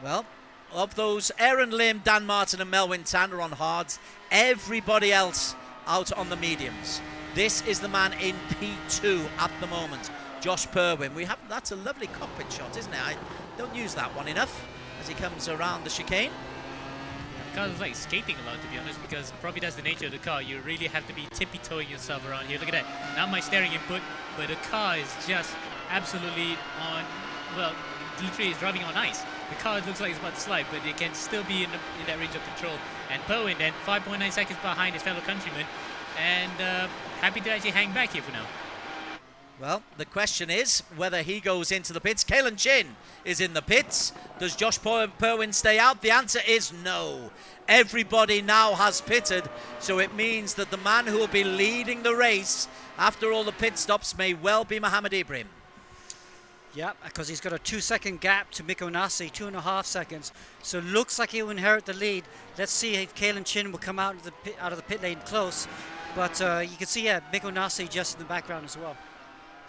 Well, of those, Aaron Lim, Dan Martin and Melwin Tan are on hards. Everybody else out on the mediums. This is the man in P2 at the moment, Josh Perwin. That's a lovely cockpit shot, isn't it? I don't use that one enough as he comes around the chicane. The car is like skating a lot, to be honest, because probably that's the nature of the car. You really have to be tippy-toeing yourself around here. Look at that. Not my steering input, but the car is just absolutely on, well, literally is driving on ice. The car looks like it's about to slide, but it can still be in that range of control. And Perwin then 5.9 seconds behind his fellow countryman, and happy to actually hang back here for now. Well, the question is whether he goes into the pits. Kalen Chin is in the pits. Does Josh Perwin stay out? The answer is no. Everybody now has pitted, so it means that the man who will be leading the race after all the pit stops may well be Mohamed Ibrahim. Yeah, because he's got a 2-second gap to Miko Nassi, 2.5 seconds. So looks like he'll inherit the lead. Let's see if Kalen Chin will come out of the pit lane close. But you can see, yeah, Miko Nassi just in the background as well.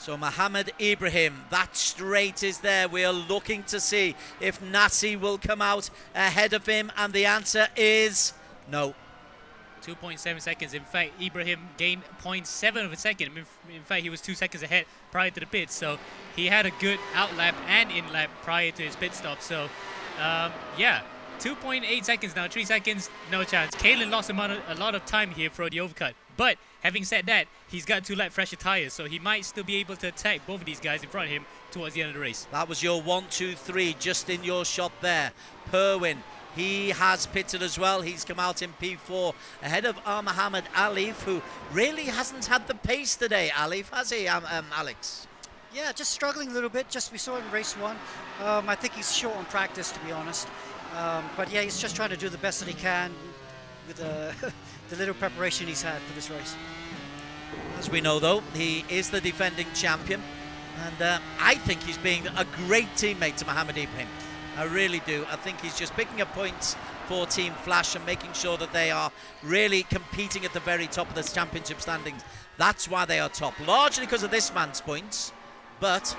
So Mohamed Ibrahim, that straight is there. We are looking to see if Nassi will come out ahead of him, and the answer is no. 2.7 seconds. In fact, Ibrahim gained 0.7 of a second. In fact, he was 2 seconds ahead prior to the pit. So he had a good outlap and in-lap prior to his pit stop. So, yeah, 2.8 seconds now. 3 seconds, no chance. Kalen lost a lot of time here for the overcut. But having said that, he's got 2 lap fresher tires, so he might still be able to attack both of these guys in front of him towards the end of the race. That was your 1, 2, 3 just in your shot there. Perwin, he has pitted as well. He's come out in P4 ahead of Mohamed Alif, who really hasn't had the pace today, Alif, has he, Alex? Yeah, just struggling a little bit. We saw it in race 1. I think he's short on practice, to be honest. But yeah, he's just trying to do the best that he can with the little preparation he's had for this race. As we know, though, he is the defending champion, and I think he's being a great teammate to Mohamed Ibrahim. I really do. I think he's just picking up points for Team Flash and making sure that they are really competing at the very top of the championship standings. That's why they are top, largely because of this man's points. But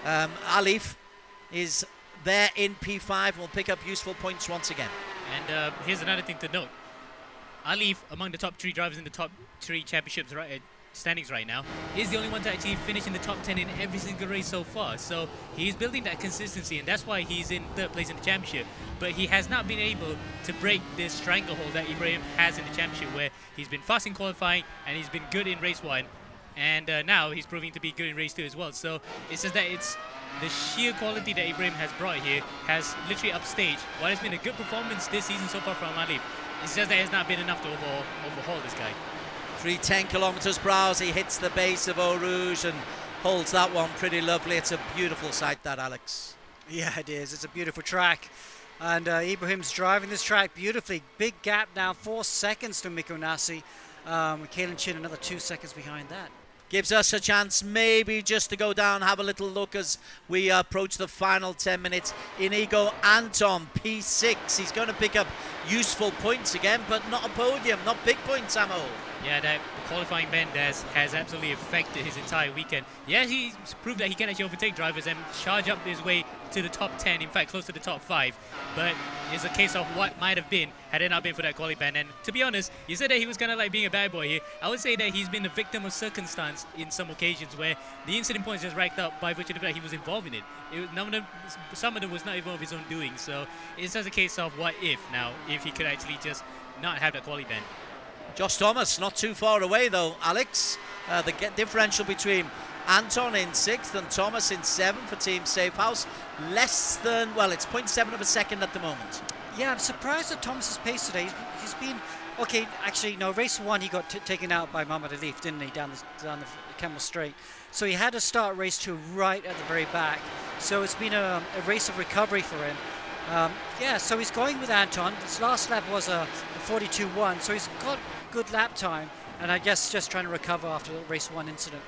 Alif is there in P5 and will pick up useful points once again. And here's another thing to note. Alif, among the top 3 drivers in the top 3 championships standings right now, is the only one to actually finish in the top 10 in every single race so far. So he's building that consistency, and that's why he's in 3rd place in the championship. But he has not been able to break this stranglehold that Ibrahim has in the championship, where he's been fast in qualifying and he's been good in race 1. And now he's proving to be good in race 2 as well. So it's just that it's the sheer quality that Ibrahim has brought here has literally upstaged what has been a good performance this season so far from Alif. It's just that it's not been enough to overhaul this guy. 310 kilometers per hour as he hits the base of Eau Rouge and holds that one pretty lovely. It's a beautiful sight, that, Alex. Yeah, it is. It's a beautiful track. And Ibrahim's driving this track beautifully. Big gap now, 4 seconds to Mikko Nassi. Kalen Chin another 2 seconds behind that. Gives us a chance maybe just to go down, have a little look as we approach the final 10 minutes. Inigo Anton, P6. He's going to pick up useful points again, but not a podium, not big points, Amo. Yeah, that qualifying bend has absolutely affected his entire weekend. Yeah, he's proved that he can actually overtake drivers and charge up his way to the top 10, in fact, close to the top 5. But it's a case of what might have been had it not been for that quality band. And to be honest, you said that he was kind of like being a bad boy here. I would say that he's been a victim of circumstance in some occasions where the incident points just racked up by virtue of the fact he was involved in it. Some of them was not even of his own doing. So it's just a case of what if now, if he could actually just not have that quality band. Josh Thomas not too far away though, Alex. The differential between Anton in 6th and Thomas in 7th for Team Safehouse. Less than, well, it's 0.7 of a second at the moment. Yeah, I'm surprised at Thomas's pace today. He's been, okay, actually, no, race 1 he got taken out by Muhammad Alif, didn't he, down the Camel Straight. So he had to start race 2 right at the very back. So it's been a race of recovery for him. Yeah, so he's going with Anton. His last lap was a 42.1, so he's got good lap time, and I guess just trying to recover after the race 1 incident.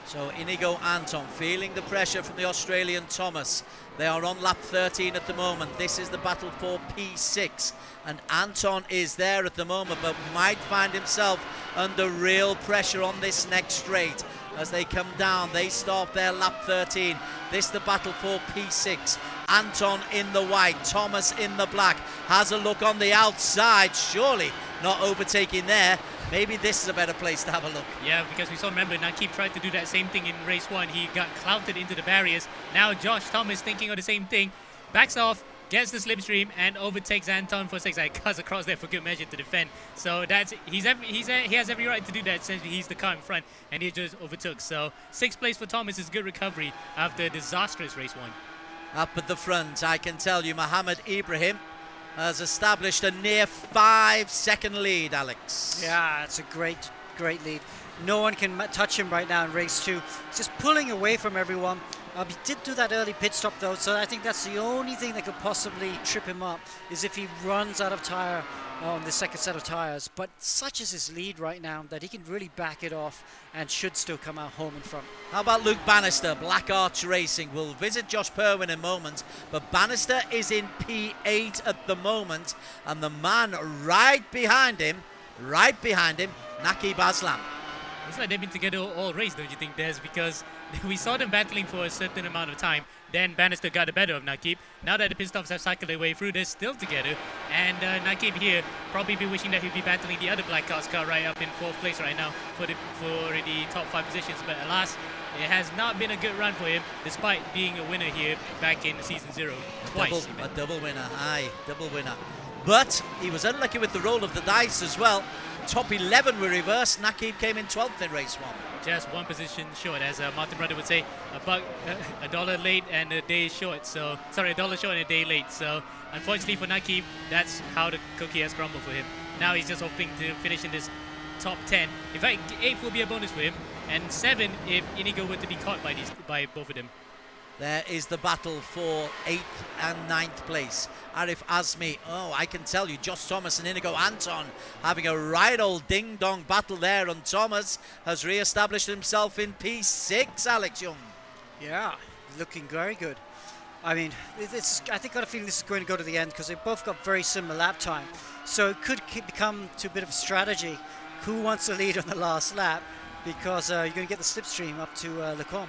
So Inigo Anton feeling the pressure from the Australian Thomas. They are on lap 13 at the moment. This is the battle for P6, and Anton is there at the moment, but might find himself under real pressure on this next straight. As they come down, they start their lap 13. This the battle for P6. Anton in the white, Thomas in the black. Has a look on the outside, surely not overtaking there. Maybe this is a better place to have a look. Yeah, because we saw, remember, Nakib tried to do that same thing in race 1. He got clouted into the barriers. Now Josh Thomas thinking of the same thing. Backs off, gets the slipstream, and overtakes Anton for 6. Cuts across there for good measure to defend. So that's he has every right to do that since he's the car in front, and he just overtook. So 6th place for Thomas is good recovery after a disastrous race 1. Up at the front, I can tell you, Mohammed Ibrahim has established a near 5-second lead, Alex. Yeah, it's a great lead. No one can touch him right now in race 2. He's just pulling away from everyone. He did do that early pit stop though, so I think that's the only thing that could possibly trip him up, is if he runs out of tyre on the second set of tyres. But such is his lead right now that he can really back it off and should still come out home in front. How about Luke Bannister, BlackArts Racing? We'll visit Josh Purwin in a moment, but Bannister is in P8 at the moment, and the man right behind him, Naqib Aslam. Looks like they've been together all race, don't you think, Des? Because we saw them battling for a certain amount of time. Then Bannister got the better of Naqib. Now that the pit stops have cycled their way through, they're still together. And Naqib here probably be wishing that he'd be battling the other BlackArts car right up in 4th place right now for the top 5 positions. But alas, it has not been a good run for him, despite being a winner here back in season 0 twice. A double winner, double winner. But he was unlucky with the roll of the dice as well. Top 11 were reversed. Naqib came in 12th in race 1. Just one position short, as Martin Brother would say, a dollar late and a day short. So, sorry, a dollar short and a day late. So, unfortunately for Naqib, that's how the cookie has crumbled for him. Now he's just hoping to finish in this top 10. In fact, 8th will be a bonus for him, and 7 if Inigo were to be caught by both of them. There is the battle for 8th and 9th place. Arif Azmi, I can tell you, Josh Thomas and Inigo Anton having a right old ding-dong battle there, and Thomas has re-established himself in P6, Alex Young. Yeah, looking very good. I mean, I think I got a feeling this is going to go to the end because they both got very similar lap time. So it could become to a bit of a strategy. Who wants to lead on the last lap? Because you're going to get the slipstream up to Lecombe.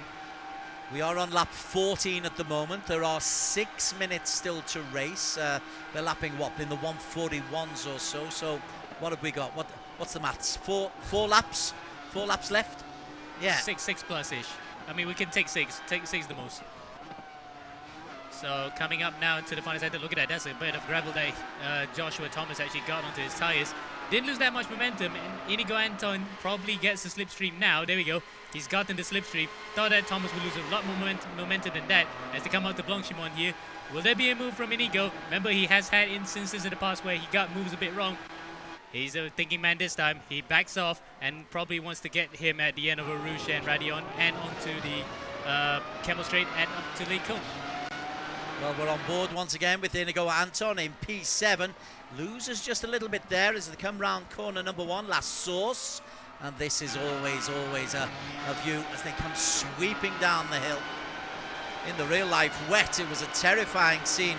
We are on lap 14 at the moment. There are 6 minutes still to race. They're lapping what, in the 141s or so. So what have we got? What's the maths? Four laps? 4 laps left? Yeah. Six plus-ish. I mean, we can take 6. Take 6 the most. So coming up now into the final sector, look at that. That's a bit of gravel that Joshua Thomas actually got onto his tyres. Didn't lose that much momentum, and Inigo Anton probably gets the slipstream now. There we go. He's gotten the slipstream. Thought that Thomas would lose a lot more momentum than that as they come out to Blanchimont here. Will there be a move from Inigo? Remember, he has had instances in the past where he got moves a bit wrong. He's a thinking man this time. He backs off and probably wants to get him at the end of Rouge and Radion and onto the Camel Straight and up to Lake Cone. Well, we're on board once again with Inigo Anton in P7. Loses just a little bit there as they come round corner number 1, La Source. And this is always a view as they come sweeping down the hill. In the real life wet, it was a terrifying scene.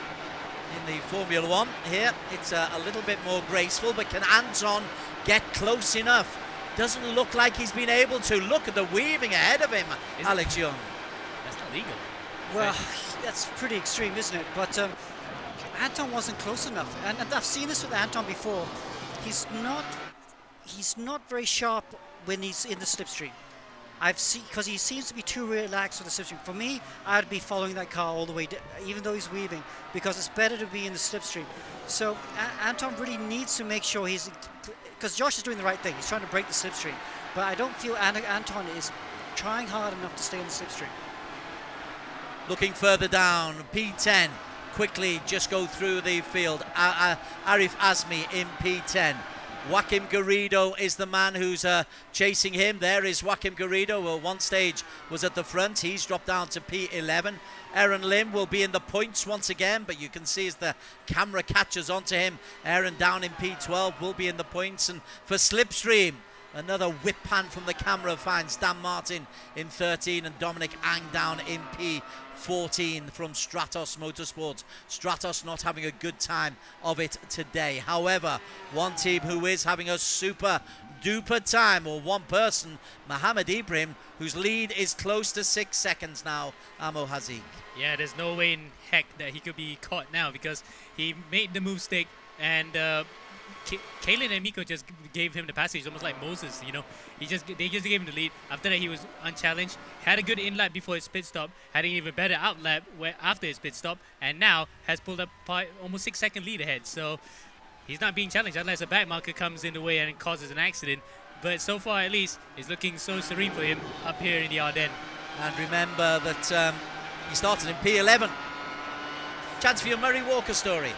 In the Formula 1 here, it's a little bit more graceful, but can Anton get close enough? Doesn't look like he's been able to. Look at the weaving ahead of him, Alex Young. That's not legal. Well, that's pretty extreme, isn't it? But Anton wasn't close enough, and I've seen this with Anton before. He's not very sharp when he's in the slipstream. I've seen, because he seems to be too relaxed with the slipstream. For me, I'd be following that car all the way, even though he's weaving, because it's better to be in the slipstream. So Anton really needs to make sure he's, because Josh is doing the right thing. He's trying to break the slipstream, but I don't feel Anton is trying hard enough to stay in the slipstream. Looking further down, P10, quickly just go through the field. Arif Azmi in P10. Joaquim Garrido is the man who's chasing him. There is Joaquim Garrido, who at one stage was at the front. He's dropped down to P11. Aaron Lim will be in the points once again, but you can see as the camera catches onto him, Aaron down in P12 will be in the points. And for Slipstream, another whip pan from the camera finds Dan Martin in 13 and Dominic Ang down in P14 from Stratos Motorsports. Stratos not having a good time of it today. However, one team who is having a super duper time, or one person, Mohamed Ibrahim, whose lead is close to 6 seconds now, Amo Hazik. Yeah, there's no way in heck that he could be caught now because he made the move stick and Kalen and Miko just gave him the passage, almost like Moses, you know. They just gave him the lead. After that, he was unchallenged. Had a good in-lap before his pit stop. Had an even better out-lap after his pit stop. And now has pulled up almost 6 second lead ahead. So he's not being challenged unless a back marker comes in the way and causes an accident. But so far, at least, it's looking so serene for him up here in the Ardennes. And remember that he started in P11. Chance for your Murray Walker story.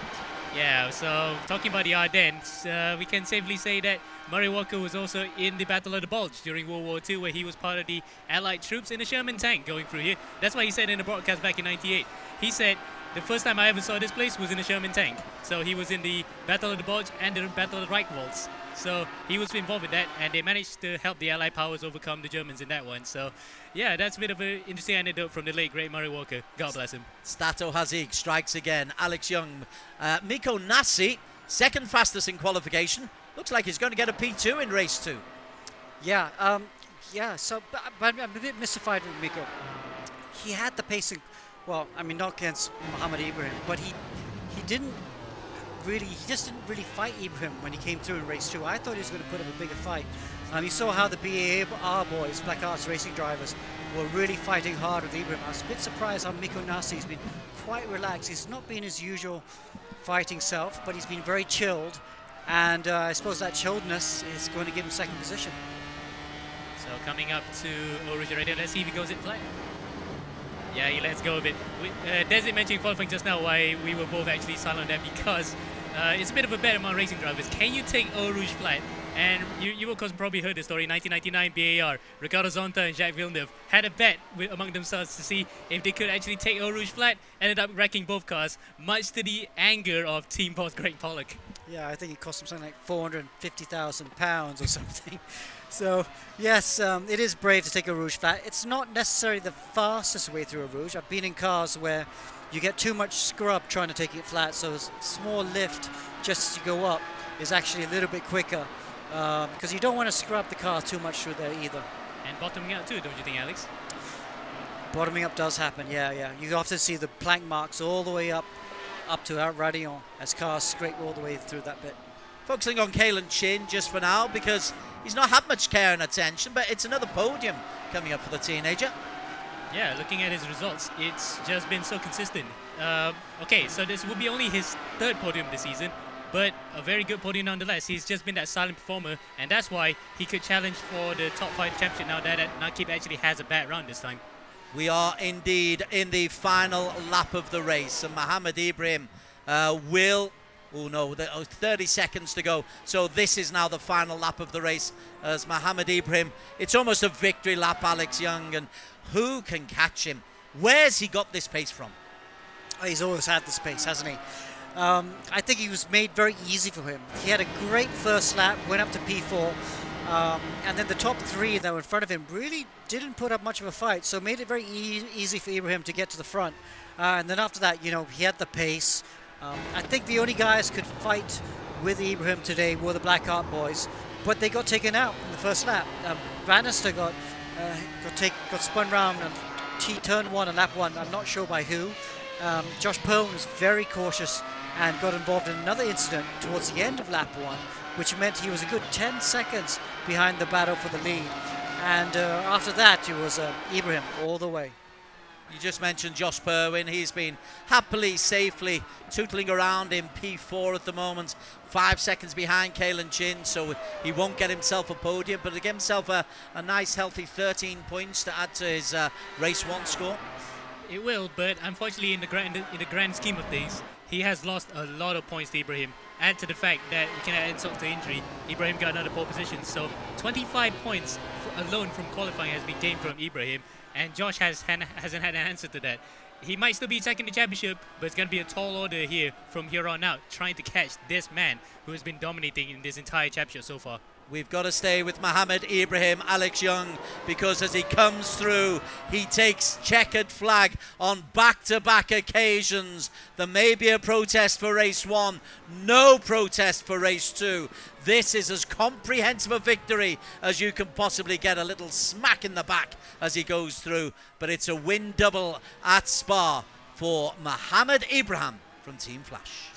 Yeah, so talking about the Ardennes, we can safely say that Murray Walker was also in the Battle of the Bulge during World War II, where he was part of the Allied troops in a Sherman tank going through here. That's why he said in the broadcast back in '98. He said, the first time I ever saw this place was in a Sherman tank. So he was in the Battle of the Bulge and the Battle of the Reichswalds. So he was involved with that, and they managed to help the Allied powers overcome the Germans in that one. So yeah, that's a bit of an interesting anecdote from the late, great Murray Walker. God bless him. Stato Hazik strikes again. Alex Young. Miko Nassi, second fastest in qualification. Looks like he's going to get a P2 in race 2. Yeah, so but I'm a bit mystified with Miko. He had the pacing, well, I mean, not against Mohamed Ibrahim, but he just didn't really fight Ibrahim when he came through in race 2. I thought he was going to put up a bigger fight. You saw how the BAR boys, BlackArts Racing drivers, were really fighting hard with Ibrahim. I was a bit surprised how Miko Nassi's been quite relaxed. He's not been his usual fighting self, but he's been very chilled. And I suppose that chilledness is going to give him second position. So coming up to Eau Rouge Radio, let's see if he goes in flat. Yeah, he lets go of it. Desi mentioned qualifying just now why we were both actually silent on that, because it's a bit of a bet among racing drivers. Can you take Eau Rouge flat? And you of course probably heard the story. 1999 BAR, Ricardo Zonta and Jacques Villeneuve had a bet among themselves to see if they could actually take Eau Rouge flat. Ended up wrecking both cars, much to the anger of team boss Greg Pollock. Yeah, I think it cost him something like £450,000 or something. So yes, it is brave to take a Rouge flat. It's not necessarily the fastest way through a Rouge. I've been in cars where you get too much scrub trying to take it flat, so a small lift just as you go up is actually a little bit quicker, because you don't want to scrub the car too much through there either. And bottoming out too, don't you think, Alex? Bottoming up does happen, yeah. You often see the plank marks all the way up to Radial as cars scrape all the way through that bit. Focusing on Kalen Chin just for now because he's not had much care and attention, but it's another podium coming up for the teenager. Yeah, looking at his results, it's just been so consistent. Okay, so this will be only his third podium this season, but a very good podium nonetheless. He's just been that silent performer, and that's why he could challenge for the top 5 championship now that Nakib actually has a bad round this time. We are indeed in the final lap of the race, and Mohammed Ibrahim will... Oh no, 30 seconds to go. So this is now the final lap of the race as Mohammed Ibrahim. It's almost a victory lap, Alex Young, and who can catch him? Where's he got this pace from? He's always had this pace, hasn't he? I think he was made very easy for him. He had a great first lap, went up to P4, and then the top 3 that were in front of him really didn't put up much of a fight, so made it very easy for Ibrahim to get to the front. And then after that, he had the pace. I think the only guys could fight with Ibrahim today were the BlackArts boys, but they got taken out in the first lap. Bannister got spun round on turn 1 and lap 1. I'm not sure by who. Josh Pearl was very cautious and got involved in another incident towards the end of lap 1, which meant he was a good 10 seconds behind the battle for the lead. And after that, it was Ibrahim all the way. You just mentioned Josh Perwin. He's been happily, safely tootling around in P4 at the moment. 5 seconds behind Kalen Chin, so he won't get himself a podium, but to get himself a nice, healthy 13 points to add to his race 1 score. It will, but unfortunately in the grand scheme of things, he has lost a lot of points to Ibrahim. Add to the fact that we can add insult to injury, Ibrahim got another pole position, so 25 points alone from qualifying has been gained from Ibrahim, and Josh hasn't had an answer to that. He might still be taking the championship, but it's going to be a tall order here from here on out, trying to catch this man who has been dominating in this entire championship so far. We've got to stay with Mohammed Ibrahim, Alex Young, because as he comes through, he takes checkered flag on back-to-back occasions. There may be a protest for race 1, no protest for race 2. This is as comprehensive a victory as you can possibly get. A little smack in the back as he goes through, but it's a win double at Spa for Mohammed Ibrahim from Team Flash.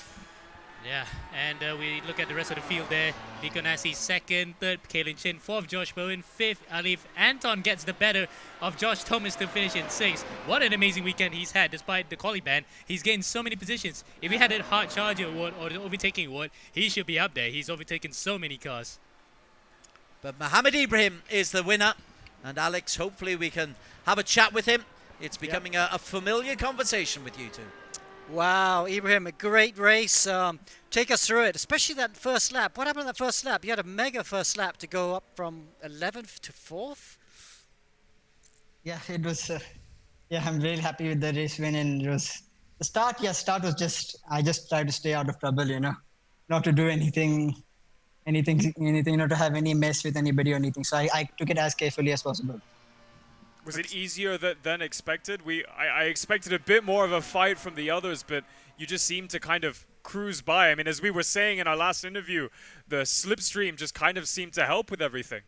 Yeah, and we look at the rest of the field there. Nico Nassi second, third Kalen Chin, fourth Josh Bowen, fifth Alif Anton gets the better of Josh Thomas to finish in sixth. What an amazing weekend he's had despite the quali ban. He's gained so many positions. If he had a hard charger award or the overtaking award, he should be up there. He's overtaken so many cars. But Mohammed Ibrahim is the winner, and Alex, hopefully we can have a chat with him. It's becoming a familiar conversation with you two. Wow, Ibrahim, a great race. Take us through it, especially that first lap. What happened in that first lap? You had a mega first lap to go up from 11th to 4th? Yeah, it was. Yeah, I'm really happy with the race win. And it was the start. Yeah, start was just. I just tried to stay out of trouble, not to do anything, to have any mess with anybody or anything. So I took it as carefully as possible. Was it easier than expected? I expected a bit more of a fight from the others, but you just seemed to kind of cruise by. I mean, as we were saying in our last interview, the Slipstream just kind of seemed to help with everything.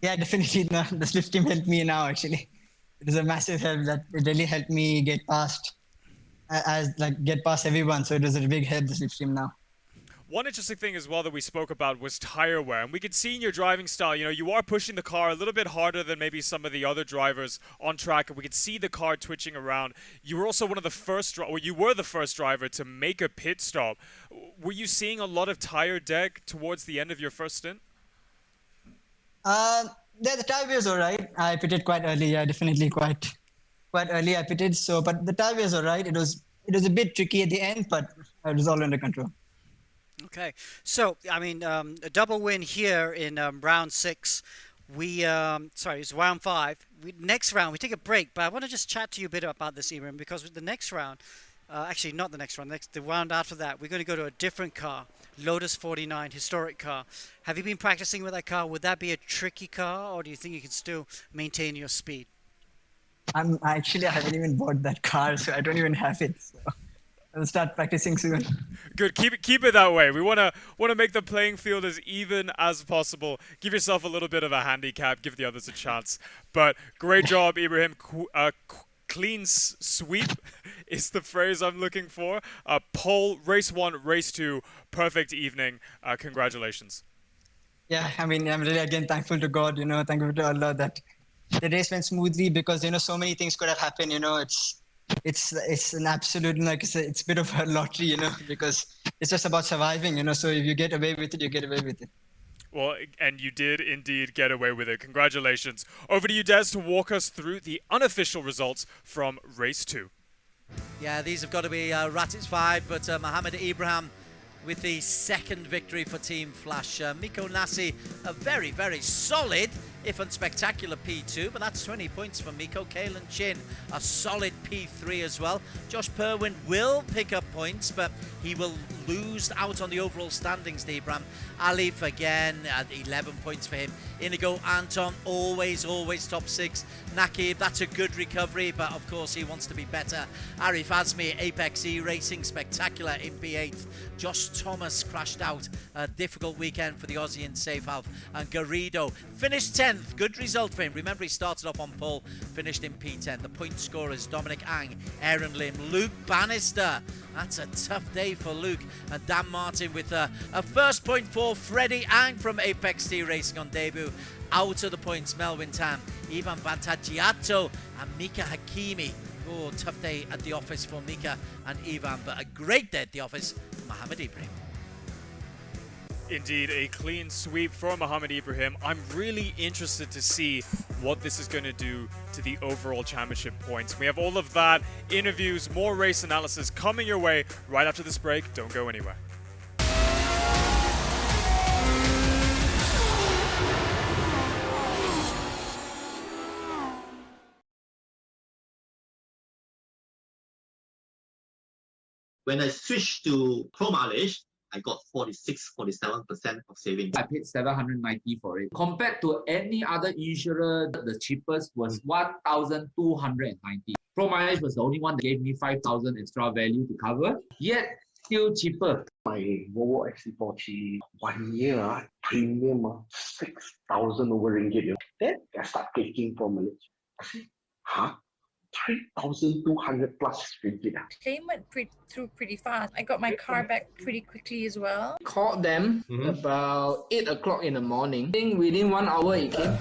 Yeah, definitely. No, the Slipstream helped me now, actually. It was a massive help. That it really helped me get past everyone. So it was a big help, the Slipstream now. One interesting thing as well that we spoke about was tire wear, and we could see in your driving style, you are pushing the car a little bit harder than maybe some of the other drivers on track, and we could see the car twitching around. You were also you were the first driver to make a pit stop. Were you seeing a lot of tire deck towards the end of your first stint? The tire wear was alright. I pitted quite early. Yeah, definitely quite early. I pitted. But the tire wear was alright. It was a bit tricky at the end, but it was all under control. Okay, so I mean, a double win here in round 6. It's round 5. Next round we take a break, but I want to just chat to you a bit about this, Ibrahim, because with the next round, actually not the next round, the round after that, we're going to go to a different car, Lotus 49, historic car. Have you been practicing with that car? Would that be a tricky car, or do you think you can still maintain your speed? I haven't even bought that car, so I don't even have it. So. I'll start practicing soon. Good. Keep it that way. We wanna make the playing field as even as possible. Give yourself a little bit of a handicap. Give the others a chance. But great job, Ibrahim. Clean sweep is the phrase I'm looking for. Pole, race 1, race 2, perfect evening. Congratulations. Yeah, I mean, I'm really again thankful to God. Thankful to Allah that the race went smoothly because so many things could have happened. It's an absolute, like it's a bit of a lottery, because it's just about surviving, so if you get away with it, you get away with it. Well, and you did indeed get away with it. Congratulations. Over to you, Des, to walk us through the unofficial results from race 2. Yeah, these have got to be Ratit's 5, but Mohammed Ibrahim with the second victory for Team Flash. Miko Nasi, a very, very solid, if unspectacular P2, but that's 20 points for Miko. Kalen Chin, a solid P3 as well. Josh Perwin will pick up points, but he will lose out on the overall standings to Ibrahim. Alif again at 11 points for him. Inigo Anton, always top 6. Nakib, that's a good recovery, but of course he wants to be better. Arif Azmi, Apex Racing, spectacular in P8. Josh Thomas crashed out. A difficult weekend for the Aussie in Safehouse. And Garrido finished 10th. Good result for him. Remember, he started off on pole, finished in P10. The point scorers, Dominic Ang, Aaron Lim, Luke Bannister. That's a tough day for Luke. And Dan Martin with a first point for Freddie Ang from Apex T Racing on debut. Out of the points, Melvin Tam, Ivan Vantagiato, and Mika Hakimi. Oh, tough day at the office for Mika and Ivan, but a great day at the office for Mohammed Ibrahim. Indeed, a clean sweep for Mohammed Ibrahim. I'm really interested to see what this is going to do to the overall championship points. We have all of that, interviews, more race analysis coming your way right after this break. Don't go anywhere. When I switched to Pro Mileage, I got 47% of savings. I paid 790 for it. Compared to any other insurer, the cheapest was 1,290. Pro Mileage was the only one that gave me 5,000 extra value to cover, yet still cheaper. My Volvo XC40 1 year premium 6,000 over ringgit. Then I start taking Pro Mileage. I say, huh? 3,200 plus ringgit. Claim went through pretty fast. I got my car back pretty quickly as well. Called them about 8 o'clock in the morning. I think within 1 hour it came.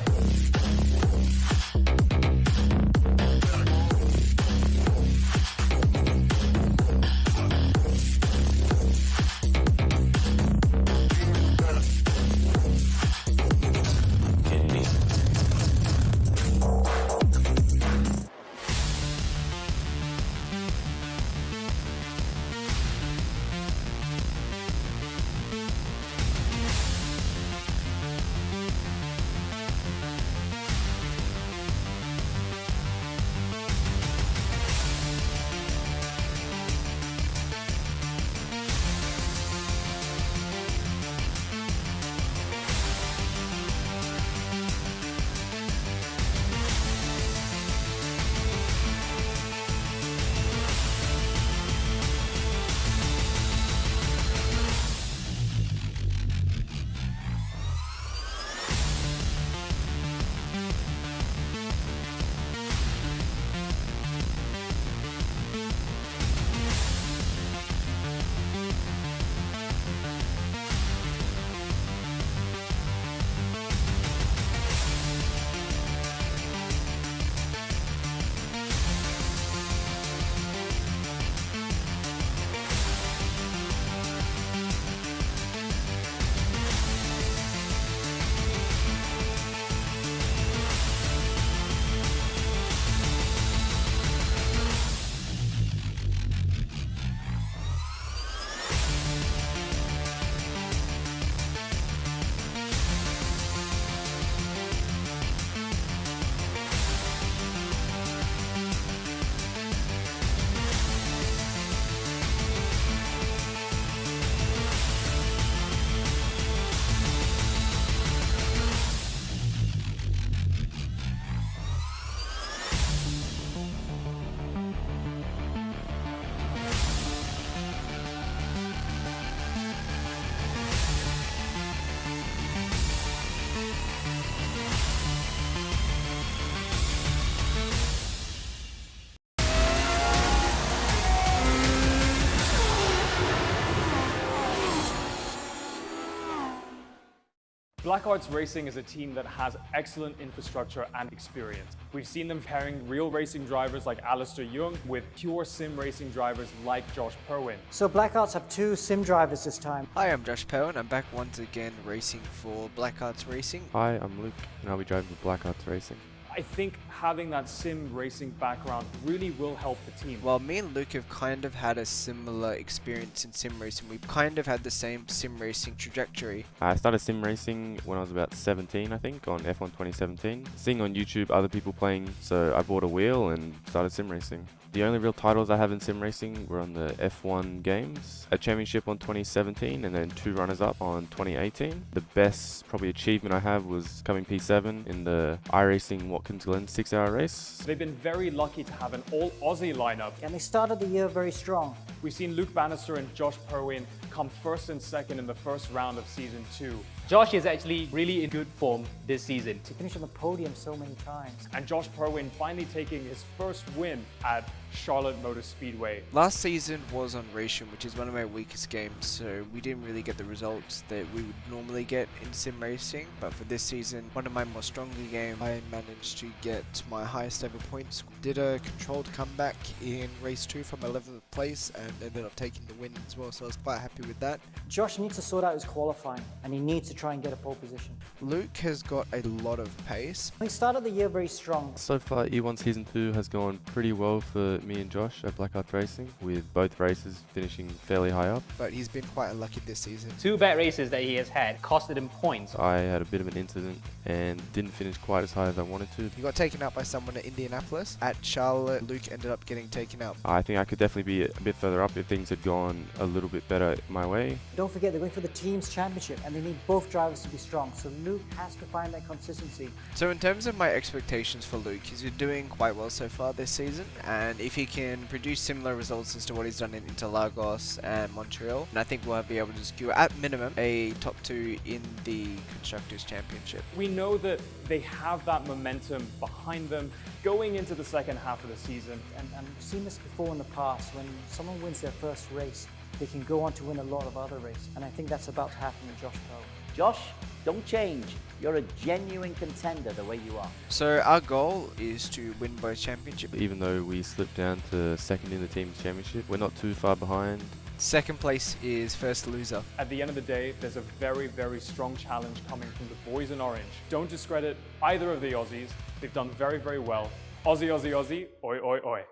BlackArts Racing is a team that has excellent infrastructure and experience. We've seen them pairing real racing drivers like Alistair Young with pure sim racing drivers like Josh Perwin. So BlackArts have 2 sim drivers this time. Hi, I'm Josh Perwin. I'm back once again racing for BlackArts Racing. Hi, I'm Luke, and I'll be driving for BlackArts Racing. I think having that sim racing background really will help the team. Well, me and Luke have kind of had a similar experience in sim racing. We've kind of had the same sim racing trajectory. I started sim racing when I was about 17, I think, on F1 2017. Seeing on YouTube other people playing, so I bought a wheel and started sim racing. The only real titles I have in sim racing were on the F1 games, a championship on 2017 and then 2 runners-up on 2018. The best probably achievement I have was coming P7 in the iRacing Watkins Glen 6-hour race. They've been very lucky to have an all-Aussie lineup. And they started the year very strong. We've seen Luke Bannister and Josh Perwin come first and second in the first round of Season 2. Josh is actually really in good form this season. To finish on the podium so many times. And Josh Perwin finally taking his first win at Charlotte Motor Speedway. Last season was on Racing, which is one of my weakest games, so we didn't really get the results that we would normally get in sim racing. But for this season, one of my more stronger games, I managed to get my highest ever points. Did a controlled comeback in race 2 from 11th place and ended up taking the win as well, so I was quite happy with that. Josh needs to sort out his qualifying, and he needs to try and get a pole position. Luke has got a lot of pace. He started the year very strong. So far, E1 Season 2 has gone pretty well for me and Josh at BlackArts Racing, with both races finishing fairly high up. But he's been quite unlucky this season. 2 bad races that he has had costed him points. I had a bit of an incident and didn't finish quite as high as I wanted to. He got taken out by someone at Indianapolis. At Charlotte, Luke ended up getting taken out. I think I could definitely be a bit further up if things had gone a little bit better my way. Don't forget, they're going for the team's championship, and they need both drivers to be strong, so Luke has to find that consistency. So in terms of my expectations for Luke, he's been doing quite well so far this season, and if he can produce similar results as to what he's done in Interlagos and Montreal, and I think we'll be able to secure at minimum a top 2 in the Constructors' Championship. We know that they have that momentum behind them going into the second half of the season. And we've seen this before in the past. When someone wins their first race, they can go on to win a lot of other races. And I think that's about to happen with Josh Perwin. Josh, don't change. You're a genuine contender the way you are. So our goal is to win both championships. Even though we slipped down to second in the team's championship, we're not too far behind. Second place is first loser. At the end of the day, there's a very, very strong challenge coming from the boys in orange. Don't discredit either of the Aussies. They've done very, very well. Aussie, Aussie, Aussie, oi, oi, oi.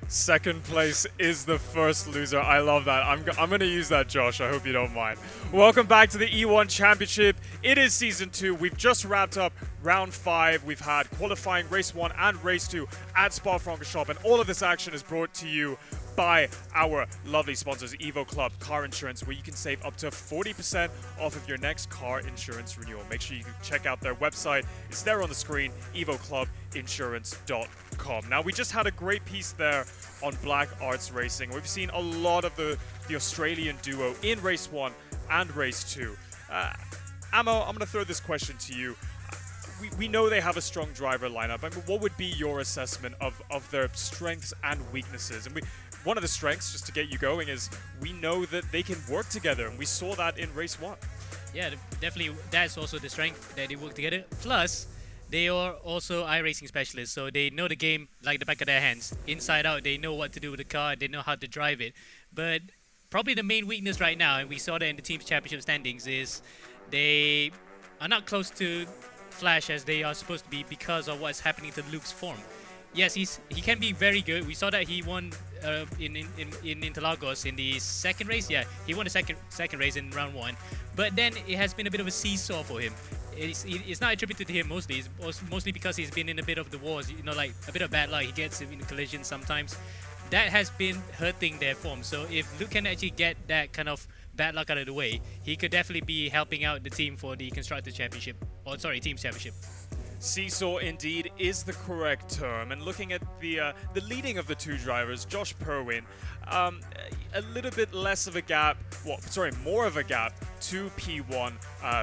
Second place is the first loser. I love that. I'm going to use that, Josh. I hope you don't mind. Welcome back to the E1 Championship. It is Season 2. We've just wrapped up Round 5. We've had qualifying Race 1 and Race 2 at Spa-Francorchamps, and all of this action is brought to you by our lovely sponsors, Evo Club Car Insurance, where you can save up to 40% off of your next car insurance renewal. Make sure you check out their website. It's there on the screen, evoclubinsurance.com. Now, we just had a great piece there on BlackArts Racing. We've seen a lot of the Australian duo in Race 1 and Race 2. Amo, I'm going to throw this question to you. We know they have a strong driver lineup. I mean, what would be your assessment of their strengths and weaknesses? And one of the strengths, just to get you going, is we know that they can work together, and we saw that in Race 1. Yeah, definitely. That's also the strength, that they work together. Plus, they are also iRacing specialists, so they know the game like the back of their hands. Inside out, they know what to do with the car, they know how to drive it. But probably the main weakness right now, and we saw that in the team's championship standings, is they are not close to Flash as they are supposed to be because of what's happening to Luke's form. Yes, he can be very good. We saw that he won in Interlagos in the second race. Yeah, he won the second race in round 1. But then it has been a bit of a seesaw for him. It's not attributed to him mostly. It's mostly because he's been in a bit of the wars. You know, like a bit of bad luck. He gets in collisions sometimes. That has been hurting their form. So if Luke can actually get that kind of bad luck out of the way, he could definitely be helping out the team for the Constructors' Championship. Or sorry, Team's Championship. Seesaw indeed is the correct term. And looking at the leading of the two drivers, Josh Perwin, a little bit less of a gap, more of a gap to P1,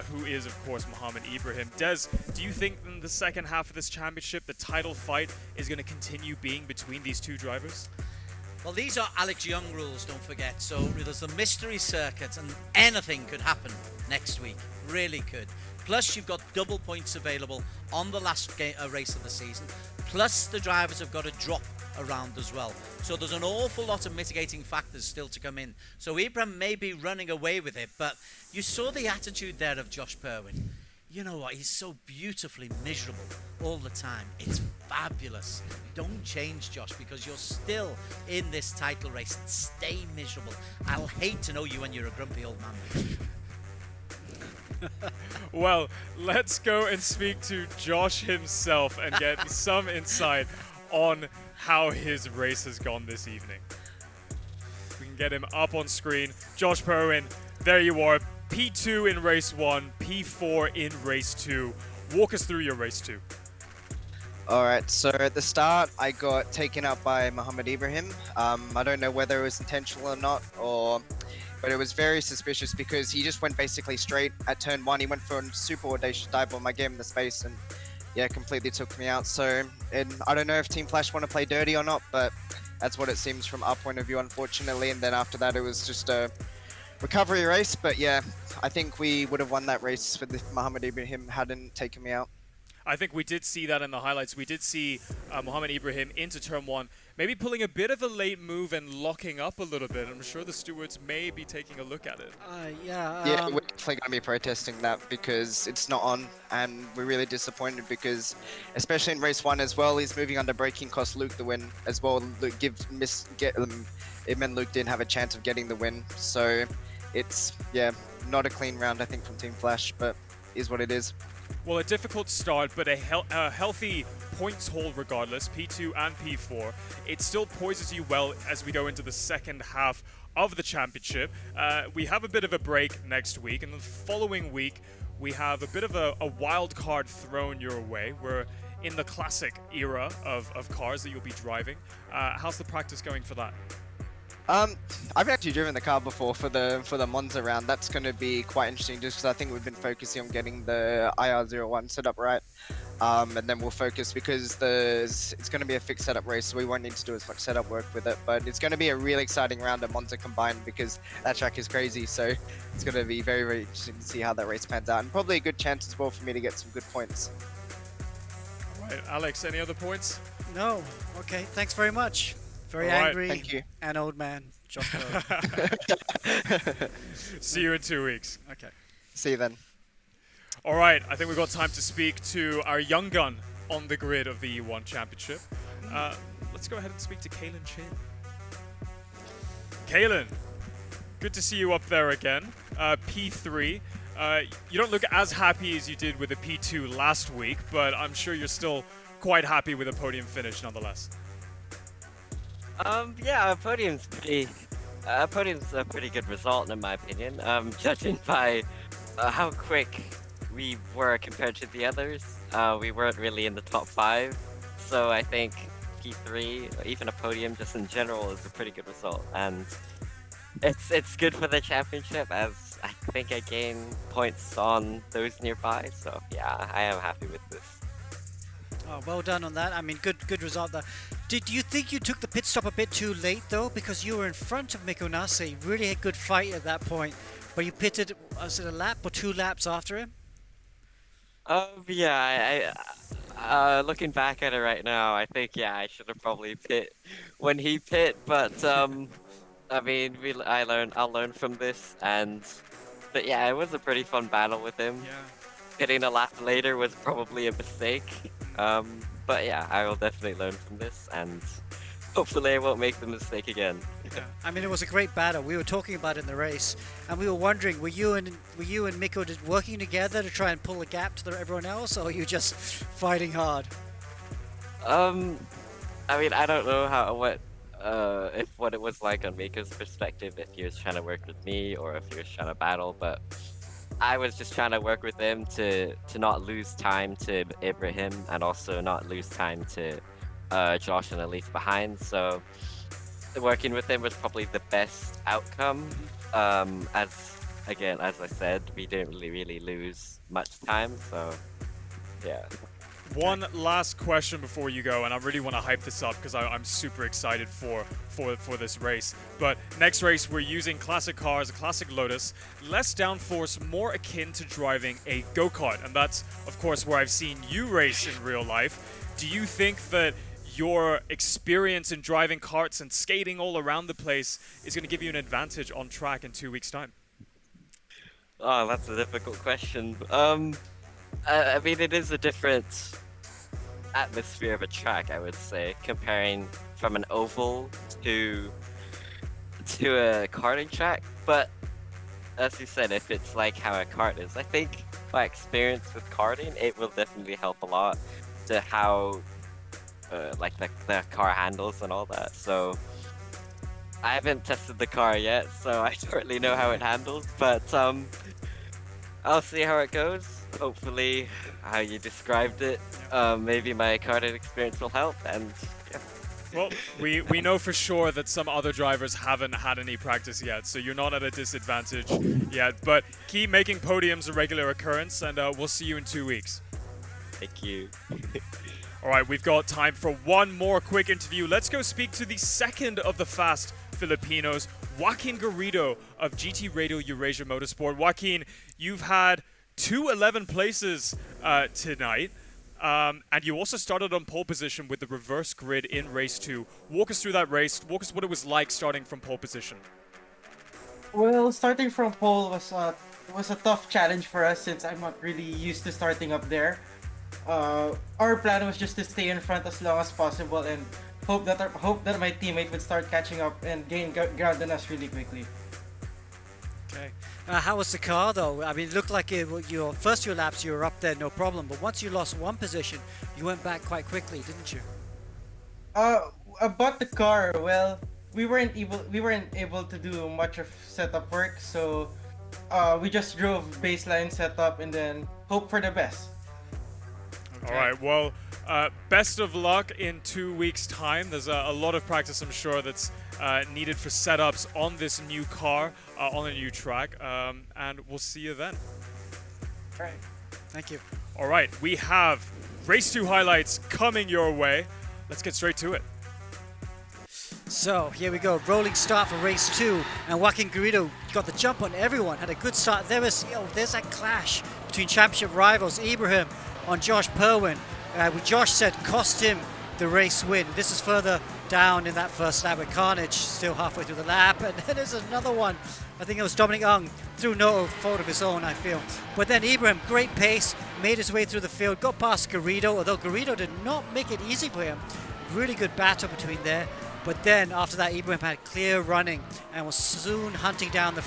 who is of course Mohammed Ibrahim. Des, do you think in the second half of this championship the title fight is going to continue being between these two drivers? Well, these are Alex Young rules, don't forget. So there's the mystery circuit, and anything could happen next week. Really could. Plus, you've got double points available on the last race of the season. Plus, the drivers have got to drop around as well. So there's an awful lot of mitigating factors still to come in. So Ibrahim may be running away with it, but you saw the attitude there of Josh Perwin. You know what? He's so beautifully miserable all the time. It's fabulous. Don't change, Josh, because you're still in this title race. Stay miserable. I'll hate to know you when you're a grumpy old man. Well, let's go and speak to Josh himself and get some insight on how his race has gone this evening. We can get him up on screen. Josh Perwin, there you are. P2 in race 1, P4 in race 2. Walk us through your race 2. Alright, so at the start I got taken out by Mohammed Ibrahim. I don't know whether it was intentional or not, but it was very suspicious because he just went basically straight at turn 1. He went for a super audacious dive bomb. I gave him the space and yeah, completely took me out. So and I don't know if Team Flash want to play dirty or not, but that's what it seems from our point of view, unfortunately. And then after that it was just a recovery race, but yeah, I think we would have won that race if Mohammed Ibrahim hadn't taken me out. I think we did see that in the highlights. We did see Mohammed Ibrahim into turn 1, maybe pulling a bit of a late move and locking up a little bit. I'm sure the stewards may be taking a look at it. Yeah, we're definitely going to be protesting that because it's not on, and we're really disappointed because, especially in race 1 as well, he's moving under braking, cost Luke the win as well. It meant Luke didn't have a chance of getting the win, so it's, yeah, not a clean round, I think, from Team Flash, but is what it is. Well, a difficult start, but a healthy points haul regardless, P2 and P4. It still poises you well as we go into the second half of the championship. We have a bit of a break next week, and the following week, we have a bit of a wild card thrown your way. We're in the classic era of cars that you'll be driving. How's the practice going for that? I've actually driven the car before for the Monza round. That's going to be quite interesting just because I think we've been focusing on getting the IR01 set up right. And then we'll focus because it's going to be a fixed setup race, so we won't need to do as much setup work with it. But it's going to be a really exciting round at Monza combined because that track is crazy. So it's going to be very, very interesting to see how that race pans out. And probably a good chance as well for me to get some good points. All right, Alex, any other points? No. Okay, thanks very much. Very angry. Thank you. And old man, Josh Perwin. See you in 2 weeks. Okay. See you then. All right, I think we've got time to speak to our young gun on the grid of the E1 Championship. Let's go ahead and speak to Kalen Chin. Kalen, good to see you up there again. P3. You don't look as happy as you did with the P2 last week, but I'm sure you're still quite happy with a podium finish nonetheless. Yeah, podium's a pretty good result in my opinion. Judging by how quick we were compared to the others, we weren't really in the top 5. So I think P3, or even a podium just in general, is a pretty good result. And it's good for the championship as I think I gain points on those nearby. So yeah, I am happy with this. Oh, well done on that. I mean, good result there. Did you think you took the pit stop a bit too late, though? Because you were in front of Mikko Nasi. Really a good fight at that point. But you pitted, was it a lap or 2 laps after him? Yeah, looking back at it right now, I think, yeah, I should have probably pit when he pit. But, I mean, I'll learn from this. But yeah, it was a pretty fun battle with him. Yeah. Pitting a lap later was probably a mistake. But yeah, I will definitely learn from this, and hopefully I won't make the mistake again. Yeah. I mean, it was a great battle. We were talking about it in the race, and we were wondering, were you and Mikko working together to try and pull a gap to everyone else, or were you just fighting hard? I mean, I don't know what it was like on Mikko's perspective, if he was trying to work with me or if he was trying to battle, but I was just trying to work with him to not lose time to Ibrahim and also not lose time to Josh and Elise behind. So working with him was probably the best outcome. As I said, we didn't really lose much time. So yeah. One last question before you go, and I really want to hype this up because I'm super excited for this race. But next race, we're using classic cars, a classic Lotus, less downforce, more akin to driving a go-kart. And that's, of course, where I've seen you race in real life. Do you think that your experience in driving karts and skating all around the place is going to give you an advantage on track in 2 weeks' time? Oh, that's a difficult question. I mean, it is a different atmosphere of a track, I would say, comparing from an oval to a karting track. But as you said, if it's like how a kart is, I think my experience with karting, it will definitely help a lot to how like the car handles and all that. So I haven't tested the car yet, so I don't really know how it handles, but I'll see how it goes. Hopefully, how you described it, maybe my karting experience will help, and yeah. Well, we know for sure that some other drivers haven't had any practice yet, so you're not at a disadvantage yet, but keep making podiums a regular occurrence, and we'll see you in 2 weeks. Thank you. All right, we've got time for one more quick interview. Let's go speak to the second of the fast Filipinos, Joaquin Garrido of GT Radial Eurasia Motorsport. Joaquin, you've had 2 11 places tonight, and you also started on pole position with the reverse grid in race 2. Walk us through that race. Walk us what it was like starting from pole position. Well, starting from pole was a tough challenge for us since I'm not really used to starting up there. Our plan was just to stay in front as long as possible and hope that my teammate would start catching up and gain ground on us really quickly. Okay. How was the car though? I mean, it looked like your first 2 laps you were up there, no problem. But once you lost 1 position, you went back quite quickly, didn't you? About the car, well, we weren't able to do much of setup work, so we just drove baseline setup and then hope for the best. Okay. All right, well, best of luck in 2 weeks' time. There's a lot of practice, I'm sure, that's needed for setups on this new car, on a new track, and we'll see you then. All right, thank you. All right, we have race 2 highlights coming your way. Let's get straight to it. So here we go, rolling start for race 2, and Joaquin Garrido got the jump on everyone, had a good start. There's that clash between championship rivals, Ibrahim on Josh Perwin. Josh said cost him the race win. This is further down in that first lap with Carnage still halfway through the lap, and then there's another one. I think it was Dominic Ung through no fault of his own, I feel. But then Ibrahim, great pace, made his way through the field, got past Garrido, although Garrido did not make it easy for him. Really good battle between there. But then after that, Ibrahim had clear running and was soon hunting down the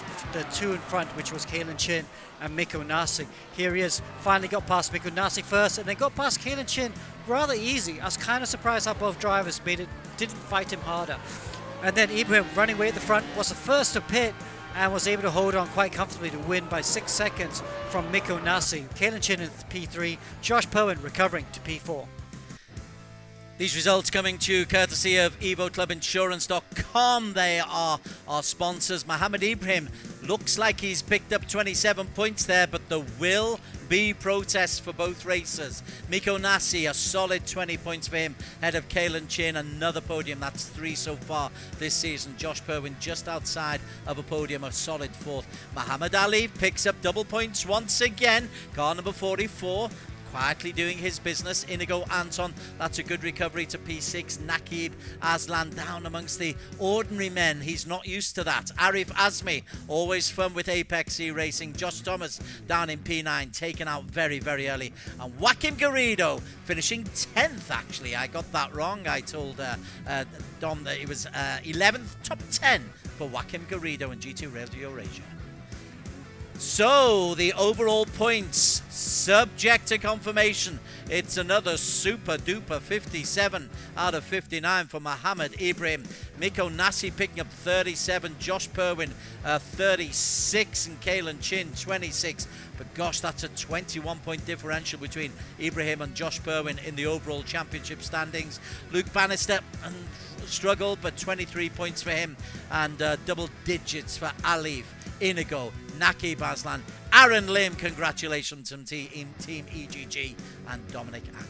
2 in front, which was Kalen Chin and Mikko Nasi. Here he is, finally got past Mikko Nasi first and then got past Kalen Chin rather easy. I was kind of surprised how both drivers didn't fight him harder. And then Ibrahim running away at the front was the first to pit and was able to hold on quite comfortably to win by 6 seconds from Mikko Nasi. Kalen Chin in P3, Josh Perwin recovering to P4. These results coming to you courtesy of EvoClubInsurance.com. They are our sponsors. Mohammed Ibrahim looks like he's picked up 27 points there, but there will be protests for both racers. Mikko Nasi, a solid 20 points for him, ahead of Kalen Chin, another podium. That's 3 so far this season. Josh Perwin just outside of a podium, a solid 4th. Muhammad Ali picks up double points once again. Car number 44. Quietly doing his business. Inigo Anton, that's a good recovery to P6. Nakib Aslan down amongst the ordinary men. He's not used to that. Arif Azmi, always fun with Apex Racing. Josh Thomas down in P9, taken out very, very early. And Joaquin Garrido finishing 10th, actually. I got that wrong. I told Dom that it was 11th, top 10 for Joaquin Garrido in GT Radial Eurasia. So, the overall points, subject to confirmation, it's another super duper 57 out of 59 for Mohammed Ibrahim. Mikko Nasi picking up 37, Josh Perwin 36, and Kalen Chin 26. But gosh, that's a 21-point differential between Ibrahim and Josh Perwin in the overall championship standings. Luke Bannister struggled, but 23 points for him, and double digits for Alif, Inigo, Nakib Aslan, Aaron Lim, congratulations from Team EGG, and Dominic Ang.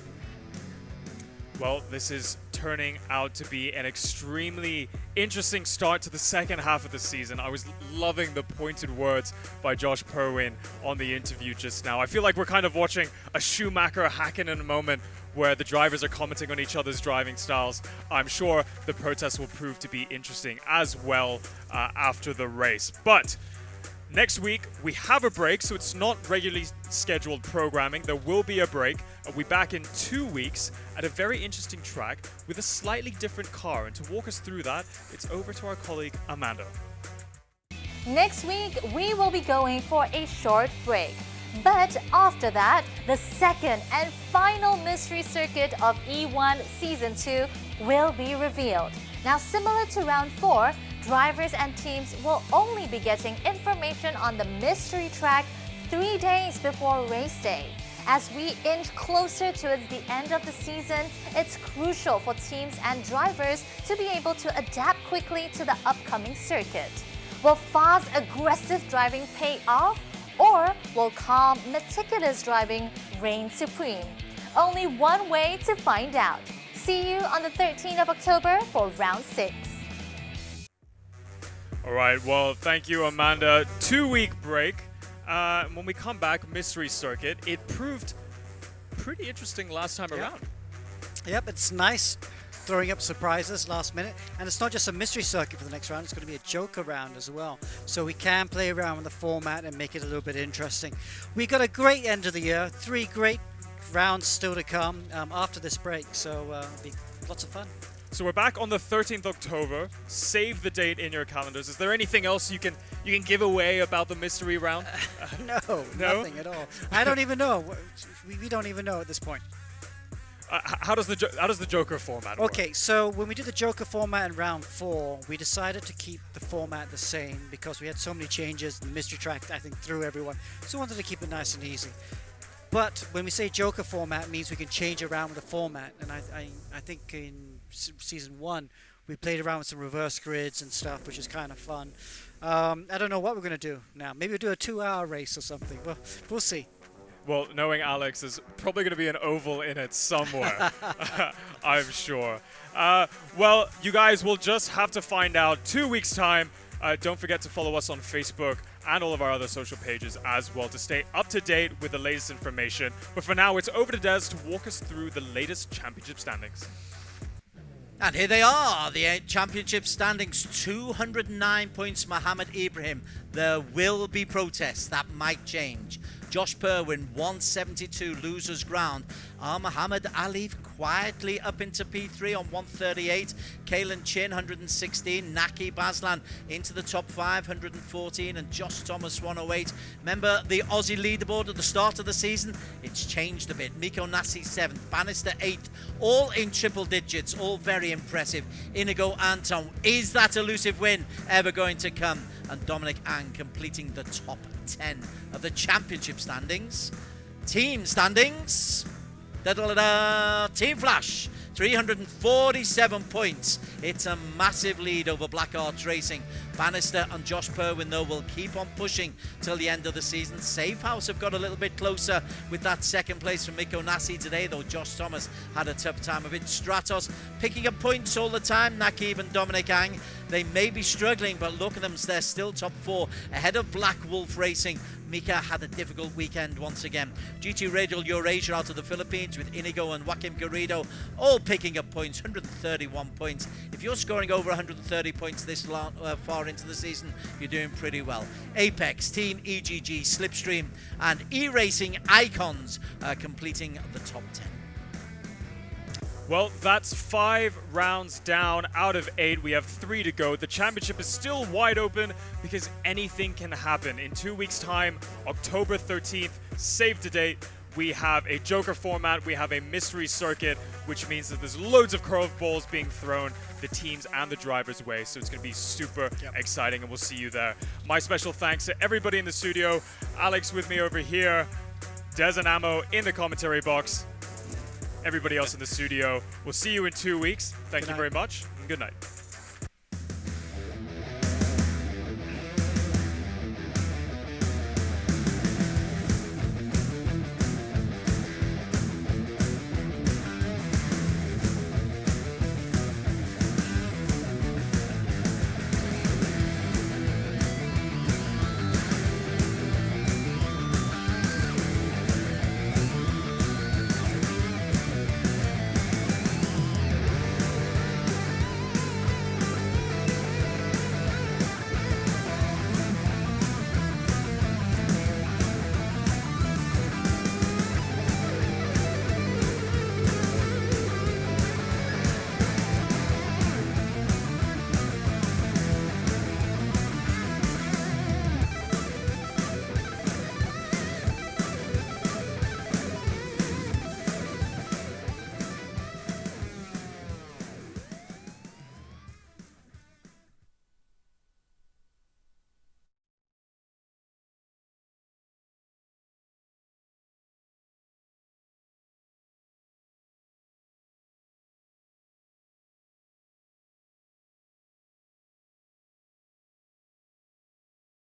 Well, this is turning out to be an extremely interesting start to the second half of the season. I was loving the pointed words by Josh Perwin on the interview just now. I feel like we're kind of watching a Schumacher Hakkinen moment where the drivers are commenting on each other's driving styles. I'm sure the protest will prove to be interesting as well after the race. But next week, we have a break, so it's not regularly scheduled programming. There will be a break. We'll be back in 2 weeks at a very interesting track with a slightly different car. And to walk us through that, it's over to our colleague, Amanda. Next week, we will be going for a short break. But after that, the second and final mystery circuit of E1 Season 2 will be revealed. Now, similar to round 4, drivers and teams will only be getting information on the mystery track 3 days before race day. As we inch closer towards the end of the season, it's crucial for teams and drivers to be able to adapt quickly to the upcoming circuit. Will fast, aggressive driving pay off, or will calm, meticulous driving reign supreme? Only one way to find out. See you on the 13th of October for round 6. All right, well, thank you, Amanda. 2-week break. When we come back, mystery circuit. It proved pretty interesting last time around. Yep, it's nice throwing up surprises last minute. And it's not just a mystery circuit for the next round, it's going to be a Joker round as well. So we can play around with the format and make it a little bit interesting. We got a great end of the year, 3 great rounds still to come after this break. So it'll be lots of fun. So we're back on the 13th October. Save the date in your calendars. Is there anything else you can give away about the mystery round? No, nothing at all. I don't even know. We don't even know at this point. How does the Joker format work? Okay, so when we did the Joker format in round 4, we decided to keep the format the same because we had so many changes. The mystery track, I think, threw everyone. So we wanted to keep it nice and easy. But when we say Joker format, it means we can change around with the format. And I think in season 1, we played around with some reverse grids and stuff, which is kind of fun. I don't know what we're going to do now. Maybe we'll do a 2-hour race or something. Well, we'll see. Well, knowing Alex, there's probably going to be an oval in it somewhere, I'm sure. Well, you guys will just have to find out 2 weeks' time. Don't forget to follow us on Facebook and all of our other social pages as well to stay up to date with the latest information. But for now, it's over to Des to walk us through the latest championship standings. And here they are, the championship standings, 209 points, Mohammed Ibrahim. There will be protests, that might change. Josh Perwin, 172, losers ground. Mohammed Ali quietly up into P3 on 138. Kalen Chin, 116. Naki Baslan into the top 5, 114. And Josh Thomas, 108. Remember the Aussie leaderboard at the start of the season? It's changed a bit. Miko Nasi, 7th. Bannister, 8th. All in triple digits. All very impressive. Inigo Anton, is that elusive win ever going to come? And Dominic Ang completing the top 10 of the championship standings. Team standings. Team Flash, 347 points. It's a massive lead over BlackArts Racing. Bannister and Josh Perwin, though, will keep on pushing till the end of the season. Safehouse have got a little bit closer with that second place from Miko Nasi today, though Josh Thomas had a tough time of it. Stratos picking up points all the time. Nakib and Dominic Ang, they may be struggling, but look at them, they're still top 4 ahead of BlackWolf Racing. Mika had a difficult weekend once again. GT Radial Eurasia out of the Philippines with Inigo and Joaquim Garrido all picking up points, 131 points. If you're scoring over 130 points this far into the season, you're doing pretty well. Apex, Team EGG, Slipstream and Eracing Icons completing the top 10. Well, that's 5 rounds down out of 8. We have 3 to go. The championship is still wide open because anything can happen. In 2 weeks' time, October 13th, save the date, we have a Joker format, we have a mystery circuit, which means that there's loads of curveballs being thrown the teams and the drivers' way. So it's going to be super exciting, and we'll see you there. My special thanks to everybody in the studio. Alex with me over here, Des and Ammo in the commentary box. Everybody else in the studio. We'll see you in 2 weeks. Thank you very much, and good night.